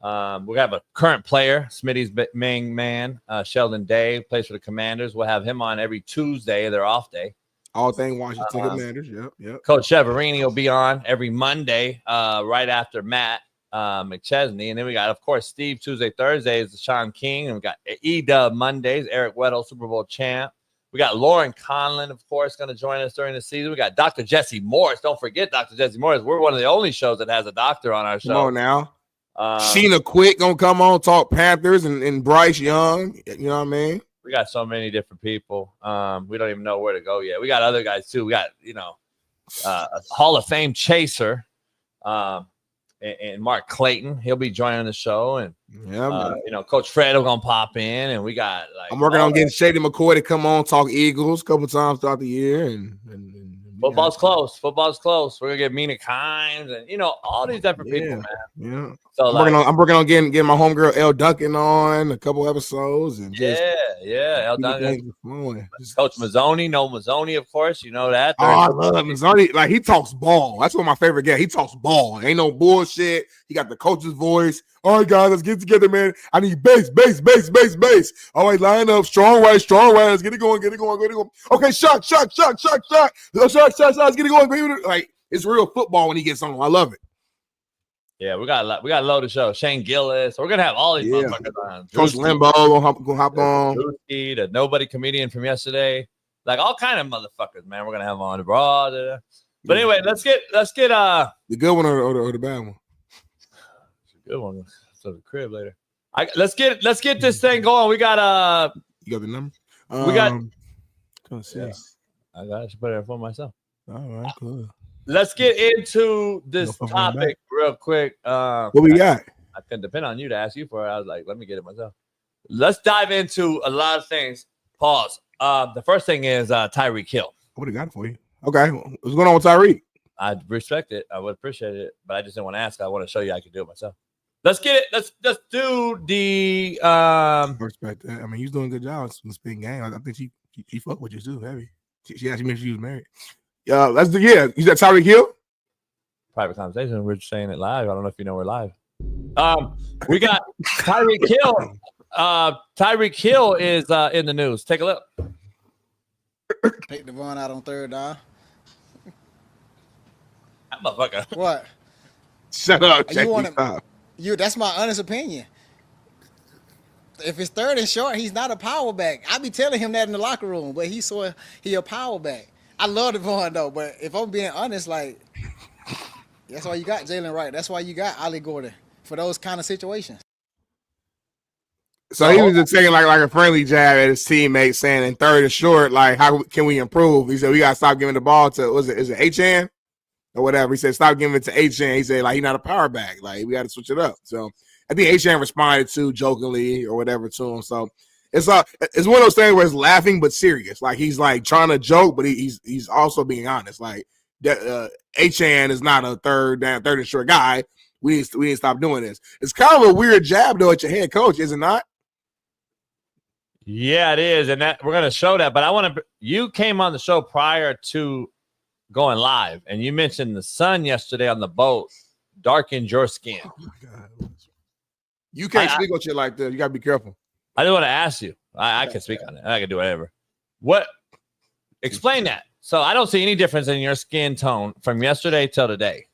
We have a current player, Smitty's main man, Sheldon Day, plays for the Commanders. We'll have him on every Tuesday, their off day. All thing Washington Commanders, yep. Coach Cheverini will be on every Monday, right after Matt McChesney. And then we got, of course, Steve Tuesday, Thursdays, Sean King. And we got E-Dub Mondays, Eric Weddle, Super Bowl champ. We got Lauren Conlon, of course, going to join us during the season. We got Dr. Jesse Morris. Don't forget Dr. Jesse Morris. We're one of the only shows that has a doctor on our show. Come on now. Sheena Quick going to come on, talk Panthers and Bryce Young. You know what I mean? We got so many different people. We don't even know where to go yet. We got other guys, too. We got, a Hall of Fame chaser. And Mark Clayton, he'll be joining the show, and Coach Fred will gonna pop in, and we got like I'm working on getting Shady McCoy to come on, talk Eagles a couple times throughout the year, and football's close. Football's close. We're gonna get Mina Kimes and all these different people, man. Yeah. So I'm working on getting my homegirl Elle Duncan on a couple episodes, and Elle Duncan. Coach Mazzoni, Mazzoni, of course, you know that. I love Mazzoni. Like he talks ball. That's one of my favorite guys. He talks ball. Ain't no bullshit. He got the coach's voice. All right, guys, let's get together, man. I need base. All right, line up, strong right. Let's get it going. Okay, shot. Let's get it going. Like it's real football when he gets on. I love it. Yeah, we got a load of shows. Shane Gillis. We're gonna have all these motherfuckers on. Coach Limbo gonna hop on. The nobody comedian from yesterday. Like all kind of motherfuckers, man. We're gonna have on the broad. But anyway, let's get the good one or the bad one. Good one. So the crib later. Let's get this thing going. We got you got the number? We got let's see. Yeah. I got to put it for myself. All right, cool. Let's get into this topic real quick. What we got? I couldn't depend on you to ask you for it. I was like, let me get it myself. Let's dive into a lot of things. Pause. The first thing is Tyreek Hill. What do you got for you? Okay. What's going on with Tyreek? I respect it. I would appreciate it, but I just didn't want to ask. I want to show you I can do it myself. Let's get it. Let's do the respect that. I mean, he's doing a good job in spin game. I think she fuck with you too, heavy. She actually mentioned you was married. Let's do you got Tyreek Hill? Private conversation. We're just saying it live. I don't know if you know we're live. We got Tyreek Hill. Tyreek Hill is in the news. Take a look. Take Devon out on third down. That motherfucker. What? Shut up, You want to? That's my honest opinion. If it's third and short, he's not a power back. I be telling him that in the locker room, but he a power back. I love Devon though, but if I'm being honest, like that's why you got Jalen Wright. That's why you got Ollie Gordon for those kind of situations. So he was just taking like a friendly jab at his teammate, saying in third and short, like, how can we improve? He said we gotta stop giving the ball to is it H-N or whatever. He said stop giving it to H-N. He said like he's not a power back. Like we got to switch it up. So I think H-N responded to jokingly or whatever to him. So it's one of those things where it's laughing but serious. Like he's like trying to joke, but he's also being honest. Like H-N is not a third and short guy. We need to stop doing this. It's kind of a weird jab though at your head coach, is it not? Yeah, it is, and that we're gonna show that. But you came on the show prior to going live, and you mentioned the sun yesterday on the boat darkened your skin. Oh my God. You can't speak on shit like that. You gotta be careful. I just want to ask you. I can speak on it. I can do whatever. Explain that. So I don't see any difference in your skin tone from yesterday till today.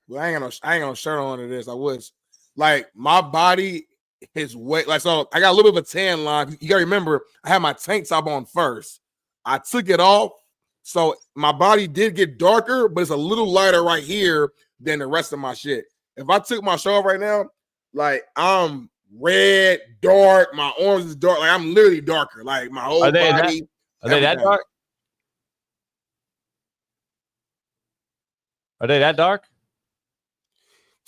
Well, I ain't got no shirt on to this. I was like my body. His weight, like, so I got a little bit of a tan line. You gotta remember, I had my tank top on first. I took it off, so my body did get darker, but it's a little lighter right here than the rest of my shit. If I took my shirt off right now, like I'm red, dark, my arms is dark, like I'm literally darker, like my whole body. Are they that dark? Are they that dark?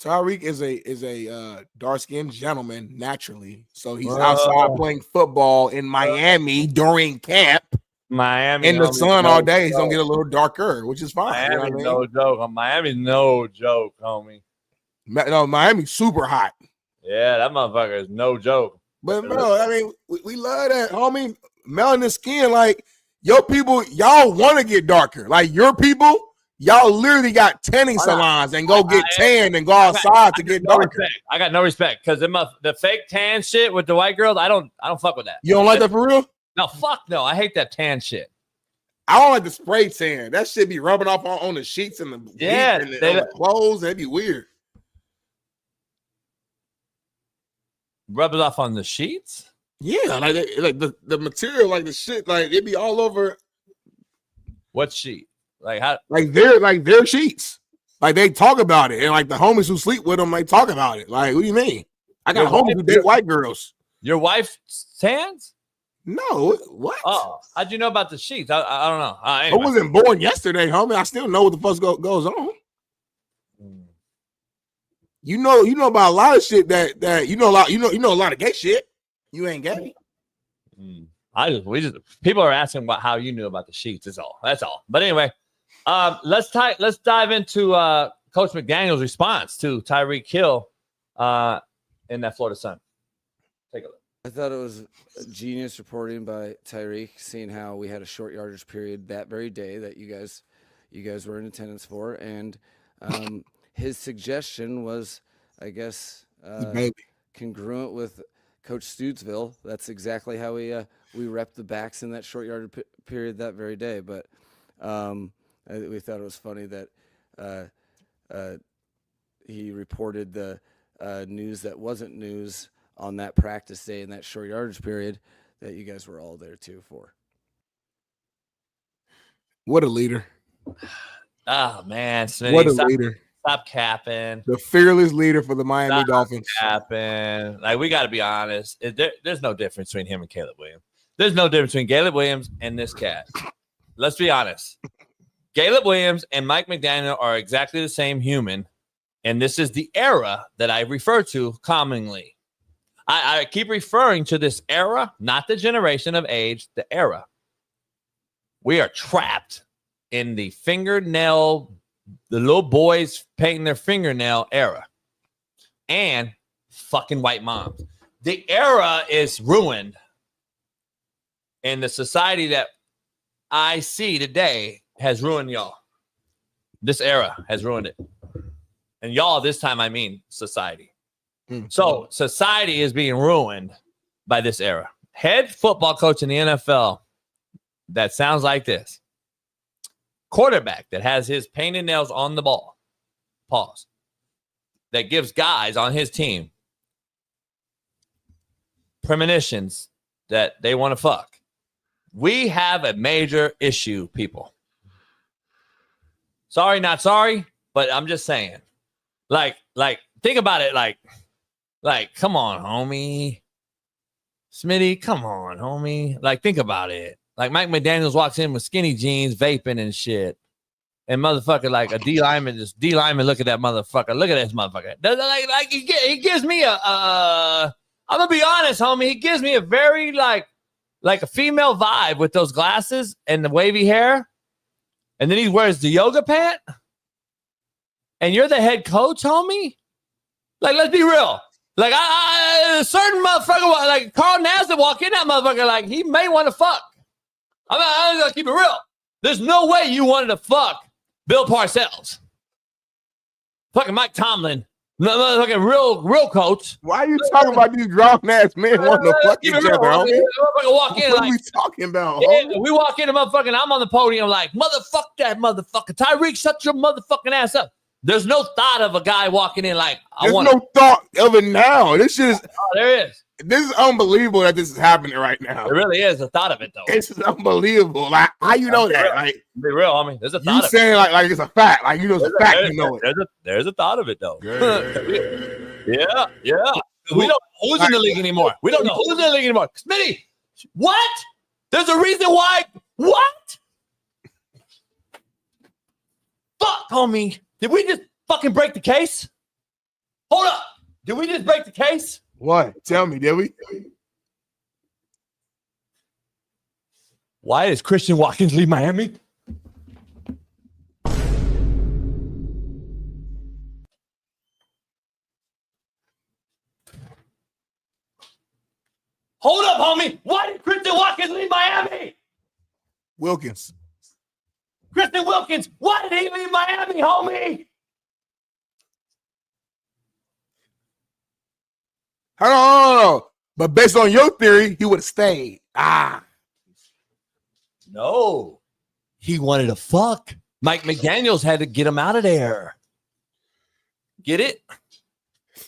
Tyreek is a dark-skinned gentleman naturally, so he's outside playing football in Miami during camp. Miami in the sun all day. He's gonna get a little darker, which is fine. Miami's no joke. Miami's no joke, homie. No, Miami's super hot. Yeah, that motherfucker is no joke. But Mel, I mean, we love that, homie. Melanin skin, like your people, y'all want to get darker. Like your people. Y'all literally got tanning salons and go get tan and go outside to get darker. I got no respect because the fake tan shit with the white girls, I don't fuck with that. You don't like that for real? No, fuck no. I hate that tan shit. I don't like the spray tan. That shit be rubbing off on the sheets and the the clothes. That'd be weird. Rub it off on the sheets? Yeah, like the material, like the shit, like it be all over. What sheet? Like how? Like their sheets. Like they talk about it, and like the homies who sleep with them, they talk about it. Like, what do you mean? I got homies who date white girls. Your wife tans? No, what? Oh, how'd you know about the sheets? I don't know. Anyway. I wasn't born yesterday, homie. I still know what the fuck goes on. You know about a lot of shit that you know a lot. You know a lot of gay shit. You ain't gay. People are asking about how you knew about the sheets. That's all. But anyway. Let's dive into Coach McDaniel's response to Tyreek Hill in that Florida Sun. Take a look. I thought it was genius reporting by Tyreek, seeing how we had a short yardage period that very day that you guys were in attendance for, and his suggestion was, I guess, congruent with Coach Studesville. That's exactly how we repped the backs in that short yardage period that very day, but. We thought it was funny that he reported the news that wasn't news on that practice day in that short yardage period that you guys were all there too for. What a leader. Oh, man. Smitty, what a leader. Stop capping. The fearless leader for the Miami Dolphins. Capping. Like, we got to be honest. There's no difference between him and Caleb Williams. There's no difference between Caleb Williams and this cat. Let's be honest. Caleb Williams and Mike McDaniel are exactly the same human, and this is the era that I refer to commonly. I keep referring to this era, not the generation of age, the era. We are trapped in the little boys painting their fingernail era, and fucking white moms. The era is ruined, and the society that I see today has ruined y'all. This era has ruined it. And y'all, this time I mean society. So society is being ruined by this era. Head football coach in the NFL that sounds like this. Quarterback that has his painted nails on the ball. Pause. That gives guys on his team premonitions that they want to fuck. We have a major issue, people. Sorry, not sorry, but I'm just saying. Like, think about it. Like, come on, homie. Smitty, come on, homie. Like, think about it. Like, Mike McDaniels walks in with skinny jeans, vaping and shit. And motherfucker, like a D lineman, look at that motherfucker. Look at this motherfucker. Like he gives me I'm gonna be honest, homie. He gives me a very like a female vibe with those glasses and the wavy hair. And then he wears the yoga pant. And you're the head coach, homie? Like, let's be real. Like, a certain motherfucker, like Carl Nassib walk in that motherfucker, like, he may want to fuck. I'm gonna keep it real. There's no way you wanted to fuck Bill Parcells. Fucking Mike Tomlin. Motherfucking real coach. Why are you talking about these grown-ass men wanting to fuck each other, homie? Walk in, what are we talking about, yeah, homie? we walk in, motherfucking, I'm on the podium like, motherfuck that motherfucker. Tyreek, shut your motherfucking ass up. There's no thought of a guy walking in like, There's no thought of it now. This shit is. Oh, there is. This is unbelievable that this is happening right now. There really is a thought of it, though. This is unbelievable. Like, how you know that? Like, be real, homie. There's a thought you of saying it. like it's a fact. Like, you know it's a fact. You know it. There's a thought of it, though. Yeah. We don't know who's in the league anymore. We don't know who's in the league anymore. Smitty, what? There's a reason why. What? Fuck, homie. Did we just fucking break the case? Hold up. Did we just break the case? What? Tell me, did we? Why does Christian Watkins leave Miami? Hold up, homie. Why did Christian Watkins leave Miami? Wilkins. Christian Wilkins. Why did he leave Miami, homie? Hold on. But based on your theory, he would have stayed. No. He wanted to fuck. Mike McDaniels had to get him out of there. Get it?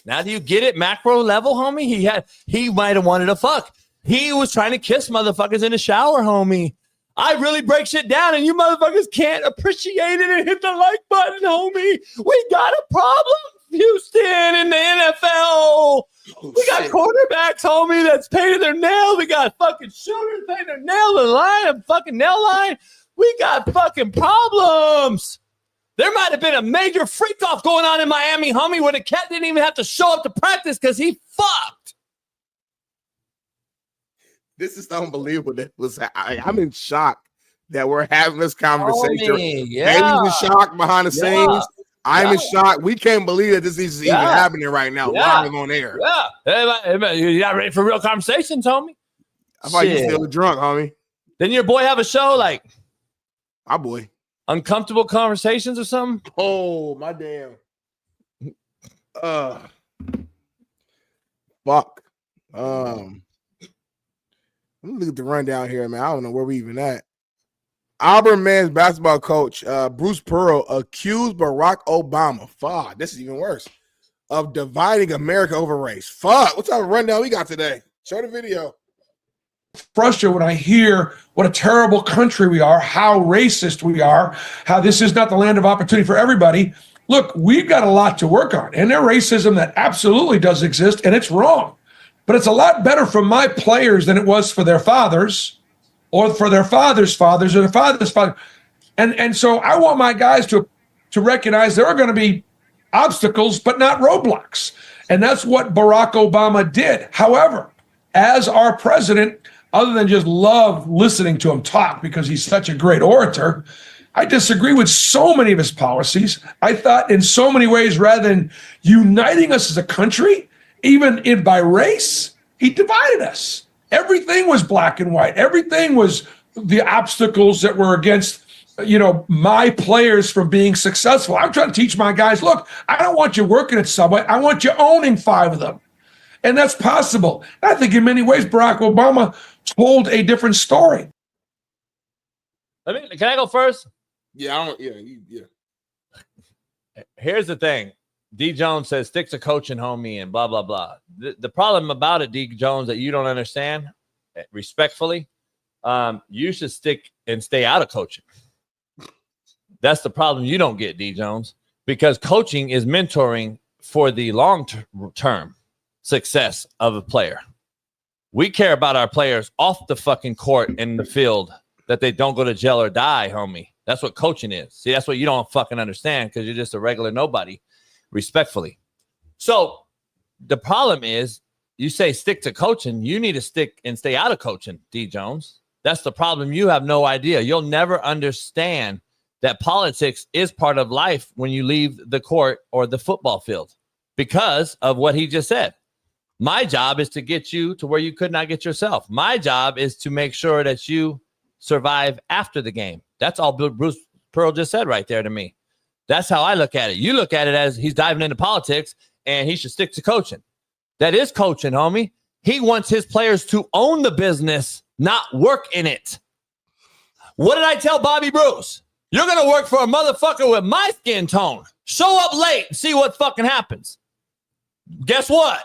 Now do you get it? Macro level, homie? He might have wanted to fuck. He was trying to kiss motherfuckers in the shower, homie. I really break shit down, and you motherfuckers can't appreciate it and hit the like button, homie. We got a problem, Houston, in the NFL. We got quarterbacks, homie, that's painted their nail. We got fucking shooters painting their nail in line, a fucking nail line. We got fucking problems. There might have been a major freak off going on in Miami, homie, where the cat didn't even have to show up to practice because he fucked. This is unbelievable. I'm in shock that we're having this conversation. Baby's in shock behind the scenes. I'm in shock. We can't believe that this is even happening right now. Live on air. Yeah. You're not ready for real conversations, homie? I thought you still drunk, homie. Didn't your boy have a show like my boy? Uncomfortable Conversations or something? Oh, my damn. Fuck. Let me look at the rundown here, man. I don't know where we even at. Auburn men's basketball coach Bruce Pearl accused Barack Obama, fuck, this is even worse, of dividing America over race. Fuck, what type of rundown we got today? Show the video. Frustrated when I hear what a terrible country we are, how racist we are, how this is not the land of opportunity for everybody. Look, we've got a lot to work on, and there's racism that absolutely does exist, and it's wrong. But it's a lot better for my players than it was for their fathers or for their fathers' fathers or their fathers' fathers. And so I want my guys to recognize there are going to be obstacles, but not roadblocks. And that's what Barack Obama did. However, as our president, other than just love listening to him talk because he's such a great orator, I disagree with so many of his policies. I thought in so many ways, rather than uniting us as a country, even by race, he divided us. Everything was black and white. Everything was the obstacles that were against my players from being successful. I'm trying to teach my guys, look, I don't want you working at Subway. I want you owning 5 of them. And that's possible. And I think in many ways, Barack Obama told a different story. Can I go first? Yeah, Here's the thing. D. Jones says, stick to coaching, homie, and blah, blah, blah. The problem about it, D. Jones, that you don't understand, respectfully, you should stick and stay out of coaching. That's the problem you don't get, D. Jones, because coaching is mentoring for the long-term success of a player. We care about our players off the fucking court in the field, that they don't go to jail or die, homie. That's what coaching is. See, that's what you don't fucking understand because you're just a regular nobody, respectfully. So the problem is, you say stick to coaching. You need to stick and stay out of coaching, D. Jones. That's the problem. You have no idea. You'll never understand that politics is part of life when you leave the court or the football field because of what he just said. My job is to get you to where you could not get yourself. My job is to make sure that you survive after the game. That's all Bruce Pearl just said right there to me. That's how I look at it. You look at it as he's diving into politics and he should stick to coaching. That is coaching, homie. He wants his players to own the business, not work in it. What did I tell Bobby Bruce? You're going to work for a motherfucker with my skin tone. Show up late and see what fucking happens. Guess what?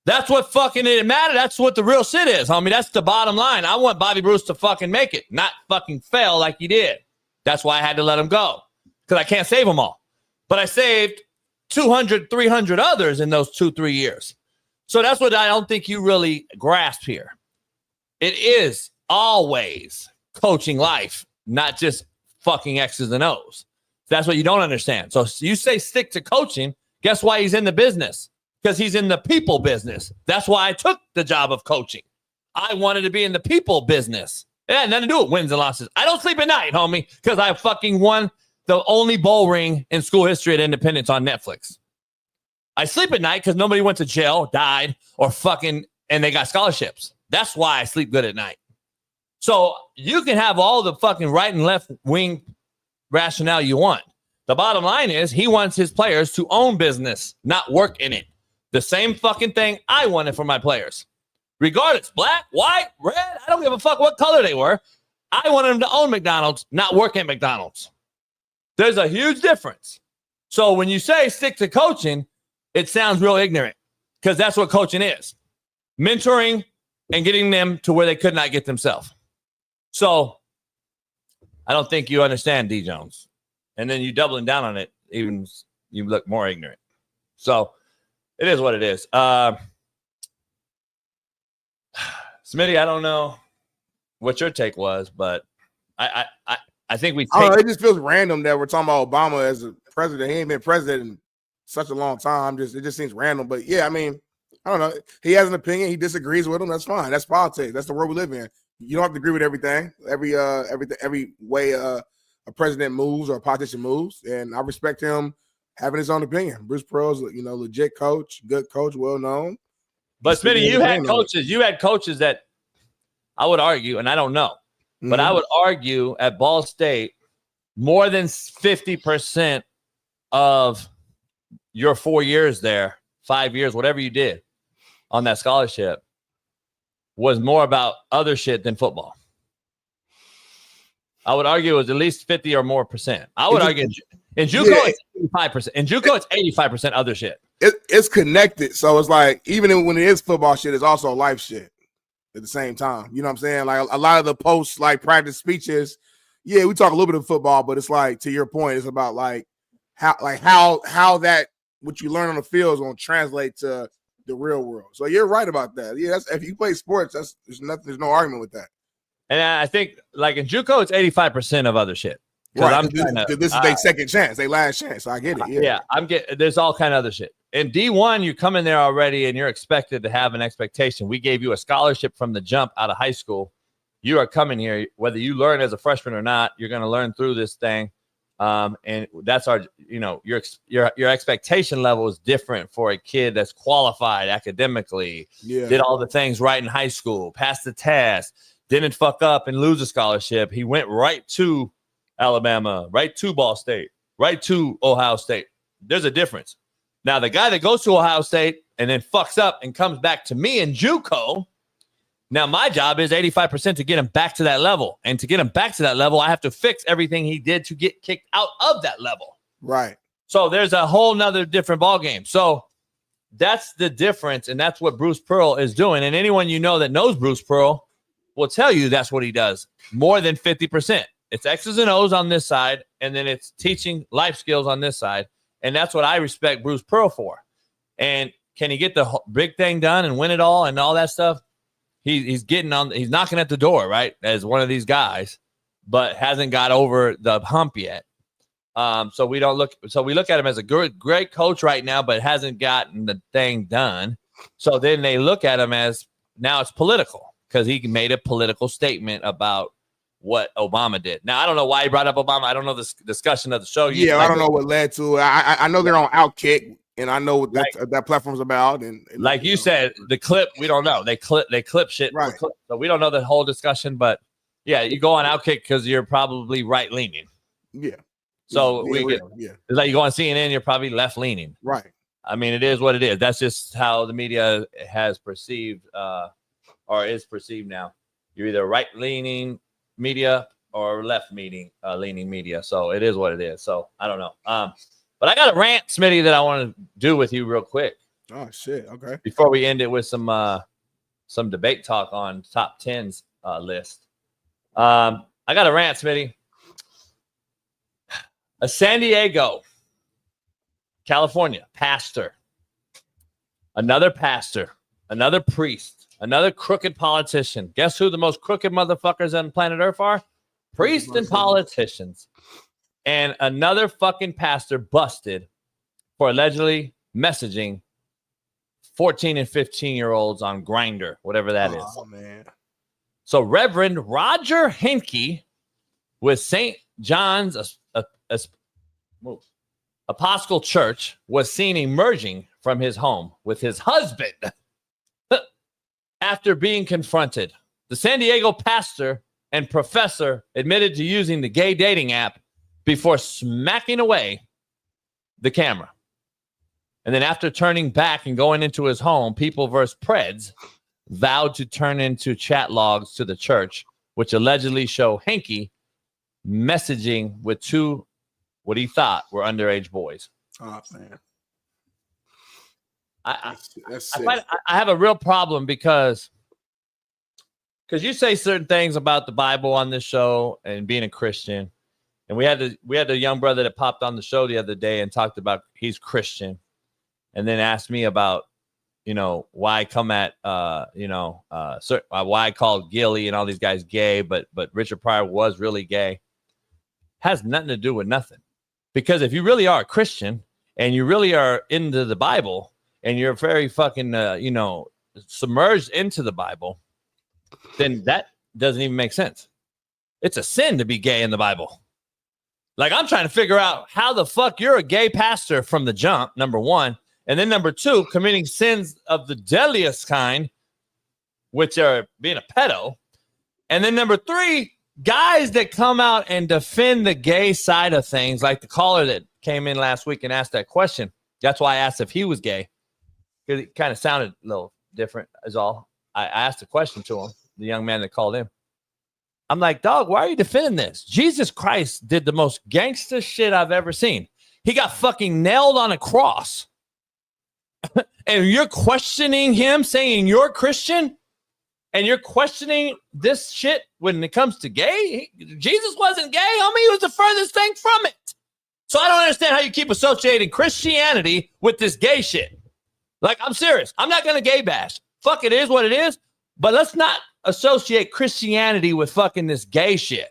That's what fucking didn't matter. That's what the real shit is, homie. That's the bottom line. I want Bobby Bruce to fucking make it, not fucking fail like he did. That's why I had to let him go, because I can't save them all. But I saved 200, 300 others in those 2-3 years. So that's what I don't think you really grasp here. It is always coaching life, not just fucking X's and O's. That's what you don't understand. So you say stick to coaching. Guess why he's in the business? Because he's in the people business. That's why I took the job of coaching. I wanted to be in the people business. It had nothing to do with wins and losses. I don't sleep at night, homie, because I fucking won the only bowl ring in school history at Independence on Netflix. I sleep at night because nobody went to jail, died, or and they got scholarships. That's why I sleep good at night. So you can have all the fucking right and left wing rationale you want. The bottom line is he wants his players to own business, not work in it. The same fucking thing I wanted for my players. Regardless, black, white, red, I don't give a fuck what color they were. I wanted them to own McDonald's, not work at McDonald's. There's a huge difference. So when you say stick to coaching, it sounds real ignorant because that's what coaching is. Mentoring and getting them to where they could not get themselves. So I don't think you understand, D. Jones. And then you doubling down on it, even you look more ignorant. So it is what it is. Smitty, I don't know what your take was, but I think we take. I don't know, it just feels random that we're talking about Obama as a president. He ain't been president in such a long time. It just seems random. But yeah, I mean, I don't know. He has an opinion. He disagrees with him. That's fine. That's politics. That's the world we live in. You don't have to agree with everything. Every way a president moves or a politician moves, and I respect him having his own opinion. Bruce Pearl's, legit coach, good coach, well known. But Smitty, you had coaches that I would argue, and I don't know, but I would argue at Ball State, more than 50% of your 4 years there, 5 years, whatever you did on that scholarship, was more about other shit than football. I would argue it was at least 50 or more percent. I would argue in JUCO, it's 85%. In JUCO, it's 85% other shit. It's connected. So it's like, even when it is football shit, it's also life shit at the same time. You know what I'm saying? Like a lot of the post practice speeches, yeah, we talk a little bit of football, but it's like, to your point, it's about how that what you learn on the field is going to translate to the real world. So you're right about that. Yeah, if you play sports, there's no argument with that. And I think, like in JUCO, it's 85% of other shit. Right. This is their second chance, their last chance. So I get it. Yeah. There's all kind of other shit. In D1, you come in there already and you're expected to have an expectation. We gave you a scholarship from the jump out of high school. You are coming here, whether you learn as a freshman or not, you're going to learn through this thing. And that's our, your expectation level is different for a kid that's qualified academically, did all the things right in high school, passed the test, didn't fuck up and lose a scholarship. He went right to Alabama, right to Ball State, right to Ohio State. There's a difference. Now, the guy that goes to Ohio State and then fucks up and comes back to me in JUCO, now my job is 85% to get him back to that level. And to get him back to that level, I have to fix everything he did to get kicked out of that level. Right. So there's a whole nother different ballgame. So that's the difference, and that's what Bruce Pearl is doing. And anyone you know that knows Bruce Pearl will tell you that's what he does. More than 50%. It's X's and O's on this side, and then it's teaching life skills on this side. And that's what I respect Bruce Pearl for. And can he get the big thing done and win it all and all that stuff? He's knocking at the door, right, as one of these guys, but hasn't got over the hump yet. So we look at him as a great coach right now, but hasn't gotten the thing done. So then they look at him as now it's political because he made a political statement about what Obama did. Now, I don't know why he brought up Obama. I don't know the discussion of the show. Yeah, I don't know what led to it. I know they're on Outkick, and I know what that platform's about. And like you said, the clip, we don't know. They clip shit. Right. So we don't know the whole discussion, but yeah, you go on Outkick because you're probably right-leaning. Yeah. So yeah, it's like you go on CNN, you're probably left-leaning. Right. I mean, it is what it is. That's just how the media has perceived or is perceived now. You're either right-leaning media or left-leaning media. So it is what it is. So I don't know. But I got a rant, Smitty, that I want to do with you real quick. Oh, shit. Okay. Before we end it with some debate talk on top 10's list. I got a rant, Smitty. A San Diego, California pastor, another priest, another crooked politician. Guess who the most crooked motherfuckers on planet Earth are? Priests and politicians. And another fucking pastor busted for allegedly messaging 14 and 15-year-olds on Grindr, whatever that is. Oh, man. So Reverend Roger Henke with St. John's Episcopal Church was seen emerging from his home with his husband after being confronted. The San Diego pastor and professor admitted to using the gay dating app before smacking away the camera. And then after turning back and going into his home, People vs. Preds vowed to turn into chat logs to the church, which allegedly show Henke messaging with two what he thought were underage boys. Oh, man. I have a real problem because you say certain things about the Bible on this show and being a Christian. And we had the young brother that popped on the show the other day and talked about he's Christian, and then asked me about, why I come at, why I called Gilly and all these guys gay, but Richard Pryor was really gay. Has nothing to do with nothing. Because if you really are a Christian and you really are into the Bible and you're very fucking, submerged into the Bible, then that doesn't even make sense. It's a sin to be gay in the Bible. Like, I'm trying to figure out how the fuck you're a gay pastor from the jump, number one. And then number two, committing sins of the deadliest kind, which are being a pedo. And then number three, guys that come out and defend the gay side of things, like the caller that came in last week and asked that question. That's why I asked if he was gay, because it kind of sounded a little different is all. I asked a question to him, the young man that called in. I'm like, dog, why are you defending this? Jesus Christ did the most gangster shit I've ever seen. He got fucking nailed on a cross. And you're questioning him, saying you're Christian? And you're questioning this shit when it comes to gay? Jesus wasn't gay, homie. He was the furthest thing from it. So I don't understand how you keep associating Christianity with this gay shit. Like, I'm serious. I'm not going to gay bash. Fuck, it is what it is. But let's not associate Christianity with fucking this gay shit.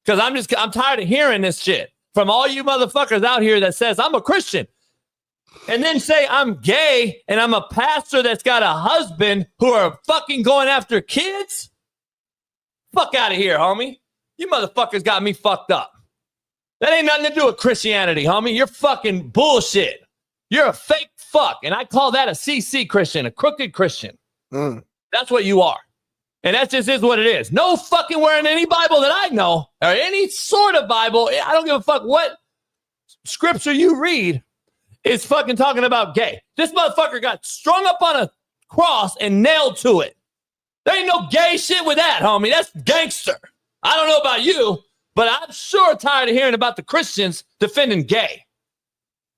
Because I'm tired of hearing this shit from all you motherfuckers out here that says I'm a Christian. And then say I'm gay and I'm a pastor that's got a husband who are fucking going after kids? Fuck out of here, homie. You motherfuckers got me fucked up. That ain't nothing to do with Christianity, homie. You're fucking bullshit. You're a fake fuck. And I call that a CC Christian, a crooked Christian. That's what you are. And that just is what it is. No fucking where in any Bible that I know, or any sort of Bible, I don't give a fuck what scripture you read, is fucking talking about gay. This motherfucker got strung up on a cross and nailed to it. There ain't no gay shit with that, homie. That's gangster. I don't know about you, but I'm sure tired of hearing about the Christians defending gay.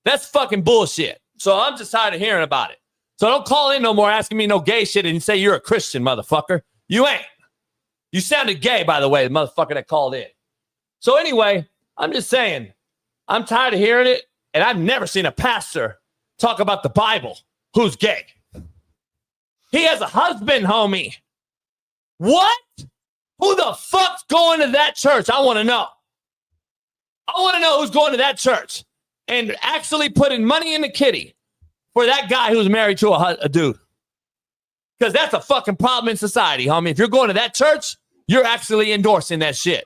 That's fucking bullshit. So I'm just tired of hearing about it. So don't call in no more asking me no gay shit and say you're a Christian, motherfucker. You ain't. You sounded gay, by the way, the motherfucker that called in. So anyway, I'm just saying, I'm tired of hearing it, and I've never seen a pastor talk about the Bible who's gay. He has a husband, homie. What? Who the fuck's going to that church? I want to know. I want to know who's going to that church and actually putting money in the kitty for that guy who's married to a dude. Because that's a fucking problem in society, homie. If you're going to that church, you're actually endorsing that shit.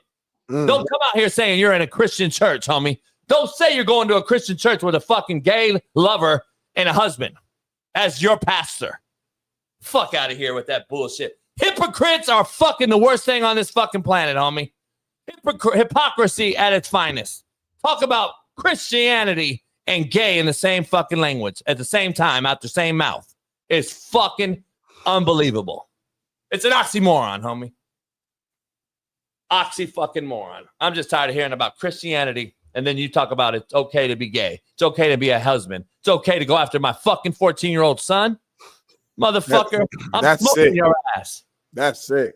Don't come out here saying you're in a Christian church, homie. Don't say you're going to a Christian church with a fucking gay lover and a husband as your pastor. Fuck out of here with that bullshit. Hypocrites are fucking the worst thing on this fucking planet, homie. Hypocrisy at its finest. Talk about Christianity and gay in the same fucking language at the same time, out the same mouth. It's fucking unbelievable. It's an oxymoron, homie. Oxy-fucking-moron. I'm just tired of hearing about Christianity, and then you talk about it's okay to be gay. It's okay to be a husband. It's okay to go after my fucking 14-year-old son. Motherfucker, I'm smoking sick. your ass. That's sick.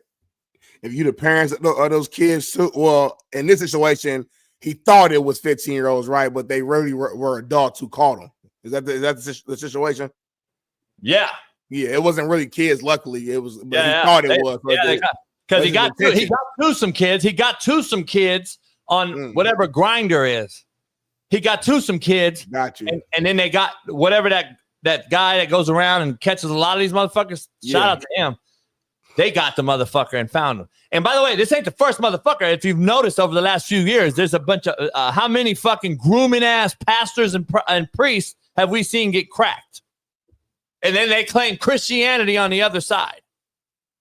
If you the parents of those kids, too, well, in this situation, he thought it was 15-year-olds, right? But they really were adults who caught him. Is that the situation? Yeah. Yeah, it wasn't really kids, luckily. It was, but Yeah, he thought it they- was. yeah, because he got to some kids. He got to some kids on whatever Grinder is. He got to some kids. Got you. And then they got whatever that guy that goes around and catches a lot of these motherfuckers. Shout out to him. They got the motherfucker and found him. And by the way, this ain't the first motherfucker. If you've noticed over the last few years, there's a bunch of how many fucking grooming ass pastors and priests have we seen get cracked? And then they claim Christianity on the other side.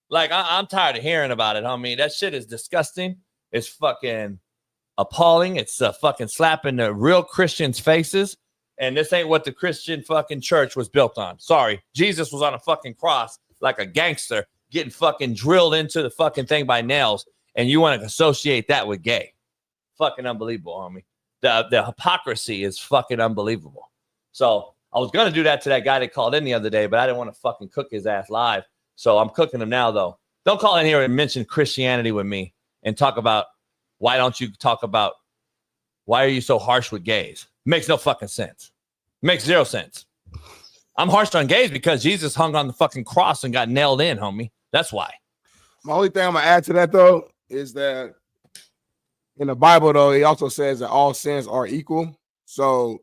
Like, I'm tired of hearing about it, homie. That shit is disgusting. It's fucking appalling. It's fucking slapping the real Christians' faces. And this ain't what the Christian fucking church was built on. Sorry. Jesus was on a fucking cross like a gangster getting fucking drilled into the fucking thing by nails. And you want to associate that with gay. Fucking unbelievable, homie. The hypocrisy is fucking unbelievable. So I was going to do that to that guy that called in the other day, but I didn't want to fucking cook his ass live. So I'm cooking him now, though. Don't call in here and mention Christianity with me and talk about why don't you talk about why are you so harsh with gays? Makes no fucking sense. Makes zero sense. I'm harsh on gays because Jesus hung on the fucking cross and got nailed in, homie. That's why. My only thing I'm going to add to that, though, is that in the Bible, though, it also says that all sins are equal. So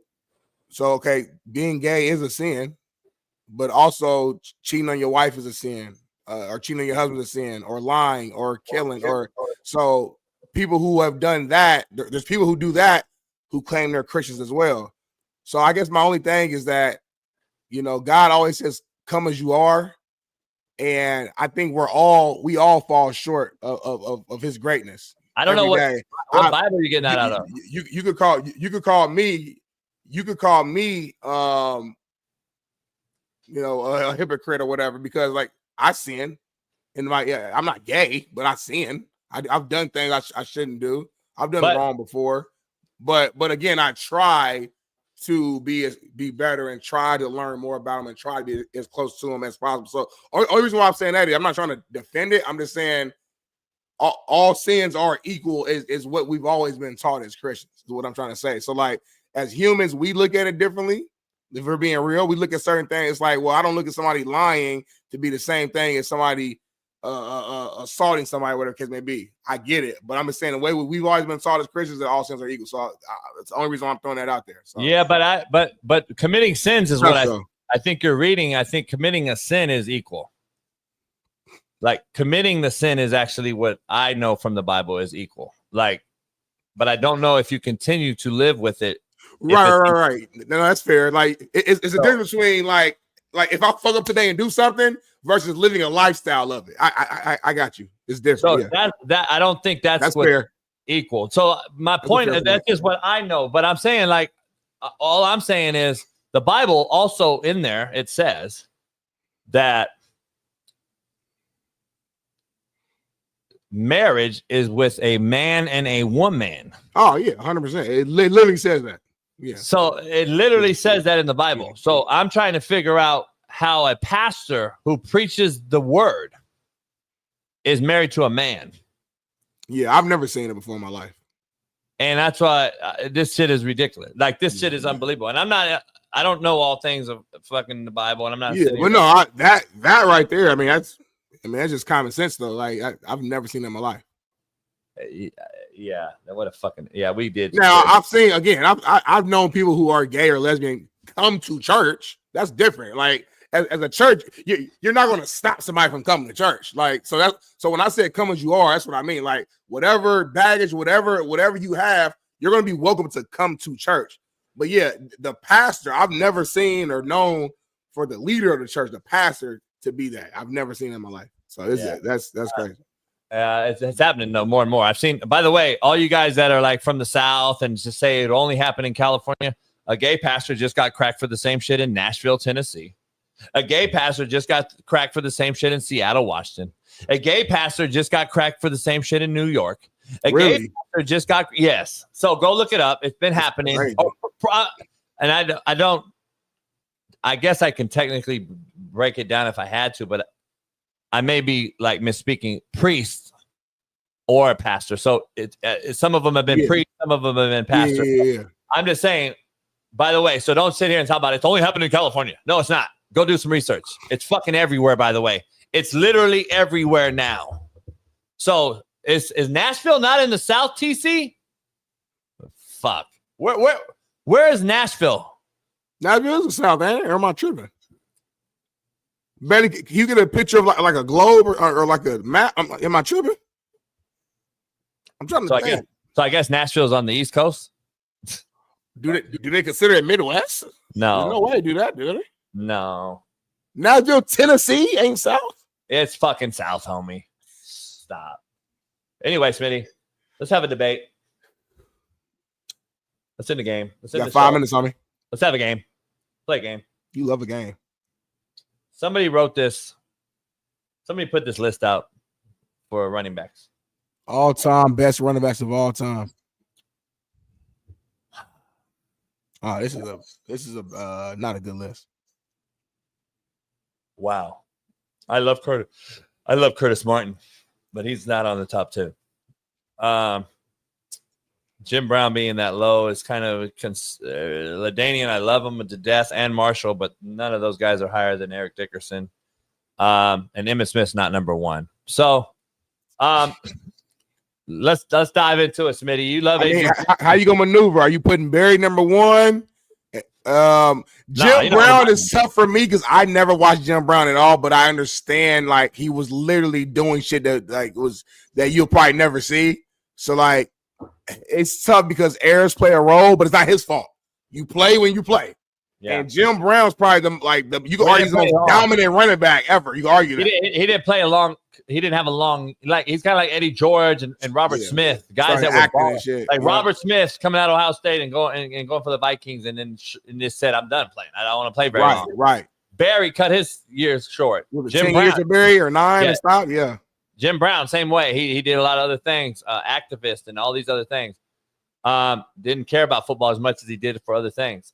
okay, being gay is a sin. But also cheating on your wife is a sin, or cheating on your husband is a sin, or lying, or killing, or so people who have done that. There's people who do that who claim they're Christians as well. So I guess my only thing is that, God always says, "Come as you are," and I think we all fall short of His greatness. I don't know what Bible you're getting that out of. You could call me. A hypocrite or whatever, because like I sin in I'm not gay, but I sin. I've done things I shouldn't do. I've done wrong before, but again, I try to be better and try to learn more about him and try to be as close to him as possible. So only reason why I'm saying that is I'm not trying to defend it. I'm just saying all sins are equal is what we've always been taught as Christians, is what I'm trying to say. So like as humans, we look at it differently. If we're being real, we look at certain things. It's like, well, I don't look at somebody lying to be the same thing as somebody assaulting somebody, whatever the case may be. I get it, but I'm just saying the way we've always been taught as Christians that all sins are equal. So that's the only reason I'm throwing that out there. So. Yeah, but committing sins is what I think you're reading. I think committing a sin is equal. Like committing the sin is actually what I know from the Bible is equal. Like, but I don't know if you continue to live with it. Right. No, that's fair. Like it's a difference between like like if I fuck up today and do something versus living a lifestyle of it. I got you. It's different. So that I don't think that's fair. Equal. So my point is that's just what I know. But I'm saying, like, all I'm saying is the Bible also in there, it says that marriage is with a man and a woman. Oh, yeah, 100%. It literally says that. Yeah. So it literally says that in the Bible. So I'm trying to figure out how a pastor who preaches the word is married to a man. Yeah, I've never seen it before in my life. And that's why this shit is ridiculous. Like, this shit is unbelievable. And I don't know all things of fucking the Bible. And I'm not. Yeah, but no, that right there, I mean, that's just common sense, though. Like, I've never seen that in my life. Yeah, what a fucking we did. Now I've seen again. I've known people who are gay or lesbian come to church. That's different. Like as a church, you're not going to stop somebody from coming to church. Like so when I said come as you are, that's what I mean. Like whatever baggage, whatever you have, you're going to be welcome to come to church. But yeah, the pastor, I've never seen or known for the leader of the church, the pastor, to be that. I've never seen it in my life. So that's crazy. It's happening more and more. I've seen, by the way, all you guys that are like from the South and just say it only happened in California, a gay pastor just got cracked for the same shit in Nashville, Tennessee. A gay pastor just got cracked for the same shit in Seattle, Washington. A gay pastor just got cracked for the same shit in New York. Gay pastor just got, yes. So go look it up. It's been happening. And I guess I can technically break it down if I had to, but I may be like misspeaking, priest or a pastor. So some of them have been priests, some of them have been pastors. Yeah. I'm just saying, by the way, so don't sit here and talk about it. It's only happening in California. No, it's not. Go do some research. It's fucking everywhere, by the way. It's literally everywhere now. So is Nashville not in the South, TC? Fuck. Where is Nashville? Nashville is the South, ain't it? Or am I tripping? Betty, can you get a picture of like a globe or like a map? Am I tripping? I'm trying to think. I guess Nashville's on the East Coast. Do they consider it Midwest? No. There's no way they do that, do they? No. Nashville, Tennessee ain't South? It's fucking South, homie. Stop. Anyway, Smitty, let's have a debate. Let's end the game. You got 5 minutes on me. Let's have a game. Play a game. You love a game. Somebody wrote this. Somebody put this list out for running backs. All-time best running backs of all time. Oh, this is a not a good list. Wow. I love Curtis Martin, but he's not on the top 2. Jim Brown being that low is kind of LaDainian. I love him to death, and Marshall, but none of those guys are higher than Eric Dickerson. And Emmitt Smith's not number 1. So, let's dive into it, Smitty. You love it. How you gonna maneuver? Are you putting Barry number 1? Jim Brown is tough for me because I never watched Jim Brown at all, but I understand like he was literally doing shit that you'll probably never see. So like it's tough because errors play a role, but it's not his fault. You play when you play. Yeah. And Jim Brown's probably you can argue the most dominant running back ever. You can argue that. He didn't play a long. He didn't have a long, like he's kind of like Eddie George and Robert Smith, guys that were balling. Like Robert Smith coming out of Ohio State and going for the Vikings, and then just said, "I'm done playing. I don't want to play very long." Right. Barry cut his years short. Jim 10 years to Barry or 9 and stop. Yeah. Jim Brown, same way. He did a lot of other things, activist and all these other things. Didn't care about football as much as he did for other things.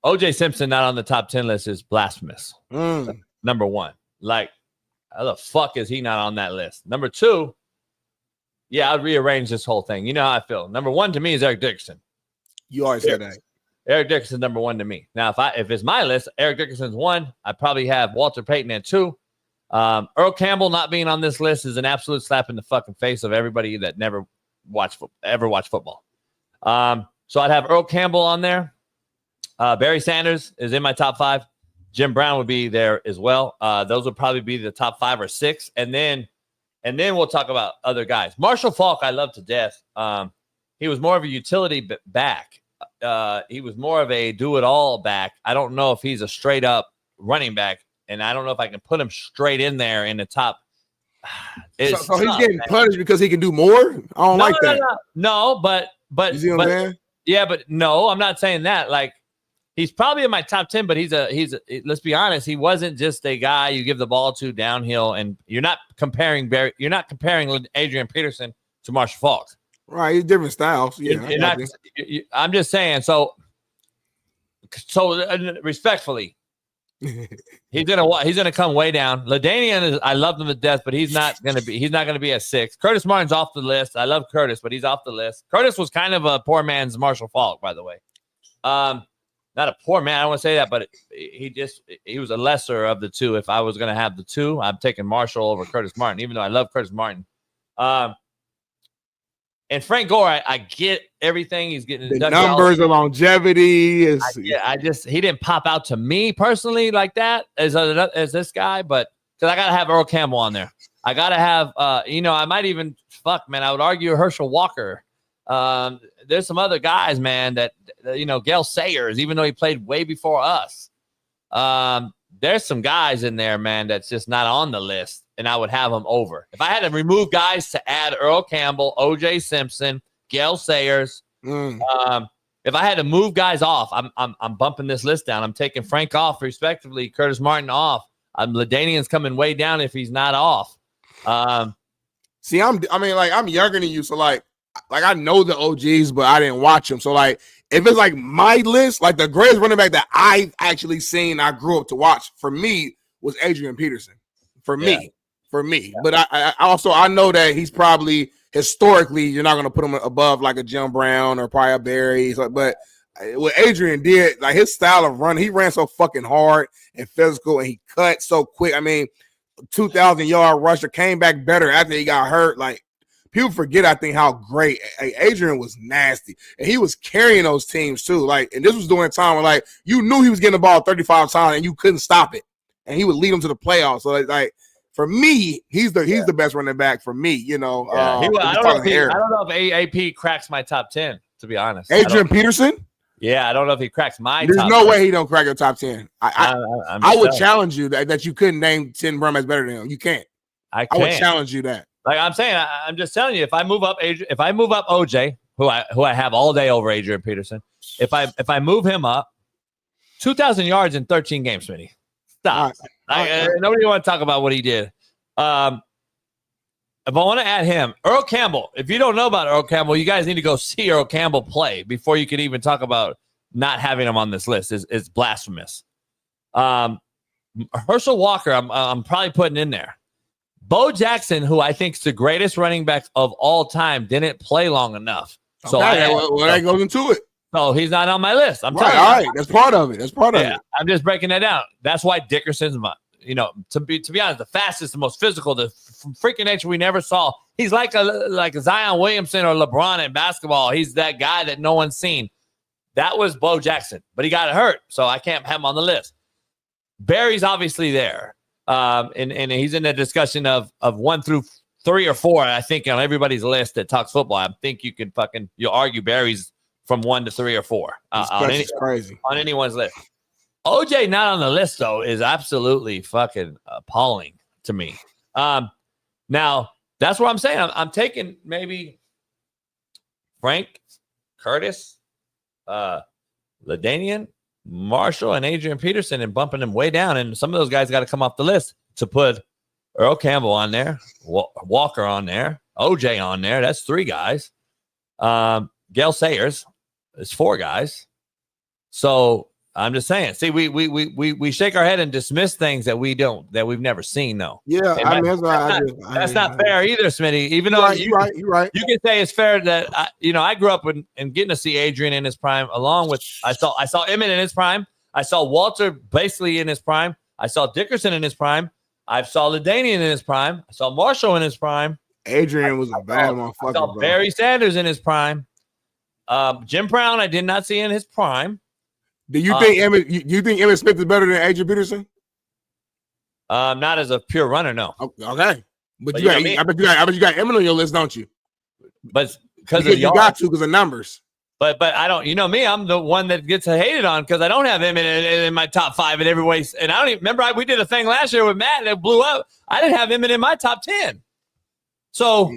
O.J. Simpson not on the top 10 list is blasphemous. Number 1. Like, how the fuck is he not on that list? Number 2, I'd rearrange this whole thing. You know how I feel. Number 1 to me is Eric Dickerson. You always say that. Eric Dickerson's number 1 to me. Now, if it's my list, Eric Dickerson's 1. I'd probably have Walter Payton at 2. Earl Campbell not being on this list is an absolute slap in the fucking face of everybody that never ever watched football. So I'd have Earl Campbell on there. Barry Sanders is in my top 5. Jim Brown would be there as well. Those would probably be the top 5 or 6. And then we'll talk about other guys. Marshall Faulk, I love to death. He was more of a utility back. he was more of a do-it-all back. I don't know if he's a straight-up running back, and I don't know if I can put him straight in there in the top. So he's getting punished because he can do more? I don't like that. No, but you see what I'm saying? Yeah, but no, I'm not saying that. Like, he's probably in my top 10, but he's let's be honest, he wasn't just a guy you give the ball to downhill, and you're not comparing Adrian Peterson to Marshall Faulk. Right, he's different styles. Yeah, I'm just saying. So respectfully, he's gonna come way down. LaDainian I love him to death, but he's not gonna be a 6. Curtis Martin's off the list. I love Curtis, but he's off the list. Curtis was kind of a poor man's Marshall Faulk, by the way. Not a poor man, I don't want to say that, but he was a lesser of the two. If I was gonna have the two, I'm taking Marshall over Curtis Martin, even though I love Curtis Martin. And Frank Gore, I get everything he's getting. The numbers, the longevity is. He didn't pop out to me personally like that as this guy, but because I gotta have Earl Campbell on there. I gotta have, I might even I would argue Herschel Walker. There's some other guys, man, that Gale Sayers, even though he played way before us. There's some guys in there, man, that's just not on the list, and I would have them over. If I had to remove guys to add Earl Campbell, O.J. Simpson, Gale Sayers, if I had to move guys off, I'm bumping this list down. I'm taking Frank off, respectively, Curtis Martin off. LaDainian's coming way down if he's not off. I'm younger than you, so like I know the OGs, but I didn't watch them. So like, if it's like my list, like the greatest running back that I've actually seen, I grew up to watch for me was Adrian Peterson. For me. But I also know that he's probably historically you're not going to put him above like a Jim Brown or probably a Barry. But what Adrian did, like his style of run, he ran so fucking hard and physical, and he cut so quick. I mean, 2,000-yard rusher, came back better after he got hurt. Like, people forget, I think, how great Adrian was. Nasty, and he was carrying those teams too. Like, and this was during a time where like you knew he was getting the ball 35 times and you couldn't stop it, and he would lead them to the playoffs. So like for me, he's the best running back for me. I don't know if AAP cracks my top 10. To be honest, Adrian Peterson. Yeah, I don't know if he cracks my. There's top no 10. way he don't crack your top 10. I would challenge you that you couldn't name 10 running backs better than him. You can't. I would challenge you that. Like I'm saying, I'm just telling you, if I move up OJ, who I have all day over Adrian Peterson, if I move him up, 2,000 yards in 13 games, Smitty. Stop. Nobody want to talk about what he did. If I want to add him, Earl Campbell. If you don't know about Earl Campbell, you guys need to go see Earl Campbell play before you can even talk about not having him on this list. Is blasphemous. Herschel Walker, I'm probably putting in there. Bo Jackson, who I think is the greatest running back of all time, didn't play long enough. So that goes into it. So he's not on my list. I'm telling you. All right, that's part of it. I'm just breaking that down. That's why Dickerson's to be honest, the fastest, the most physical, the freaking nature we never saw. He's like a Zion Williamson or LeBron in basketball. He's that guy that no one's seen. That was Bo Jackson, but he got hurt, so I can't have him on the list. Barry's obviously there. And he's in the discussion of 1 through 3 or 4. I think on everybody's list that talks football, I think you'll argue Barry's from 1 to 3 or 4 crazy on anyone's list. OJ not on the list though is absolutely fucking appalling to me. Now that's what I'm saying. I'm taking maybe Frank, Curtis, LaDainian, Marshall, and Adrian Peterson and bumping them way down. And some of those guys got to come off the list to put Earl Campbell on there, Walker on there, OJ on there. That's 3 guys. Gale Sayers is 4 guys. So I'm just saying, see, we shake our head and dismiss things that we've never seen though. Yeah. That's not fair either, Smitty. Even though you're right. You can say it's fair that I grew up and getting to see Adrian in his prime, along with I saw Emmett in his prime. I saw Walter basically in his prime. I saw Dickerson in his prime. I saw LaDainian in his prime. I saw Marshall in his prime. Adrian was a bad motherfucker. I saw Barry Sanders in his prime. Jim Brown, I did not see in his prime. Do you think Emmitt Smith is better than Adrian Peterson? Not as a pure runner, no. Okay, but I bet you got Emmitt on your list, don't you? But because you got to because of numbers. But I don't, you know me, I'm the one that gets hated on because I don't have him in my top 5 in every way. And I don't even remember, we did a thing last year with Matt and it blew up. I didn't have him in my top 10. So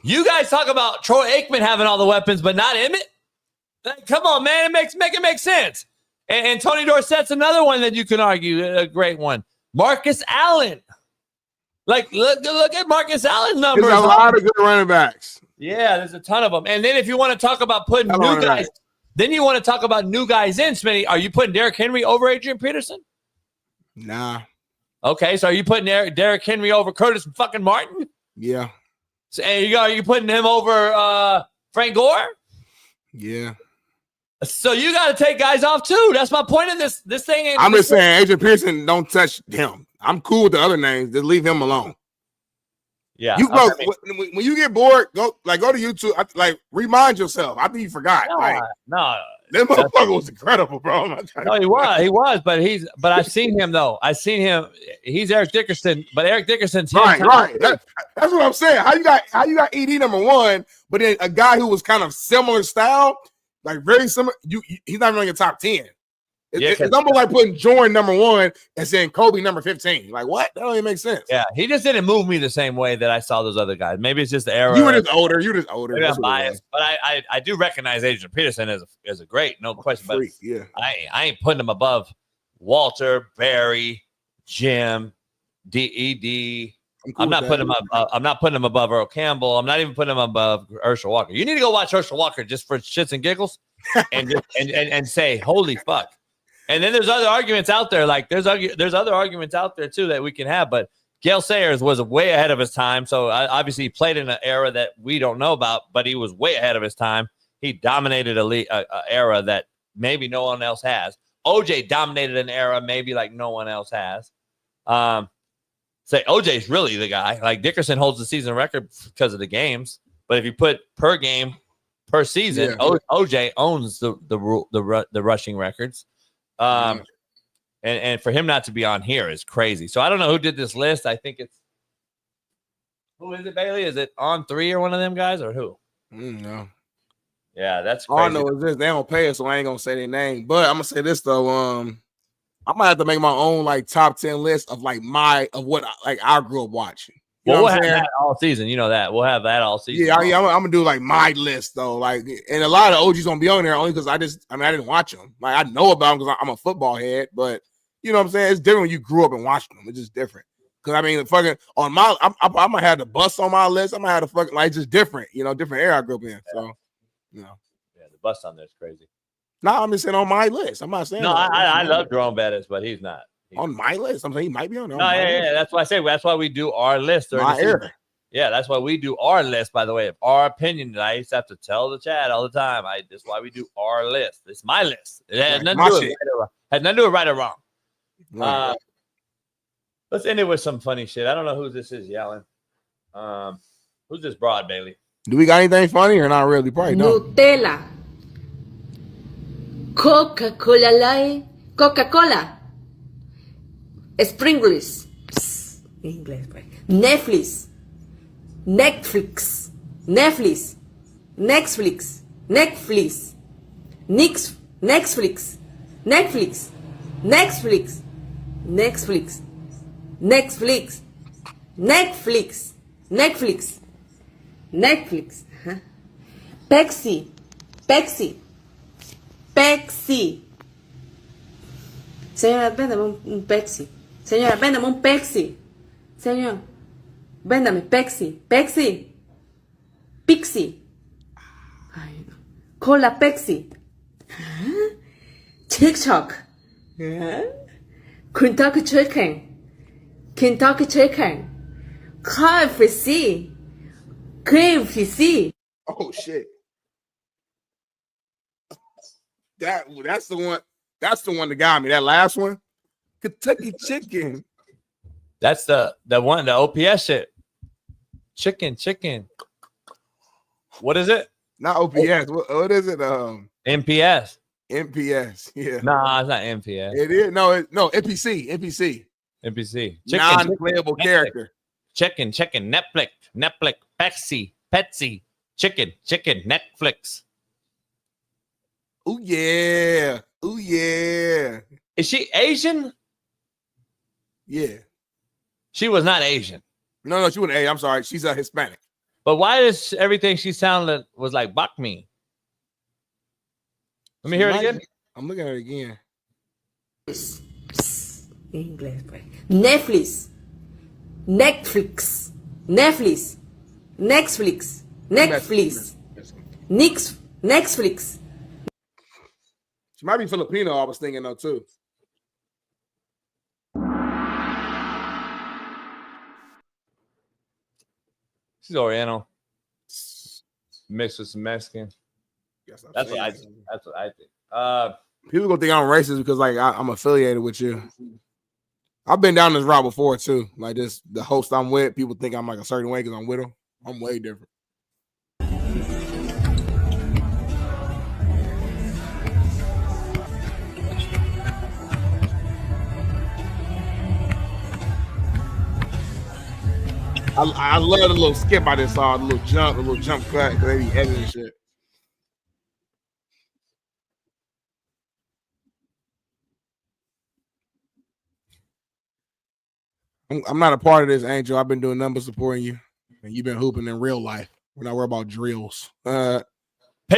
you guys talk about Troy Aikman having all the weapons, but not Emmett? Like, come on, man. Make it make sense. And Tony Dorsett's another one that you can argue, a great one. Marcus Allen. Like, look at Marcus Allen's numbers. There's a lot of good running backs. Yeah, there's a ton of them. And then if you want to talk about putting new guys, then you want to talk about new guys in, Smitty. Are you putting Derrick Henry over Adrian Peterson? Nah. Okay, so are you putting Derrick Henry over Curtis fucking Martin? Yeah. So, and are you putting him over Frank Gore? Yeah. So you got to take guys off too. That's my point in this thing. I'm just saying, Adrian Peterson, don't touch him. I'm cool with the other names. Just leave him alone. Yeah. You go when you get bored, go to YouTube. Remind yourself. I think you forgot. No. That motherfucker was incredible, bro. No, he was, but I've seen him though. I've seen him. He's Eric Dickerson, but Eric Dickerson's right. That's what I'm saying. How you got ED number 1, but then a guy who was kind of similar style, like very similar. He's not even on your top 10. It's almost like putting Jordan number 1 and saying Kobe number 15. Like what? That don't even make sense. Yeah, he just didn't move me the same way that I saw those other guys. Maybe it's just the era. You were just older. Maybe I'm biased, but I do recognize Adrian Peterson as a great, no question. But yeah, I ain't putting him above Walter, Barry, Jim, DED. I'm not putting him above Earl Campbell. I'm not even putting him above Herschel Walker. You need to go watch Herschel Walker just for shits and giggles, and say, holy fuck. And then there's other arguments out there. Like there's other arguments out there too that we can have. But Gale Sayers was way ahead of his time. So obviously he played in an era that we don't know about, but he was way ahead of his time. He dominated a era that maybe no one else has. OJ dominated an era maybe like no one else has. Say OJ's really the guy. Like Dickerson holds the season record because of the games. But if you put per game, per season, OJ owns the rushing records. And for him not to be on here is crazy. So I don't know who did this list. I think it's who is it, Bailey? Is it On 3 or one of them guys or who? No. Yeah, that's crazy. All I know is this: they don't pay us, so I ain't gonna say their name. But I'm gonna say this though. I might have to make my own like top 10 list of what I grew up watching. Well, we'll have that all season. You know that. We'll have that all season. Yeah, I'm gonna do like my list though. Like, and a lot of OGs gonna be on there only because I didn't watch them. Like, I know about them because I'm a football head, but you know what I'm saying? It's different when you grew up and watched them. It's just different. Because I mean, fucking on my, I'm gonna have the bus on my list. I'm gonna have the fucking like just different, different era I grew up in. So, yeah, the bus on there is crazy. No, I'm just saying on my list. I'm not saying. No, I love Jerome Bettis, but he's not. On my list. I'm saying he might be on there. No, yeah. That's why I say that's why we do our list. Yeah, that's why we do our list, by the way. Of our opinion, I used to have to tell the chat all the time. That's why we do our list. It's my list. It has nothing to do with right or wrong. Right. Let's end it with some funny shit. I don't know who this is yelling. Who's this broad, Bailey? Do we got anything funny or not really? Probably don't. Nutella. Coca-Cola Light. Coca-Cola. Springless. Inglés, pues. Netflix. Netflix. Netflix. Netflix. Netflix. Netflix. Netflix. Netflix. Netflix. Netflix. Netflix. Netflix. Netflix. Netflix. Huh? Pepsi. Pepsi. Pepsi. Señora, véndame un Pepsi. Señora, véndame un Pepsi. Señor, véndame Pepsi. Pepsi. Pixie. Ay, no. Cola Pepsi. Huh? TikTok. Huh? Kentucky Chicken. Kentucky Chicken. KFC. KFC. Oh shit. That's the one. That's the one that got me. That last one, Kentucky Chicken. That's the one, the OPS shit. Chicken. What is it? Not OPS. What is it? NPS. NPS. Yeah. Nah, it's not NPS. It is. No, NPC. NPC. Non-playable character. Chicken. Netflix. Pepsi. Chicken. Netflix. Oh yeah. Oh yeah. Is she Asian? Yeah. She was not Asian. No, she wasn't Asian. I'm sorry. She's a Hispanic. But why does everything she sounded was like Bakmi? Let me hear it again. I'm looking at it again. English. Netflix. Netflix. Netflix. Netflix. Netflix. Netflix. She might be Filipino, I was thinking though, too. She's Oriental. Mixed with some Mexican. That's what I think. People gonna think I'm racist because like I'm affiliated with you. I've been down this route before too. Like this, the host I'm with, people think I'm like a certain way because I'm with them. I'm way different. I love the little skip I just saw, the little jump cut, because they be heavy and shit. I'm not a part of this, Angel. I've been doing nothing but supporting you, and you've been hooping in real life. We're not worried about drills. Pay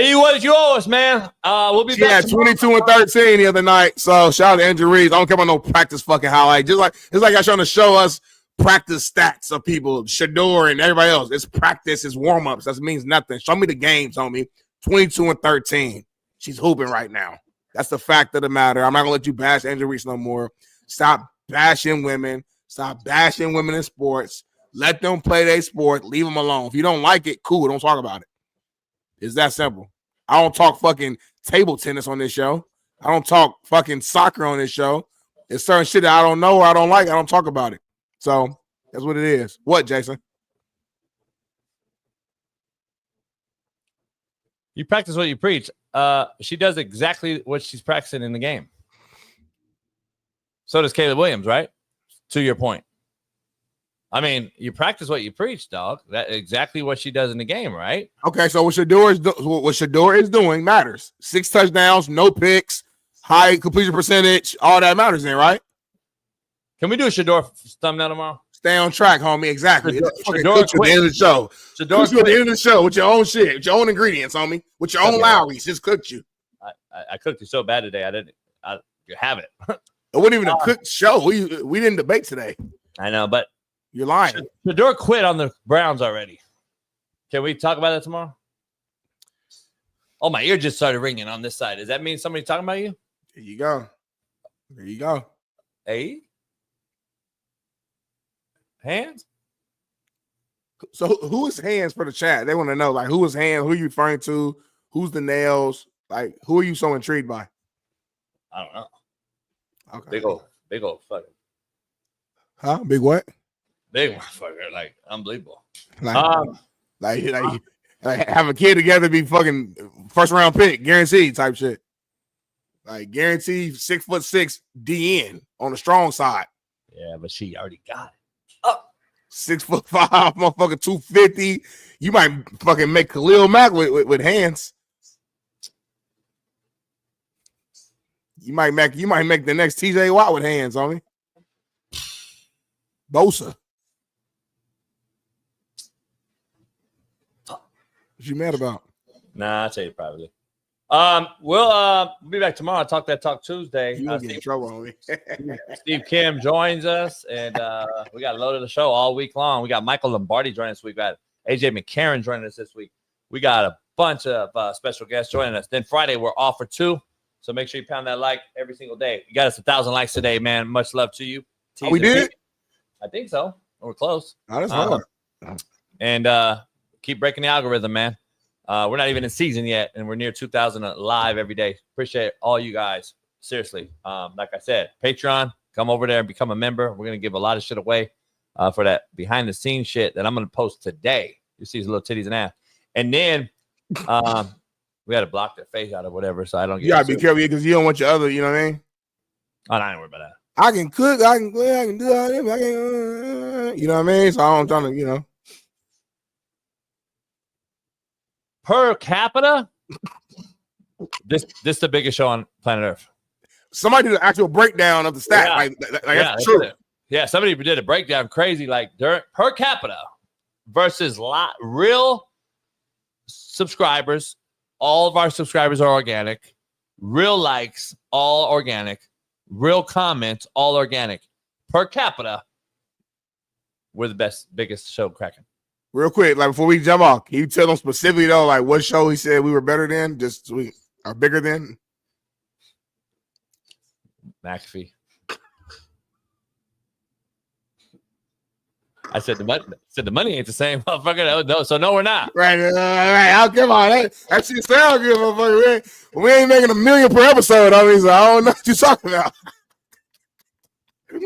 you what you owe us, man. We'll be back. Yeah, 22 and 13 the other night. So shout out to Andrew Reeves. I don't care about no practice fucking highlight. Just like it's like I trying to show us practice stats of people, Shador and everybody else. It's practice, it's warm-ups. That means nothing. Show me the games, homie. 22 and 13. She's hooping right now. That's the fact of the matter. I'm not gonna let you bash Andrew Reeves no more. Stop bashing women. Stop bashing women in sports. Let them play their sport. Leave them alone. If you don't like it, cool. Don't talk about it. It's that simple. I don't talk fucking table tennis on this show. I don't talk fucking soccer on this show. It's certain shit that I don't know or I don't like. I don't talk about it. So that's what it is. What, Jason? You practice what you preach. She does exactly what she's practicing in the game. So does Caleb Williams, right? To your point. I mean, you practice what you preach, dog. That's exactly what she does in the game, right? Okay, so what Shador is doing matters. 6 touchdowns, no picks, high completion percentage, all that matters then, right? Can we do a Shador thumbnail tomorrow? Stay on track, homie. Exactly. Shador Cook you at the end of the show. Shador Cook you at the end of the show with your own shit, with your own ingredients, homie, with your own Lowry's. Just cooked you. I cooked you so bad today. You have it. It wasn't even a cooked show. We didn't debate today. I know, but you're lying. Shador quit on the Browns already. Can we talk about that tomorrow? Oh, my ear just started ringing on this side. Does that mean somebody's talking about you? There you go. There you go. Hey. Hands? So who is hands for the chat? They want to know, like, who is hands? Who are you referring to? Who's the nails? Like, who are you so intrigued by? I don't know. Okay. Big old fucking. Huh? Big what? Big motherfucker. Like, unbelievable. Like have a kid together, be fucking first round pick, guaranteed type shit. Like guaranteed 6'6" DN on the strong side. Yeah, but she already got it. 6'5", motherfucker, 250. You might fucking make Khalil Mack with hands. You might make the next TJ Watt with hands, homie. Bosa. What you mad about? Nah, I'll tell you privately. We'll be back tomorrow. Talk that talk Tuesday. You get in trouble, homie. Steve Kim joins us, and we got loaded the show all week long. We got Michael Lombardi joining us. We got AJ McCarron joining us this week. We got a bunch of special guests joining us. Then Friday we're off for 2, so make sure you pound that like every single day. You got us 1,000 likes today, man. Much love to you. Oh, we did? I think so. We're close. Oh, that's hard. And keep breaking the algorithm, man. We're not even in season yet, and we're near 2,000 live every day. Appreciate all you guys. Seriously. Like I said, Patreon, come over there and become a member. We're going to give a lot of shit away for that behind-the-scenes shit that I'm going to post today. You see his little titties and ass. And then we got to block their face out or whatever, so I don't get. You got to be careful because you don't want your other, you know what I mean? Oh, I ain't worried about that. I can cook, I can clean, I can do all this. I can, you know what I mean? So I'm trying to, you know. Per capita, This is the biggest show on planet Earth. Somebody did an actual breakdown of the stat. That's true. Yeah, somebody did a breakdown crazy, like per capita versus real subscribers. All of our subscribers are organic. Real likes, all organic. Real comments, all organic. Per capita, we're the biggest show cracking. Real quick, like before we jump off, can you tell them specifically though, like what show he said we were better than, just we are bigger than? McAfee. I said the money ain't the same, motherfucker. No, so no, we're not. Right. I'll give on that. That shit sound good, motherfucker. We ain't making $1 million per episode. I mean, so I don't know what you're talking about.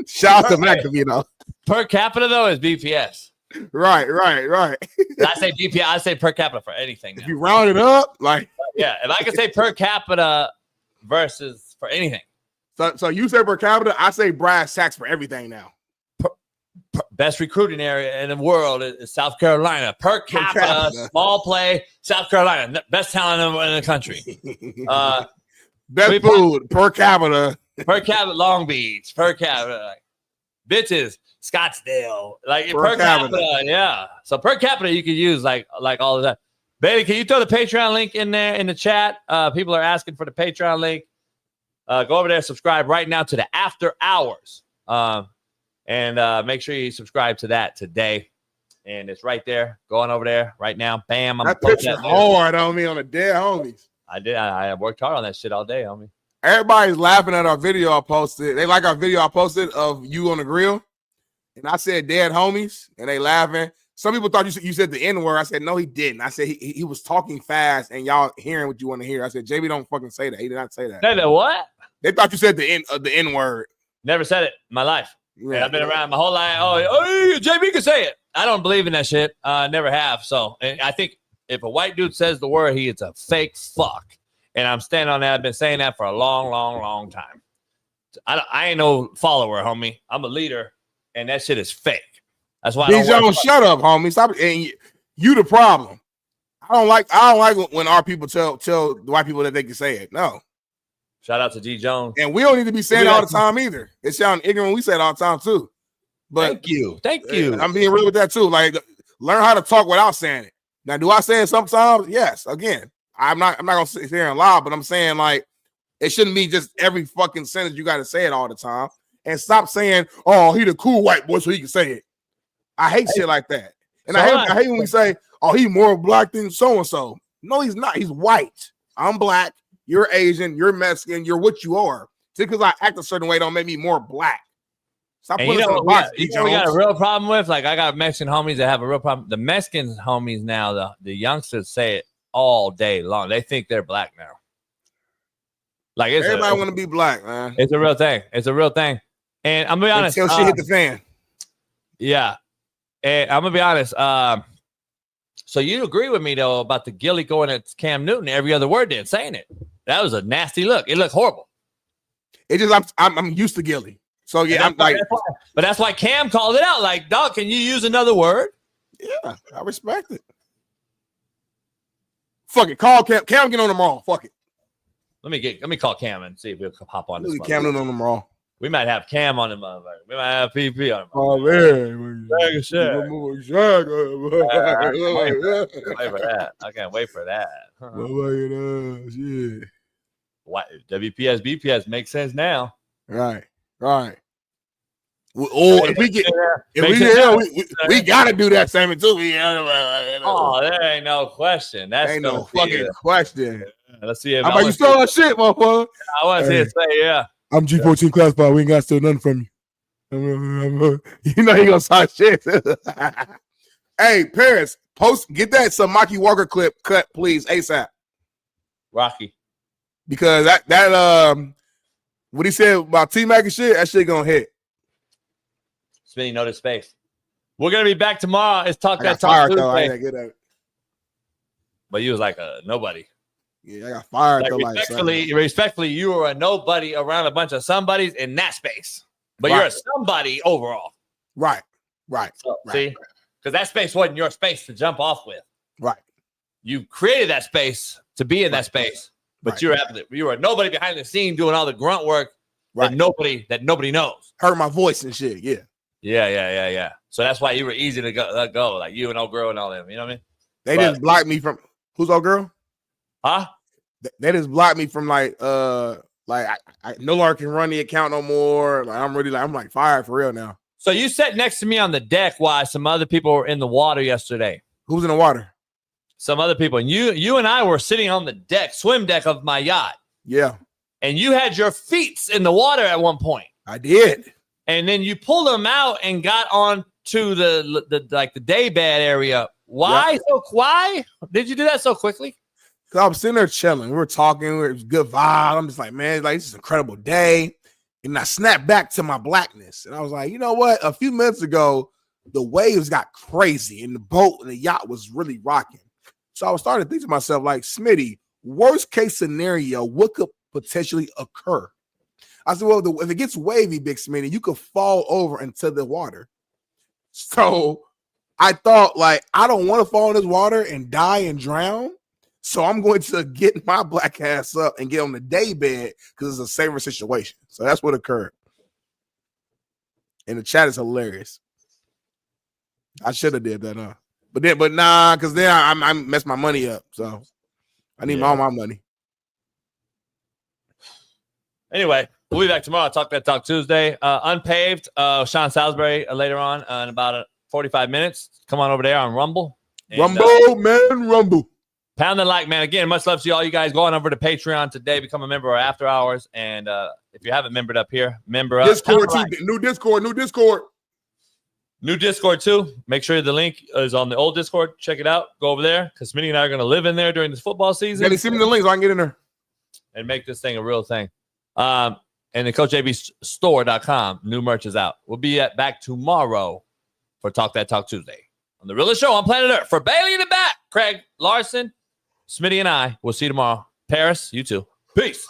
Shout out to McAfee though. Per capita though is BPS. Right. I say BPS. I say per capita for anything. If you round it up, like yeah, if I can say per capita versus for anything. So you say per capita, I say brass tacks for everything now. Best recruiting area in the world is South Carolina. Per capita, small play, South Carolina. Best talent in the country. Best food per capita. Per capita, Long Beach. Per capita, bitches, Scottsdale. Like per capita, yeah. So per capita, you could use like all of that. Bailey, can you throw the Patreon link in there in the chat? People are asking for the Patreon link. Go over there, subscribe right now to the After Hours. And make sure you subscribe to that today. And it's right there. Going over there right now. Bam. That picture hard on me on the dead homies. I did. I worked hard on that shit all day, homie. Everybody's laughing at our video I posted. They like our video I posted of you on the grill. And I said dead homies. And they laughing. Some people thought you said the N-word. I said, no, he didn't. I said he was talking fast and y'all hearing what you want to hear. I said, JB, don't fucking say that. He did not say that. Said what? They thought you said the N-word. Never said it in my life. Yeah. I've been around my whole life. Oh, JB can say it. I don't believe in that shit. Never have. So I think if a white dude says the word, he is a fake fuck. And I'm standing on that. I've been saying that for a long, long, long time. I ain't no follower, homie. I'm a leader, and that shit is fake. That's why I don't shut up, homie. Stop. And you the problem. I don't like when our people tell the white people that they can say it. No. Shout out to G Jones. And we don't need to be saying it all the time either. It sounds ignorant. We say it all the time too. But thank you. I'm being real with that too. Like, learn how to talk without saying it. Now, do I say it sometimes? Yes. Again, I'm not gonna sit here and lie, but I'm saying like it shouldn't be just every fucking sentence you got to say it all the time. And stop saying, "Oh, he the cool white boy, so he can say it." I hate shit like that. And I hate when we say, "Oh, he more black than so and so." No, he's not. He's white. I'm black. You're Asian, you're Mexican, you're what you are. Just because I act a certain way don't make me more black. Stop putting us in a box. We got a real problem with, like, I got Mexican homies that have a real problem. The Mexican homies now, the youngsters say it all day long. They think they're black now. Like, everybody want to be black, man. It's a real thing. It's a real thing. And I'm gonna be honest. Until shit hit the fan. Yeah. And I'm gonna be honest. So you agree with me though about the Gilly going at Cam Newton every other word then saying it. That was a nasty look. It looked horrible. It just I'm used to Gilly. So yeah, I'm like, but that's why Cam called it out. Like, dog, can you use another word? Yeah, I respect it. Fuck it. Call Cam. Cam, get on them all. Fuck it. Let me call Cam and see if we'll hop on this. Cam on them all. We might have Cam on him. We might have PP on him. Oh man, wait for that. I can't wait for that. Shit. What WPS BPS makes sense now. Right. Oh, if we get we gotta do that same too. Oh, there ain't no question. That's ain't no fucking question. Let's see if how about you stole our shit, motherfucker? I was here to say, yeah. I'm G14 classified. We ain't got to steal nothing from you. You know he gonna start shit. Hey, Paris, get that Samaki Walker clip cut, please, ASAP. Rocky. Because that what he said about T-Mac and shit, that shit gonna hit. Smitty, notice space. We're gonna be back tomorrow. It's Talk That Talk Talk Tuesday. I ain't good at it. But you was like a nobody. Yeah, I got fired. Like, respectfully, you were a nobody around a bunch of somebodies in that space. But you're a somebody overall. Right. So, see? Because that space wasn't your space to jump off with. Right. You created that space to be in that space. But you were nobody behind the scene doing all the grunt work that nobody knows. Heard my voice and shit. Yeah. Yeah. So that's why you were easy to let go, like you and old girl and all them. You know what I mean? They just blocked me from who's old girl? Huh? They just blocked me from I no longer can run the account no more. Like I'm fired for real now. So you sat next to me on the deck while some other people were in the water yesterday. Who's in the water? Some other people. And you and I were sitting on the deck, swim deck of my yacht. Yeah. And you had your feet in the water at one point. I did. And then you pulled them out and got on to the day bed area. Why? Yep. Why did you do that so quickly? Because I was sitting there chilling. We were talking. It was a good vibe. I'm just like, man, this is an incredible day. And I snapped back to my blackness. And I was like, you know what? A few minutes ago, the waves got crazy and the boat and the yacht was really rocking. So I was starting to think to myself, like, Smitty, worst case scenario, what could potentially occur? I said, well, if it gets wavy, Big Smitty, you could fall over into the water. So I thought, like, I don't want to fall in this water and die and drown. So I'm going to get my black ass up and get on the day bed because it's a safer situation. So that's what occurred. And the chat is hilarious. I should have did that, huh? But nah, because then I messed my money up. So I need all my money. Anyway, we'll be back tomorrow. Talk That Talk Tuesday. Unpaved, Sean Salisbury later on in about 45 minutes. Come on over there on Rumble. Rumble. Pound the like, man. Again, much love to you all. You guys go on over to Patreon today. Become a member of After Hours. And if you haven't membered up here, member up. Discord, new Discord. New Discord, too. Make sure the link is on the old Discord. Check it out. Go over there because Smitty and I are going to live in there during this football season. Yeah, send me the link so I can get in there. And make this thing a real thing. And the CoachJBStore.com. New merch is out. We'll be back tomorrow for Talk That Talk Tuesday on the realest show on planet Earth. For Bailey in the back, Craig Larson, Smitty, and I. We'll see you tomorrow. Paris, you too. Peace.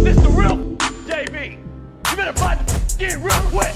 This the real JB. You better find it real quick.